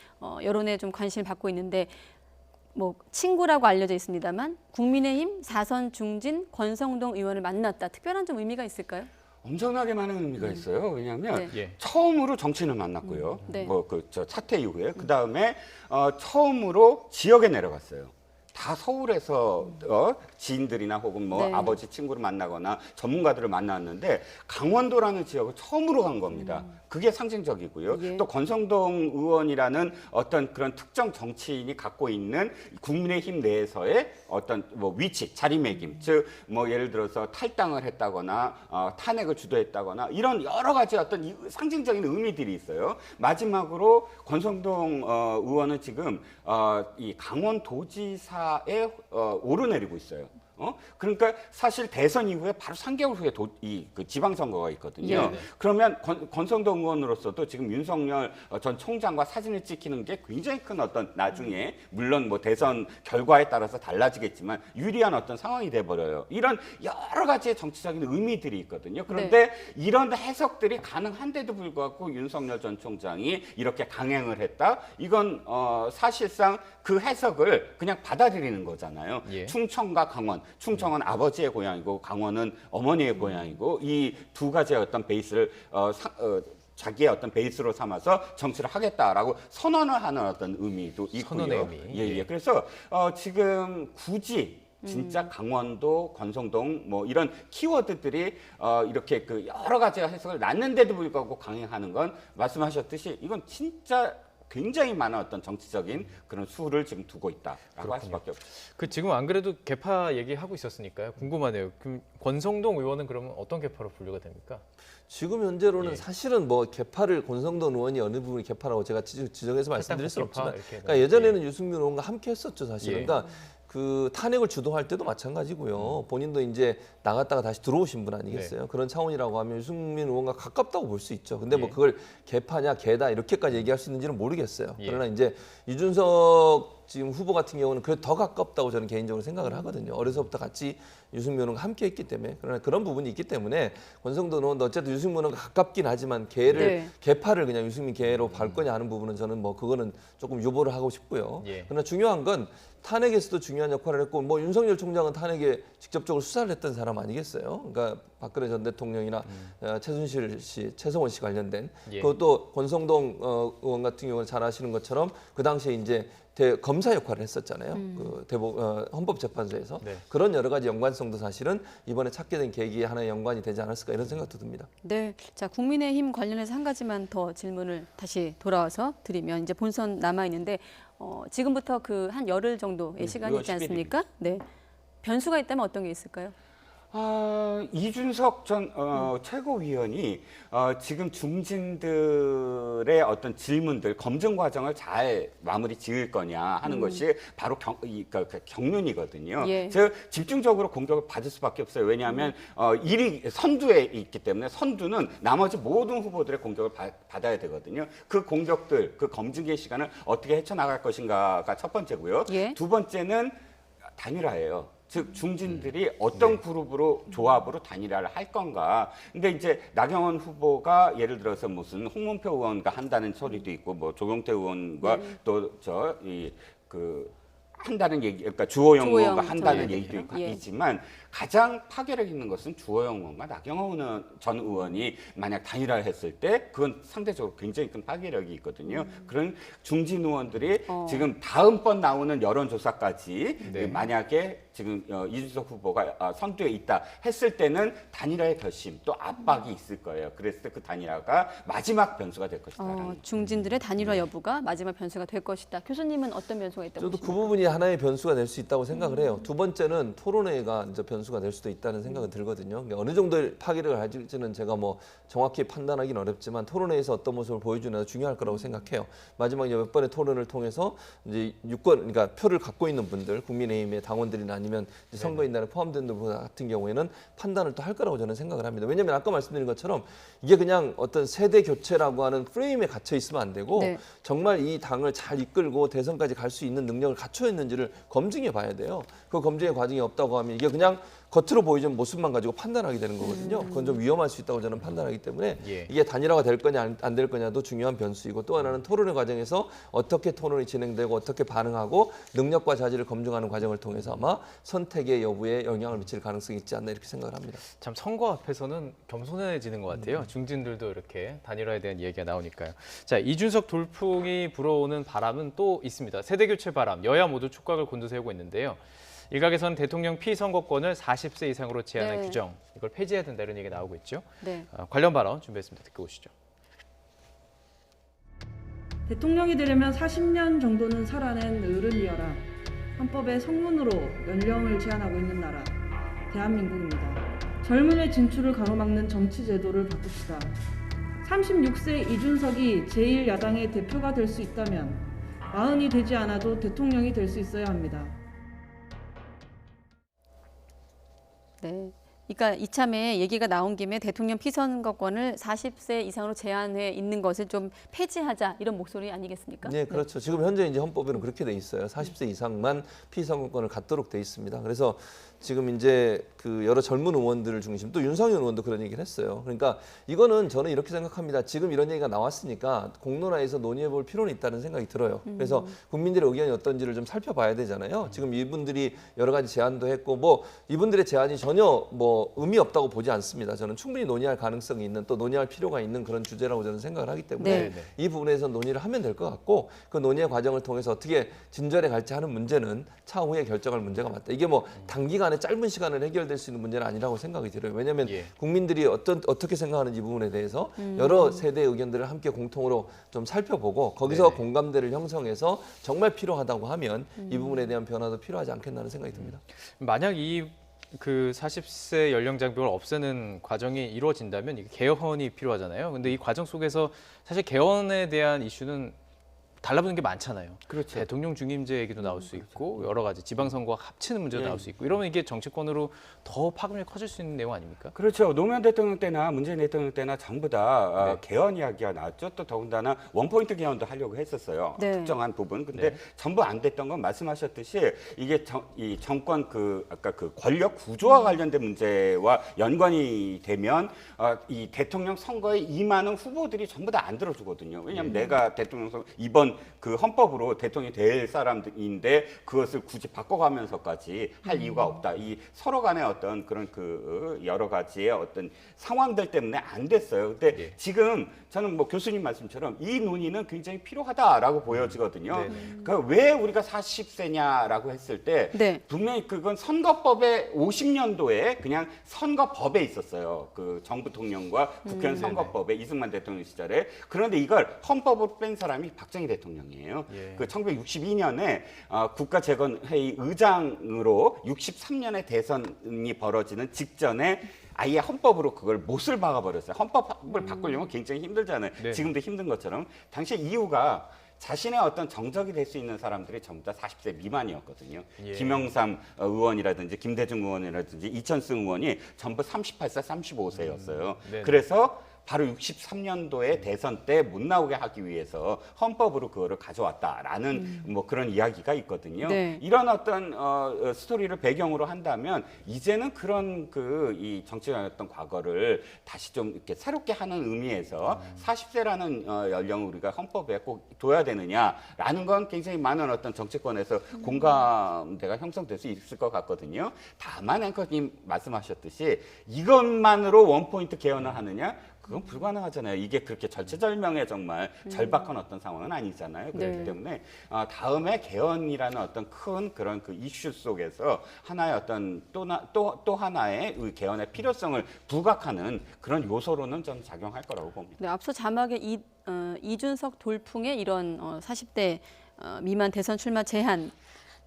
여론에 좀 관심을 받고 있는데 뭐 친구라고 알려져 있습니다만 국민의힘 4선 중진 권성동 의원을 만났다. 특별한 좀 의미가 있을까요? 엄청나게 많은 의미가 있어요. 왜냐하면 처음으로 정치인을 만났고요. 저 사퇴 이후에 그 다음에 처음으로 지역에 내려갔어요. 다 서울에서 지인들이나 혹은 뭐 아버지 친구를 만나거나 전문가들을 만났는데 강원도라는 지역을 처음으로 간 겁니다. 그게 상징적이고요. 또 권성동 의원이라는 어떤 그런 특정 정치인이 갖고 있는 국민의힘 내에서의 어떤 뭐 위치, 자리매김, 즉 뭐 예를 들어서 탈당을 했다거나 탄핵을 주도했다거나 이런 여러 가지 어떤 상징적인 의미들이 있어요. 마지막으로 권성동 의원은 지금 이 강원도지사에 오르내리고 있어요. 그러니까 사실 대선 이후에 바로 3개월 후에 그 지방선거가 있거든요. 그러면 권성동 의원으로서도 지금 윤석열 전 총장과 사진을 찍히는 게 굉장히 큰 어떤 나중에 물론 뭐 대선 결과에 따라서 달라지겠지만 유리한 어떤 상황이 돼버려요. 이런 여러 가지의 정치적인 의미들이 있거든요. 그런데 이런 해석들이 가능한데도 불구하고 윤석열 전 총장이 이렇게 강행을 했다? 이건 사실상 그 해석을 그냥 받아들이는 거잖아요. 충청과 강원. 충청은 아버지의 고향이고 강원은 어머니의 고향이고 이 두 가지의 어떤 베이스를 자기의 어떤 베이스로 삼아서 정치를 하겠다라고 선언을 하는 어떤 의미도 있고요. 선언의 의미. 그래서 지금 굳이 진짜 강원도, 권성동 뭐 이런 키워드들이 이렇게 그 여러 가지 해석을 낳는데도 불구하고 강행하는 건 말씀하셨듯이 이건 진짜 굉장히 많은 어떤 정치적인 그런 수를 지금 두고 있다라고 할 수밖에 없죠. 지금 안 그래도 개파 얘기하고 있었으니까요. 궁금하네요. 그럼 권성동 의원은 그러면 어떤 개파로 분류가 됩니까? 지금 현재로는 사실은 뭐 개파를 권성동 의원이 어느 부분이 개파라고 제가 지정해서 말씀드릴 수는 없지만 그러니까 예전에는 유승민 의원과 함께 했었죠, 사실. 그러니까 그 탄핵을 주도할 때도 마찬가지고요. 본인도 이제 나갔다가 다시 들어오신 분 아니겠어요? 그런 차원이라고 하면 유승민 의원과 가깝다고 볼 수 있죠. 근데 뭐 그걸 개파냐 개다 이렇게까지 얘기할 수 있는지는 모르겠어요. 그러나 이제 이준석 지금 후보 같은 경우는 그래도 더 가깝다고 저는 개인적으로 생각을 하거든요. 어려서부터 같이 유승민 의원과 함께 했기 때문에. 그러나 그런 부분이 있기 때문에 권성동 의원도 어쨌든 유승민 의원과 가깝긴 하지만 개파를 그냥 유승민 개로 발 거냐 하는 부분은 저는 뭐 그거는 조금 유보를 하고 싶고요. 그러나 중요한 건 탄핵에서도 중요한 역할을 했고 뭐 윤석열 총장은 탄핵에 직접적으로 수사를 했던 사람 아니겠어요? 그러니까 박근혜 전 대통령이나 최순실 씨, 최성원 씨 관련된 그것도 권성동 의원 같은 경우는 잘 아시는 것처럼 그 당시에 이제 검사 역할을 했었잖아요. 그 헌법재판소에서 그런 여러 가지 연관성도 사실은 이번에 찾게 된 계기에 하나의 연관이 되지 않았을까 이런 생각도 듭니다. 네, 자 국민의힘 관련해서 한 가지만 더 질문을 다시 돌아와서 드리면 이제 본선 남아 있는데 지금부터 그 한 열흘 정도의 시간이 있지 않습니까? 네, 변수가 있다면 어떤 게 있을까요? 이준석 전 최고위원이 지금 중진들의 어떤 질문들, 검증 과정을 잘 마무리 지을 거냐 하는 것이 바로 경륜이거든요. 그래서 집중적으로 공격을 받을 수밖에 없어요. 왜냐하면 일이 선두에 있기 때문에 선두는 나머지 모든 후보들의 공격을 받아야 되거든요. 그 공격들, 그 검증의 시간을 어떻게 헤쳐나갈 것인가가 첫 번째고요. 두 번째는 단일화예요. 즉 중진들이 어떤 그룹으로 조합으로 단일화를 할 건가. 근데 이제 나경원 후보가 예를 들어서 무슨 홍문표 의원과 한다는 소리도 있고 뭐 조경태 의원과 또 한다는 얘기, 그러니까 주호영 의원과 한다는 얘기도 있지만 가장 파괴력 있는 것은 주호영 의원과 나경원 전 의원이 만약 단일화를 했을 때 그건 상대적으로 굉장히 큰 파괴력이 있거든요. 그런 중진 의원들이 지금 다음번 나오는 여론조사까지 만약에 지금 이준석 후보가 선두에 있다 했을 때는 단일화의 결심 또 압박이 있을 거예요. 그랬을 때 그 단일화가 마지막 변수가 될 것이다. 중진들의 단일화 여부가 마지막 변수가 될 것이다. 교수님은 어떤 변수가 있다고 저도 보십니까? 그 부분이 하나의 변수가 될 수 있다고 생각을 해요. 두 번째는 토론회가 이제 변수가 될 수도 있다는 생각은 들거든요. 그러니까 어느 정도의 파괴력을 가질지는 제가 뭐 정확히 판단하기는 어렵지만 토론회에서 어떤 모습을 보여주느냐가 중요할 거라고 생각해요. 마지막 몇 번의 토론을 통해서 이제 그러니까 표를 갖고 있는 분들, 국민의힘의 당원들이나 아니면 선거인단에 포함된 분들 같은 경우에는 판단을 또 할 거라고 저는 생각을 합니다. 왜냐하면 아까 말씀드린 것처럼 이게 그냥 어떤 세대 교체라고 하는 프레임에 갇혀 있으면 안 되고 정말 이 당을 잘 이끌고 대선까지 갈 수 있는 능력을 갖춰 있는지를 검증해 봐야 돼요. 그 검증의 과정이 없다고 하면 이게 그냥 겉으로 보이는 모습만 가지고 판단하게 되는 거거든요. 그건 좀 위험할 수 있다고 저는 판단하기 때문에 이게 단일화가 될 거냐 안 될 거냐도 중요한 변수이고 또 하나는 토론의 과정에서 어떻게 토론이 진행되고 어떻게 반응하고 능력과 자질을 검증하는 과정을 통해서 아마 선택의 여부에 영향을 미칠 가능성이 있지 않나 이렇게 생각을 합니다. 참 선거 앞에서는 겸손해지는 것 같아요. 중진들도 이렇게 단일화에 대한 얘기가 나오니까요. 자, 이준석 돌풍이 불어오는 바람은 또 있습니다. 세대교체 바람, 여야 모두 촉각을 곤두세우고 있는데요. 일각에서는 대통령 피선거권을 40세 이상으로 제한한 규정, 이걸 폐지해야 된다 이런 얘기가 나오고 있죠. 관련 발언 준비했습니다. 듣고 오시죠. 대통령이 되려면 40년 정도는 살아낸 어른이어라. 헌법의 성문으로 연령을 제한하고 있는 나라, 대한민국입니다. 젊은의 진출을 가로막는 정치 제도를 바꿉시다. 36세 이준석이 제1야당의 대표가 될 수 있다면 40이 되지 않아도 대통령이 될 수 있어야 합니다. 네. 그러니까 이참에 얘기가 나온 김에 대통령 피선거권을 40세 이상으로 제한해 있는 것을 좀 폐지하자 이런 목소리 아니겠습니까? 네, 그렇죠. 지금 현재 이제 헌법에는 그렇게 돼 있어요. 40세 이상만 피선거권을 갖도록 돼 있습니다. 그래서 지금 이제 그 여러 젊은 의원들을 중심 또 윤석열 의원도 그런 얘기를 했어요. 그러니까 이거는 저는 이렇게 생각합니다. 지금 이런 얘기가 나왔으니까 공론화에서 논의해 볼 필요는 있다는 생각이 들어요. 그래서 국민들의 의견이 어떤지를 좀 살펴봐야 되잖아요. 지금 이분들이 여러 가지 제안도 했고 뭐 이분들의 제안이 전혀 뭐 의미 없다고 보지 않습니다. 저는 충분히 논의할 가능성이 있는 또 논의할 필요가 있는 그런 주제라고 저는 생각을 하기 때문에 이 부분에서 논의를 하면 될 것 같고 그 논의의 과정을 통해서 어떻게 진전해 갈지 하는 문제는 차후에 결정할 문제가 맞다. 이게 뭐 단기간에 짧은 시간을 해결될 수 있는 문제는 아니라고 생각이 들어요. 왜냐하면 국민들이 어떻게 생각하는지 이 부분에 대해서 여러 세대의 의견들을 함께 공통으로 좀 살펴보고 거기서 공감대를 형성해서 정말 필요하다고 하면 이 부분에 대한 변화도 필요하지 않겠나는 생각이 듭니다. 만약 그 40세 연령 장벽을 없애는 과정이 이루어진다면 이게 개헌이 필요하잖아요. 근데 이 과정 속에서 사실 개헌에 대한 이슈는 달라붙는 게 많잖아요. 그렇죠. 대통령 중임제 얘기도 나올 수 있고 여러 가지 지방선거와 합치는 문제도 나올 수 있고 이러면 이게 정치권으로 더 파급력이 커질 수 있는 내용 아닙니까? 그렇죠. 노무현 대통령 때나 문재인 대통령 때나 전부 다 개헌 이야기가 나왔죠. 또 더군다나 원포인트 개헌도 하려고 했었어요. 특정한 부분. 근데 전부 안 됐던 건 말씀하셨듯이 이게 이 정권 아까 그 권력 구조와 관련된 문제와 연관이 되면 이 대통령 선거에 임하는 후보들이 전부 다 안 들어주거든요. 왜냐하면 내가 대통령 선거 이번 그 헌법으로 대통령이 될 사람인데 그것을 굳이 바꿔가면서까지 할 이유가 없다. 이 서로 간의 어떤 그런 그 여러 가지의 어떤 상황들 때문에 안 됐어요. 근데 지금 저는 뭐 교수님 말씀처럼 이 논의는 굉장히 필요하다라고 보여지거든요. 그러니까 왜 우리가 40세냐라고 했을 때 분명히 그건 선거법에 50년도에 그냥 선거법에 있었어요. 그 정부 통령과 국회의원 선거법에 이승만 대통령 시절에. 그런데 이걸 헌법으로 뺀 사람이 박정희 대통령이에요. 그 1962년에 국가재건회의 의장으로 63년에 대선이 벌어지는 직전에 아예 헌법으로 그걸 못을 박아버렸어요. 헌법을 바꾸려면 굉장히 힘들잖아요. 지금도 힘든 것처럼. 당시 이유가 자신의 어떤 정적이 될 수 있는 사람들이 전부 다 40세 미만이었거든요. 김영삼 의원이라든지 김대중 의원이라든지 이천승 의원이 전부 38세, 35세였어요. 그래서 바로 63년도에 대선 때 못 나오게 하기 위해서 헌법으로 그거를 가져왔다라는 뭐 그런 이야기가 있거든요. 이런 어떤 스토리를 배경으로 한다면 이제는 그런 이 정치의 어떤 과거를 다시 좀 이렇게 새롭게 하는 의미에서 40세라는 연령을 우리가 헌법에 꼭 둬야 되느냐라는 건 굉장히 많은 어떤 정치권에서 공감대가 형성될 수 있을 것 같거든요. 다만 앵커님 말씀하셨듯이 이것만으로 원포인트 개헌을 하느냐? 그건 불가능하잖아요. 이게 그렇게 절체절명의 정말 절박한 어떤 상황은 아니잖아요. 그렇기 때문에 다음에 개헌이라는 어떤 큰 그런 그 이슈 속에서 하나의 어떤 또 하나의 개헌의 필요성을 부각하는 그런 요소로는 좀 작용할 거라고 봅니다. 네, 앞서 자막에 이준석 돌풍의 이런 40대 미만 대선 출마 제한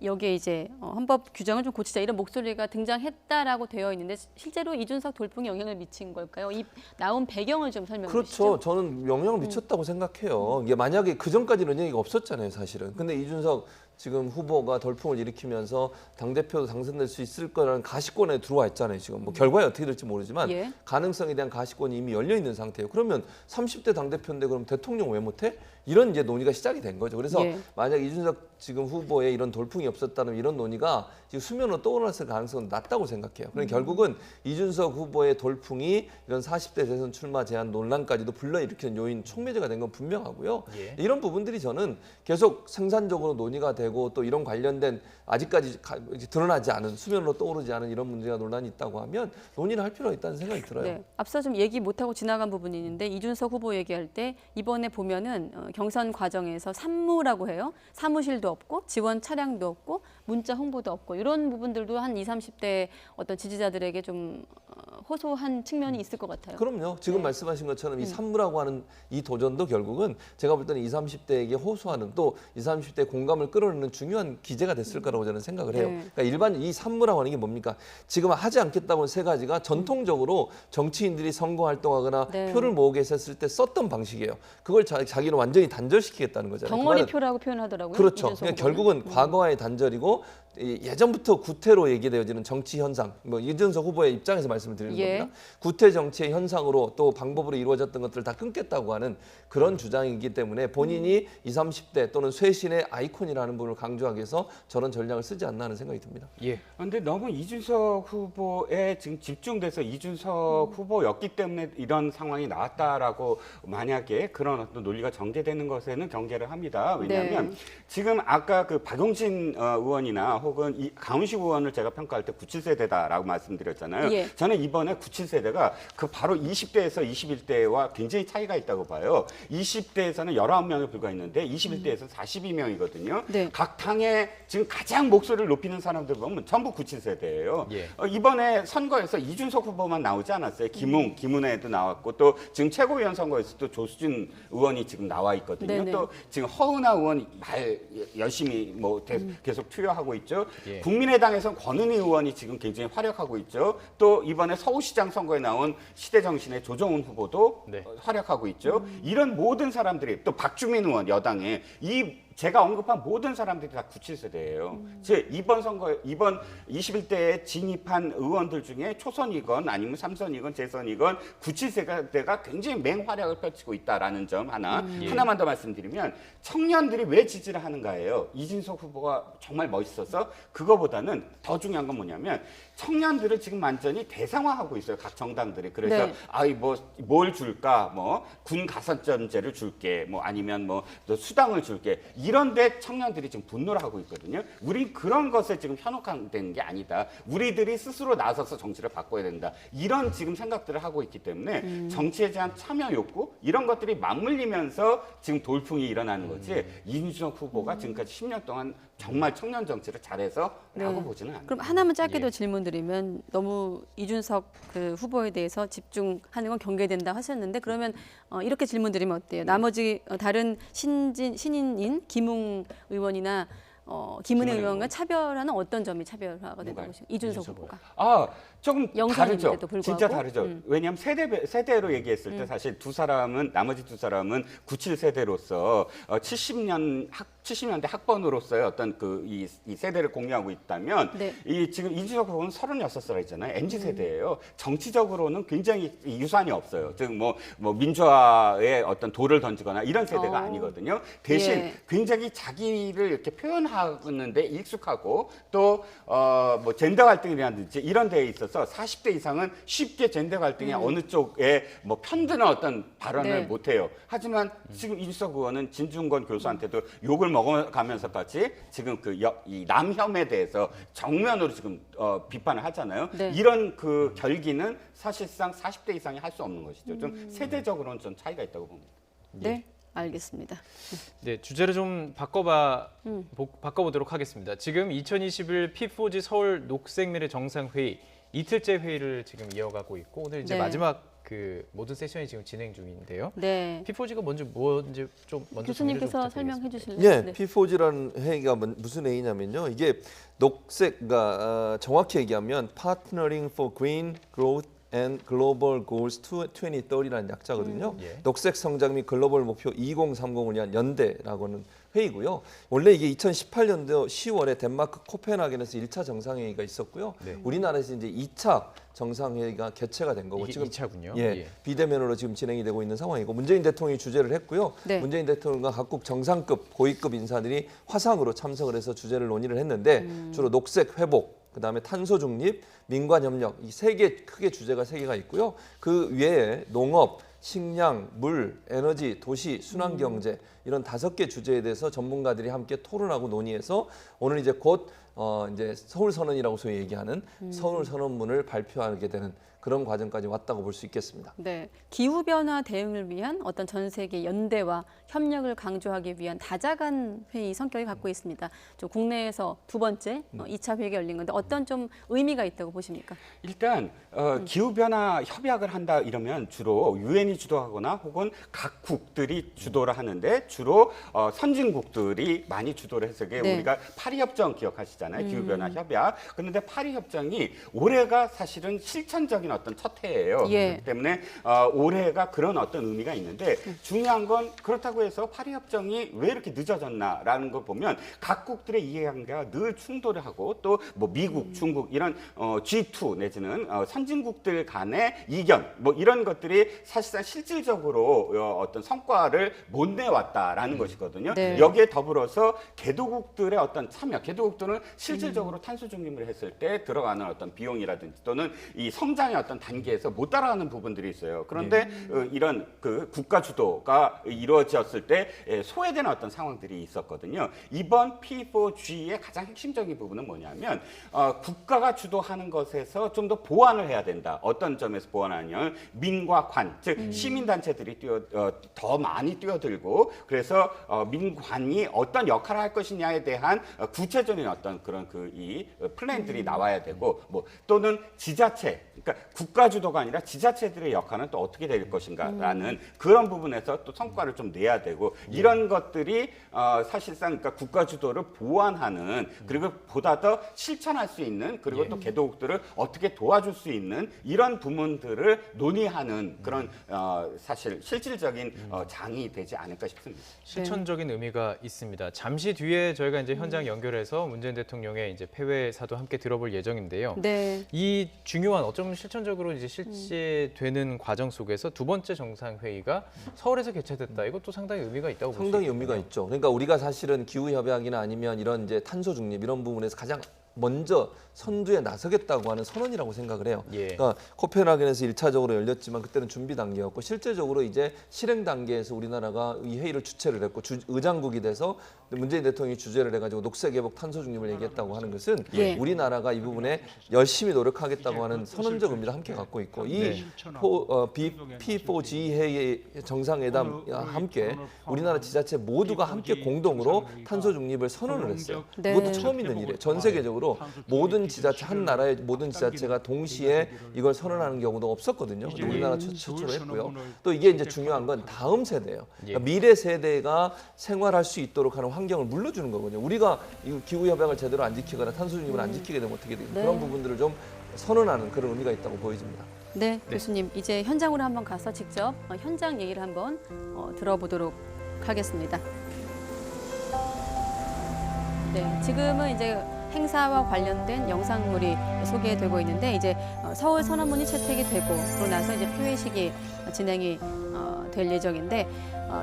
여기에 이제 헌법 규정을 좀 고치자 이런 목소리가 등장했다라고 되어 있는데 실제로 이준석 돌풍이 영향을 미친 걸까요? 이 나온 배경을 좀 설명해 주시죠. 그렇죠. 저는 영향을 미쳤다고 생각해요. 이게 만약에 그 전까지는 얘기가 없었잖아요, 사실은. 근데 이준석 지금 후보가 돌풍을 일으키면서 당대표도 당선될 수 있을 거라는 가시권에 들어와 있잖아요. 지금 뭐 결과에 어떻게 될지 모르지만 가능성에 대한 가시권이 이미 열려 있는 상태예요. 그러면 30대 당대표인데 그럼 대통령 왜 못해? 이런 이제 논의가 시작이 된 거죠. 그래서 만약 이준석 지금 후보의 이런 돌풍이 없었다면 이런 논의가 지금 수면으로 떠올랐을 가능성은 낮다고 생각해요. 그러니까 결국은 이준석 후보의 돌풍이 이런 40대 대선 출마 제한 논란까지도 불러일으키는 요인 촉매제가 된 건 분명하고요. 이런 부분들이 저는 계속 생산적으로 논의가 되고 또 이런 관련된 아직까지 드러나지 않은 수면으로 떠오르지 않은 이런 문제가 논란이 있다고 하면 논의를 할 필요가 있다는 생각이 들어요. 네, 앞서 좀 얘기 못하고 지나간 부분이 있는데 이준석 후보 얘기할 때 이번에 보면은 경선 과정에서 산무라고 해요. 사무실도 없고 지원 차량도 없고 문자 홍보도 없고 이런 부분들도 한 20, 30대 어떤 지지자들에게 좀 호소한 측면이 있을 것 같아요. 그럼요. 지금 말씀하신 것처럼 이 산무라고 하는 이 도전도 결국은 제가 볼 때는 20, 30대에게 호소하는 또 20, 30대의 공감을 끌어내는 중요한 기제가 됐을 거라고 저는 생각을 해요. 그러니까 일반 이 산무라고 하는 게 뭡니까? 지금 하지 않겠다고 하는 세 가지가 전통적으로 정치인들이 선거 활동하거나 표를 모으게 했을 때 썼던 방식이에요. 그걸 자기는 완전히 단절시키겠다는 거잖아요. 덩어리표라고 표현하더라고요. 그렇죠. 그러니까 결국은 과거와의 단절이고 예전부터 구태로 얘기되어지는 정치 현상, 뭐 이준석 후보의 입장에서 말씀을 드리는 겁니다. 구태 정치의 현상으로 또 방법으로 이루어졌던 것들을 다 끊겠다고 하는 그런 주장이기 때문에 본인이 20, 30대 또는 쇄신의 아이콘이라는 부분을 강조하기 위해서 저런 전략을 쓰지 않나 하는 생각이 듭니다. 그런데 너무 이준석 후보에 지금 집중돼서 이준석 후보였기 때문에 이런 상황이 나왔다라고 만약에 그런 어떤 논리가 전개되는 것에는 경계를 합니다. 왜냐하면 지금 아까 그 박용진 의원이나 혹은 이 강훈식 의원을 제가 평가할 때 97세대다라고 말씀드렸잖아요. 저는 이번에 97세대가 그 바로 20대에서 21대와 굉장히 차이가 있다고 봐요. 20대에서는 19명에 불과했는데 21대에서는 42명이거든요. 각 당에 지금 가장 목소리를 높이는 사람들 보면 전부 97세대예요. 이번에 선거에서 이준석 후보만 나오지 않았어요. 김은혜도 나왔고 또 지금 최고위원 선거에서 또 조수진 의원이 지금 나와 있거든요. 또 지금 허은하 의원이 열심히 뭐 계속 투여하고 있죠. 있죠. 예. 국민의당에서는 권은희 의원이 지금 굉장히 활약하고 있죠. 또 이번에 서울시장 선거에 나온 시대정신의 조정훈 후보도 네. 활약하고 있죠. 이런 모든 사람들이 또 박주민 의원 여당에 제가 언급한 모든 사람들이 다 97세대예요. 즉 이번 21대에 진입한 의원들 중에 초선이건 아니면 삼선이건 재선이건 97세대가 굉장히 맹활약을 펼치고 있다라는 점 하나만 더 말씀드리면 청년들이 왜 지지를 하는가예요. 이진석 후보가 정말 멋있어서 그거보다는 더 중요한 건 뭐냐면 청년들을 지금 완전히 대상화하고 있어요. 각 정당들이. 그래서 네. 뭘 줄까? 군 가산점제를 줄게. 아니면 또 수당을 줄게. 이런데 청년들이 지금 분노를 하고 있거든요. 우린 그런 것에 지금 현혹된 게 아니다. 우리들이 스스로 나서서 정치를 바꿔야 된다. 이런 지금 생각들을 하고 있기 때문에 정치에 대한 참여 욕구 이런 것들이 맞물리면서 지금 돌풍이 일어나는 거지. 이준석 후보가 지금까지 10년 동안 정말 청년 정치를 잘해서 라고 보지는 않아요. 그럼 하나만 짧게 더 질문드리면 너무 이준석 후보에 대해서 집중하는 건 경계된다 하셨는데 그러면 이렇게 질문드리면 어때요? 나머지 다른 신인인 김웅 의원이나 김은혜 의원과 차별하는 어떤 점이 차별화가 된다고 보시면 이준석 후보가? 조금 다르죠. 불구하고? 진짜 다르죠. 왜냐하면 세대로 얘기했을 때 사실 나머지 두 사람은 97세대로서 70년대 학번으로서의 어떤 이 세대를 공유하고 있다면 지금 이준석 후보는 36살이잖아요. MZ세대예요. 정치적으로는 굉장히 유산이 없어요. 즉 민주화의 어떤 돌을 던지거나 이런 세대가 아니거든요. 대신 굉장히 자기를 이렇게 표현하는데 익숙하고 또 젠더 갈등이라든지 이런 데에 있어서 40대 이상은 쉽게 젠더 갈등에 어느 쪽에 편드는 어떤 발언을 못해요. 하지만 지금 이준석 의원은 진중권 교수한테도 욕을 먹어가면서까지 지금 이 남혐에 대해서 정면으로 지금 비판을 하잖아요. 이런 결기는 사실상 40대 이상이 할 수 없는 것이죠. 좀 세대적으로는 좀 차이가 있다고 봅니다. 네. 알겠습니다. 네, 주제를 좀 바꿔보도록 하겠습니다. 지금 2021 P4G 서울 녹색미래 정상회의 이틀째 회의를 지금 이어가고 있고 오늘 이제 마지막 모든 세션이 지금 진행 중인데요. P4G가 뭔지 좀 먼저 교수님께서 설명해 주실래요? 네, P4G라는 회의가 무슨 회의냐면요. 이게 녹색가 정확히 얘기하면 Partnering for Green Growth and Global Goals 2030라는 약자거든요. 녹색 성장 및 글로벌 목표 2030을 위한 연대라고 하는 회의고요. 원래 이게 2018년도 10월에 덴마크 코펜하겐에서 1차 정상회의가 있었고요. 우리나라에서 이제 2차 정상회의가 개최가 된 거고 지금 2차군요. 비대면으로 지금 진행이 되고 있는 상황이고 문재인 대통령이 주재를 했고요. 문재인 대통령과 각국 정상급 고위급 인사들이 화상으로 참석을 해서 주제를 논의를 했는데 주로 녹색 회복, 그다음에 탄소 중립, 민관 협력 이 세 개 크게 주제가 3개가 있고요. 그 외에 농업, 식량, 물, 에너지, 도시, 순환 경제 이런 5개 주제에 대해서 전문가들이 함께 토론하고 논의해서 오늘 이제 곧 이제 서울 선언이라고 소위 얘기하는 서울 선언문을 발표하게 되는 그런 과정까지 왔다고 볼 수 있겠습니다. 네, 기후 변화 대응을 위한 어떤 전 세계 연대와 협력을 강조하기 위한 다자간 회의 성격이 갖고 있습니다. 좀 국내에서 두 번째 2차 회의가 열린 건데 어떤 좀 의미가 있다고 보십니까? 일단 기후 변화 협약을 한다 이러면 주로 유엔이 주도하거나 혹은 각 국들이 주도를 하는데 주로 선진국들이 많이 주도를 해서 우리가 파리 협정 기억하시잖아요. 기후 변화 협약. 그런데 파리 협정이 올해가 사실은 실천적인 어떤 첫 해예요. 그렇기 때문에 올해가 그런 어떤 의미가 있는데 중요한 건 그렇다고 해서 파리 협정이 왜 이렇게 늦어졌나라는 걸 보면 각국들의 이해관계가 늘 충돌을 하고 또 미국, 중국 이런 G2 내지는 선진국들 간의 이견 이런 것들이 사실상 실질적으로 어떤 성과를 못 내왔다라는 것이거든요. 여기에 더불어서 개도국들의 어떤 참여, 개도국들은 실질적으로 탄소 중립을 했을 때 들어가는 어떤 비용이라든지 또는 이 성장의 어떤 단계에서 못 따라가는 부분들이 있어요. 그런데 이런 국가 주도가 이루어졌을 때 소외되는 어떤 상황들이 있었거든요. 이번 P4G의 가장 핵심적인 부분은 뭐냐면 국가가 주도하는 것에서 좀 더 보완을 해야 된다. 어떤 점에서 보완하냐면 민과 관, 즉 시민단체들이 더 많이 뛰어들고 그래서 민관이 어떤 역할을 할 것이냐에 대한 구체적인 어떤 그런 이 플랜들이 나와야 되고 뭐 또는 지자체, 그러니까 국가 주도가 아니라 지자체들의 역할은 또 어떻게 될 것인가라는 그런 부분에서 또 성과를 좀 내야 되고 이런 것들이 사실상 그러니까 국가 주도를 보완하는 그리고 보다 더 실천할 수 있는 그리고 또 개도국들을 어떻게 도와줄 수 있는 이런 부분들을 논의하는 그런 사실 실질적인 장이 되지 않을까 싶습니다. 실천적인 의미가 있습니다. 잠시 뒤에 저희가 이제 현장 연결해서 문재인 대통령의 이제 폐회사도 함께 들어볼 예정인데요. 네. 이 중요한 어쩌면 실천적으로 이제 실제되는 과정 속에서 두 번째 정상회의가 서울에서 개최됐다. 이것도 상당히 의미가 있다고 볼 수 있어요. 상당히 의미가 있죠. 그러니까 우리가 사실은 기후 협약이나 아니면 이런 이제 탄소 중립 이런 부분에서 가장 먼저 선두에 나서겠다고 하는 선언이라고 생각을 해요. 그러니까 코펜하겐에서 1차적으로 열렸지만 그때는 준비 단계였고 실제적으로 이제 실행 단계에서 우리나라가 이 회의를 주최를 했고 의장국이 돼서 문재인 대통령이 주재를 해가지고 녹색회복 탄소 중립을 얘기했다고 하는 것은 우리나라가 이 부분에 열심히 노력하겠다고 하는 선언적 의미를 함께 갖고 있고 이 P4G 회의 정상회담 함께 우리나라 지자체 모두가 함께 공동으로 탄소 중립을 선언을 했어요. 이것도 처음 있는 일이에요. 전 세계적으로 모든 지자체 한 나라의 모든 지자체가 동시에 이걸 선언하는 경우도 없었거든요. 근데 우리나라 최초로 했고요. 또 이게 이제 중요한 건 다음 세대예요. 그러니까 미래 세대가 생활할 수 있도록 하는 환경을 물려주는 거거든요. 우리가 이 기후 협약을 제대로 안 지키거나 탄소 중립을 안 지키게 되면 어떻게 되겠어요? 그런 부분들을 좀 선언하는 그런 의미가 있다고 보여집니다. 네, 교수님 이제 현장으로 한번 가서 직접 현장 얘기를 한번 들어보도록 하겠습니다. 네, 지금은 이제 행사와 관련된 영상물이 소개되고 있는데 이제 서울 선언문이 채택이 되고 그러고 나서 이제 폐회식이 진행이 될 예정인데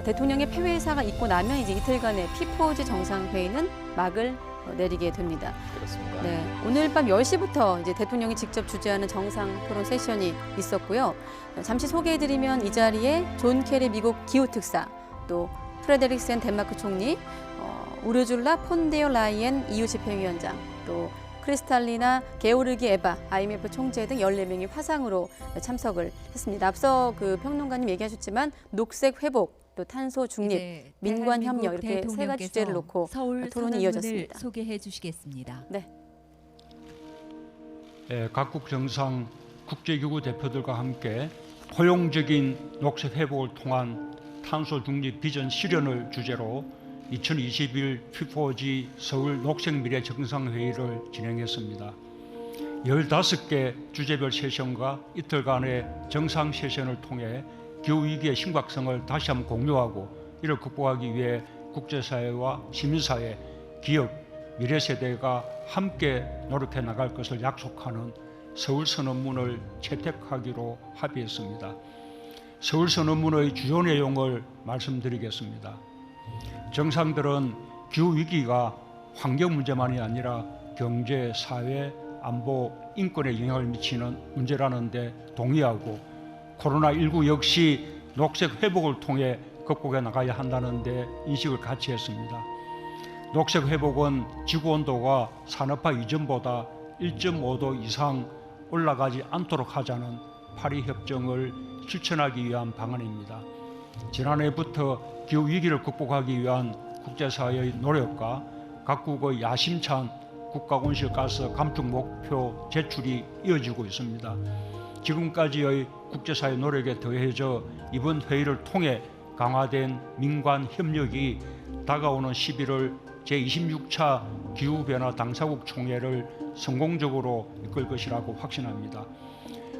대통령의 폐회사가 있고 나면 이제 이틀간의 P4G 정상회의는 막을 내리게 됩니다. 그렇습니다. 네, 오늘 밤 10시부터 이제 대통령이 직접 주재하는 정상 토론 세션이 있었고요. 잠시 소개해드리면 이 자리에 존 케리 미국 기후특사, 또 프레데릭센 덴마크 총리, 우르줄라 폰데어 라이엔 EU 집행위원장, 또 크리스탈리나 게오르기 에바 IMF 총재 등 14명이 화상으로 참석을 했습니다. 앞서 그 평론가님 얘기하셨지만 녹색 회복, 또 탄소 중립, 민관 협력 이렇게 세 가지 주제를 놓고 서울 토론이 이어졌습니다. 소개해 주시겠습니다. 네. 각국 정상 국제기구 대표들과 함께 포용적인 녹색 회복을 통한 탄소 중립 비전 실현을 주제로 2021 P4G 서울 녹색미래 정상회의를 진행했습니다. 15개 주제별 세션과 이틀간의 정상 세션을 통해 기후위기의 심각성을 다시 한번 공유하고 이를 극복하기 위해 국제사회와 시민사회, 기업, 미래세대가 함께 노력해 나갈 것을 약속하는 서울선언문을 채택하기로 합의했습니다. 서울선언문의 주요 내용을 말씀드리겠습니다. 정상들은 기후위기가 환경 문제만이 아니라 경제, 사회, 안보, 인권에 영향을 미치는 문제라는 데 동의하고 코로나19 역시 녹색 회복을 통해 극복해 나가야 한다는 데 인식을 같이 했습니다. 녹색 회복은 지구온도가 산업화 이전보다 1.5도 이상 올라가지 않도록 하자는 파리 협정을 실천하기 위한 방안입니다. 지난해부터 기후위기를 극복하기 위한 국제사회의 노력과 각국의 야심찬 국가온실가스 감축 목표 제출이 이어지고 있습니다. 지금까지의 국제사회 노력에 더해져 이번 회의를 통해 강화된 민관 협력이 다가오는 11월 제26차 기후변화 당사국 총회를 성공적으로 이끌 것이라고 확신합니다.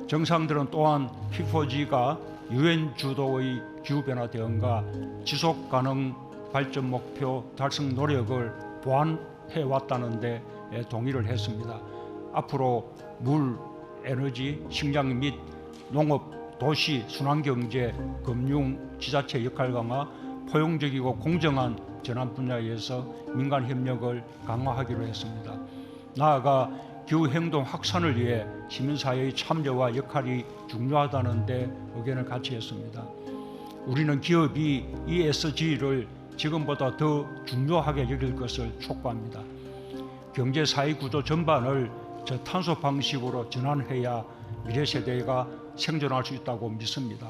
정상들은 또한 P4G가 UN 주도의 기후변화 대응과 지속가능 발전 목표 달성 노력을 보완해왔다는 데 동의를 했습니다. 앞으로 물, 에너지, 식량 및 농업, 도시, 순환경제, 금융, 지자체 역할 강화, 포용적이고 공정한 전환 분야에서 민간 협력을 강화하기로 했습니다. 나아가 기후행동 확산을 위해 시민사회의 참여와 역할이 중요하다는 데 의견을 같이 했습니다. 우리는 기업이 ESG를 지금보다 더 중요하게 여길 것을 촉구합니다. 경제 사회 구조 전반을 저탄소 방식으로 전환해야 미래 세대가 생존할 수 있다고 믿습니다.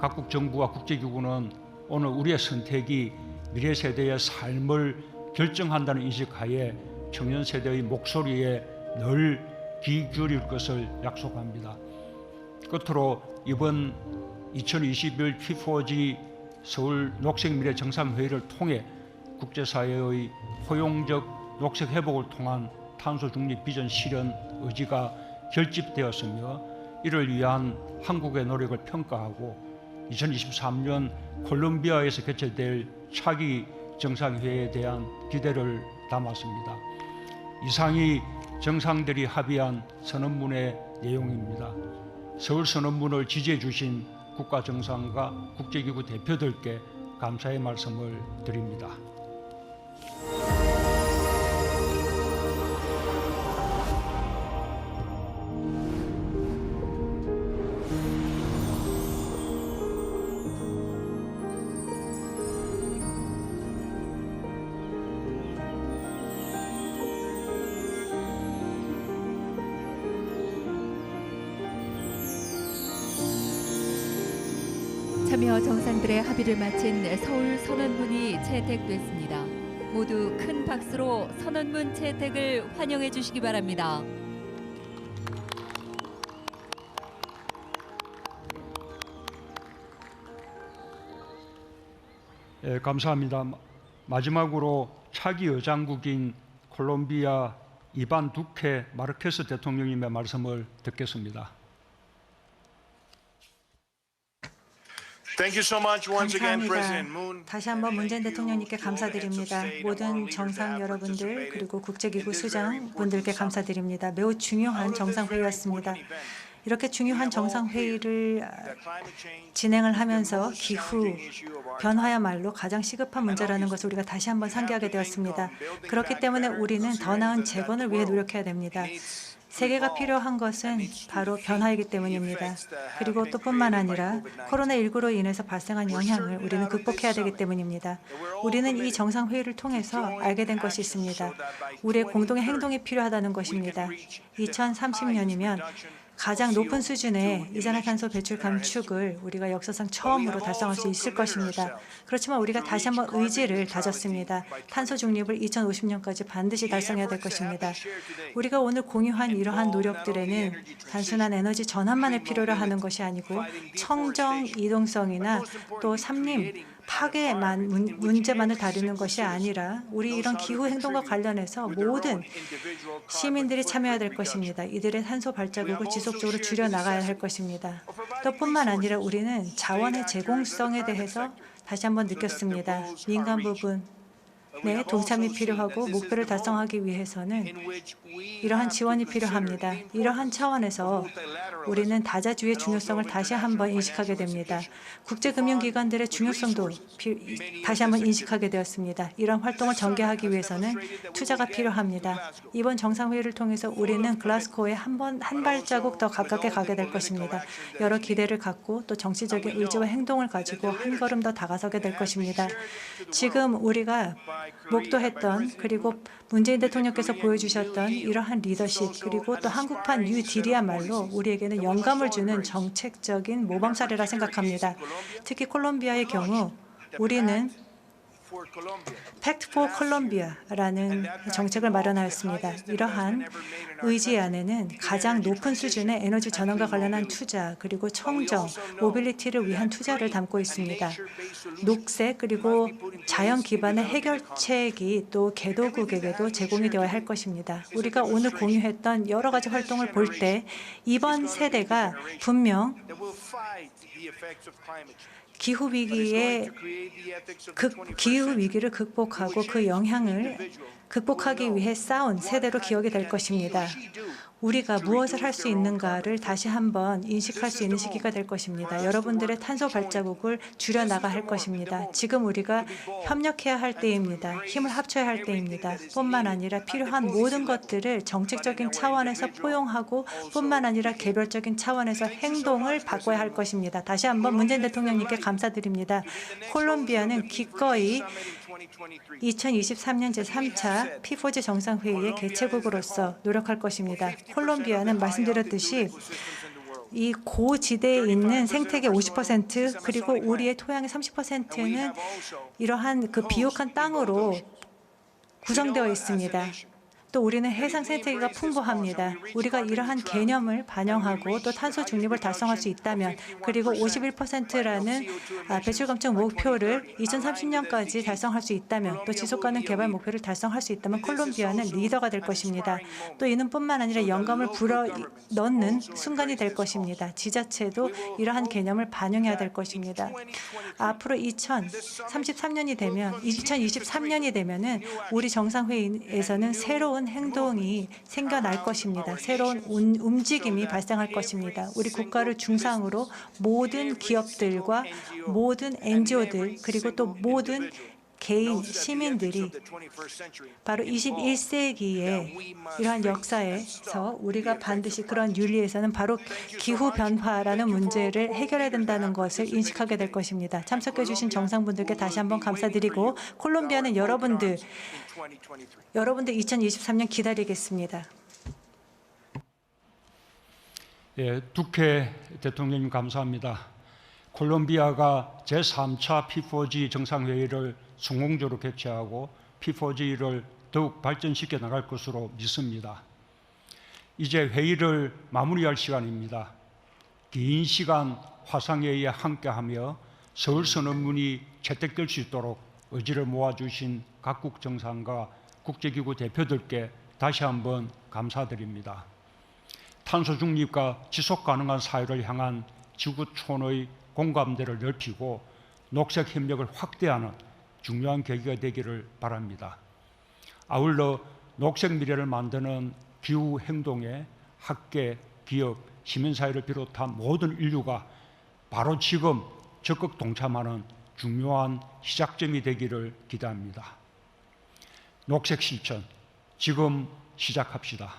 각국 정부와 국제기구는 오늘 우리의 선택이 미래 세대의 삶을 결정한다는 인식하에 청년 세대의 목소리에 늘 귀 기울일 것을 약속합니다. 끝으로 이번 2021 P4G 서울 녹색미래 정상회의를 통해 국제사회의 포용적 녹색 회복을 통한 탄소 중립 비전 실현 의지가 결집되었으며 이를 위한 한국의 노력을 평가하고 2023년 콜롬비아에서 개최될 차기 정상회의에 대한 기대를 담았습니다. 이상이 정상들이 합의한 선언문의 내용입니다. 서울 선언문을 지지해 주신 국가정상과 국제기구 대표들께 감사의 말씀을 드립니다. 참여 정상들의 합의를 마친 서울 선언문이 채택됐습니다. 모두 큰 박수로 선언문 채택을 환영해 주시기 바랍니다. 예, 감사합니다. 마지막으로 차기 의장국인 콜롬비아 이반 두케 마르케스 대통령님의 말씀을 듣겠습니다. 감사합니다. 다시 한번 문재인 대통령님께 감사드립니다. 모든 정상 여러분들 그리고 국제기구 수장분들께 감사드립니다. 매우 중요한 정상회의였습니다. 이렇게 중요한 정상회의를 진행을 하면서 기후 변화야말로 가장 시급한 문제라는 것을 우리가 다시 한번 상기하게 되었습니다. 그렇기 때문에 우리는 더 나은 재건을 위해 노력해야 됩니다. 세계가 필요한 것은 바로 변화이기 때문입니다. 그리고 또 뿐만 아니라 코로나19로 인해서 발생한 영향을 우리는 극복해야 되기 때문입니다. 우리는 이 정상회의를 통해서 알게 된 것이 있습니다. 우리의 공동의 행동이 필요하다는 것입니다. 2030년이면 가장 높은 수준의 이산화탄소 배출 감축을 우리가 역사상 처음으로 달성할 수 있을 것입니다. 그렇지만 우리가 다시 한번 의지를 다졌습니다. 탄소 중립을 2050년까지 반드시 달성해야 될 것입니다. 우리가 오늘 공유한 이러한 노력들에는 단순한 에너지 전환만을 필요로 하는 것이 아니고 청정 이동성이나 또 산림 파괴만 문제만을 다루는 것이 아니라 우리 이런 기후 행동과 관련해서 모든 시민들이 참여해야 될 것입니다. 이들의 탄소 발자국을 지속적으로 줄여 나가야 할 것입니다. 또 뿐만 아니라 우리는 자원의 제공성에 대해서 다시 한번 느꼈습니다. 민간 부분에 동참이 필요하고 목표를 달성하기 위해서는 이러한 지원이 필요합니다. 이러한 차원에서 우리는 다자주의 중요성을 다시 한번 인식하게 됩니다. 국제금융기관들의 중요성도 다시 한번 인식하게 되었습니다. 이런 활동을 전개하기 위해서는 투자가 필요합니다. 이번 정상회의를 통해서 우리는 글라스고에 한 발자국 더 가깝게 가게 될 것입니다. 여러 기대를 갖고 또 정치적인 의지와 행동을 가지고 한 걸음 더 다가서게 될 것입니다. 지금 우리가 목도했던 그리고 문재인 대통령께서 보여주셨던 이러한 리더십 그리고 또 한국판 뉴딜이야말로 우리에게는 영감을 주는 정책적인 모범 사례라 생각합니다. 특히 콜롬비아의 경우 우리는 Pact for Colombia라는 정책을 마련하였습니다. 이러한 의지 안에는 가장 높은 수준의 에너지 전환과 관련한 투자 그리고 청정, 모빌리티를 위한 투자를 담고 있습니다. 녹색 그리고 자연 기반의 해결책이 또 개도국에게도 제공이 되어야 할 것입니다. 우리가 오늘 공유했던 여러 가지 활동을 볼 때 이번 세대가 분명 기후 위기를 극복하고 그 영향을 극복하기 위해 싸운 세대로 기억이 될 것입니다. 우리가 무엇을 할 수 있는가를 다시 한번 인식할 수 있는 시기가 될 것입니다. 여러분들의 탄소 발자국을 줄여나가야 할 것입니다. 지금 우리가 협력해야 할 때입니다. 힘을 합쳐야 할 때입니다. 뿐만 아니라 필요한 모든 것들을 정책적인 차원에서 포용하고 뿐만 아니라 개별적인 차원에서 행동을 바꿔야 할 것입니다. 다시 한번 문재인 대통령님께 감사드립니다. 콜롬비아는 기꺼이 2023년 제3차 P4G 정상회의의 개최국으로서 노력할 것입니다. 콜롬비아는 말씀드렸듯이 이 고지대에 있는 생태계 50% 그리고 우리의 토양의 30%는 이러한 그 비옥한 땅으로 구성되어 있습니다. 또 우리는 해상 생태계가 풍부합니다. 우리가 이러한 개념을 반영하고 또 탄소 중립을 달성할 수 있다면, 그리고 51%라는 배출 감축 목표를 2030년까지 달성할 수 있다면, 또 지속가능 개발 목표를 달성할 수 있다면 콜롬비아는 리더가 될 것입니다. 또 이는 뿐만 아니라 영감을 불어넣는 순간이 될 것입니다. 지자체도 이러한 개념을 반영해야 될 것입니다. 앞으로 2023년이 되면은 우리 정상회의에서는 새로운 행동이 생겨날 것입니다. 새로운 움직임이 발생할 것입니다. 우리 국가를 중상으로 모든 기업들과 모든 NGO들 그리고 또 모든 개인 시민들이 바로 21세기의 이러한 역사에서 우리가 반드시 그런 윤리에서는 바로 기후변화라는 문제를 해결해야 된다는 것을 인식하게 될 것입니다. 참석해 주신 정상분들께 다시 한번 감사드리고, 콜롬비아는 여러분들 2023년 기다리겠습니다. 예, 두케 대통령님 감사합니다. 콜롬비아가 제3차 P4G 정상회의를 성공적으로 개최하고 P4G를 더욱 발전시켜 나갈 것으로 믿습니다. 이제 회의를 마무리할 시간입니다. 긴 시간 화상회의에 함께하며 서울선언문이 채택될 수 있도록 의지를 모아주신 각국 정상과 국제기구 대표들께 다시 한번 감사드립니다. 탄소 중립과 지속 가능한 사회를 향한 지구촌의 공감대를 넓히고 녹색 협력을 확대하는 중요한 계기가 되기를 바랍니다. 아울러 녹색 미래를 만드는 기후 행동에 학계, 기업, 시민사회를 비롯한 모든 인류가 바로 지금 적극 동참하는 중요한 시작점이 되기를 기대합니다. 녹색 실천, 지금 시작합시다.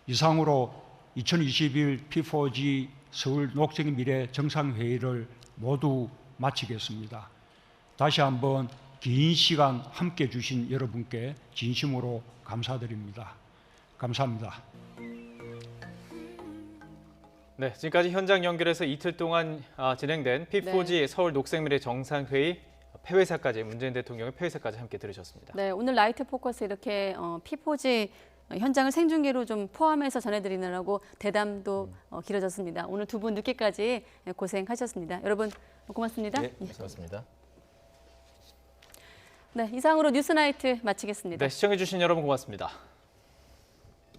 이상으로 2021 P4G 서울 녹색 미래 정상회의를 모두 마치겠습니다. 다시 한번 긴 시간 함께해 주신 여러분께 진심으로 감사드립니다. 감사합니다. 네, 지금까지 현장 연결해서 이틀 동안 진행된 P4G 서울 녹색미래 정상회의 폐회사까지, 문재인 대통령의 폐회사까지 함께 들으셨습니다. 네, 오늘 라이트 포커스 이렇게 P4G 현장을 생중계로 좀 포함해서 전해드리느라고 대담도 길어졌습니다. 오늘 두 분 늦게까지 고생하셨습니다. 여러분 고맙습니다. 네, 고맙습니다. 네, 이상으로 뉴스나이트 마치겠습니다. 네, 시청해주신 여러분 고맙습니다.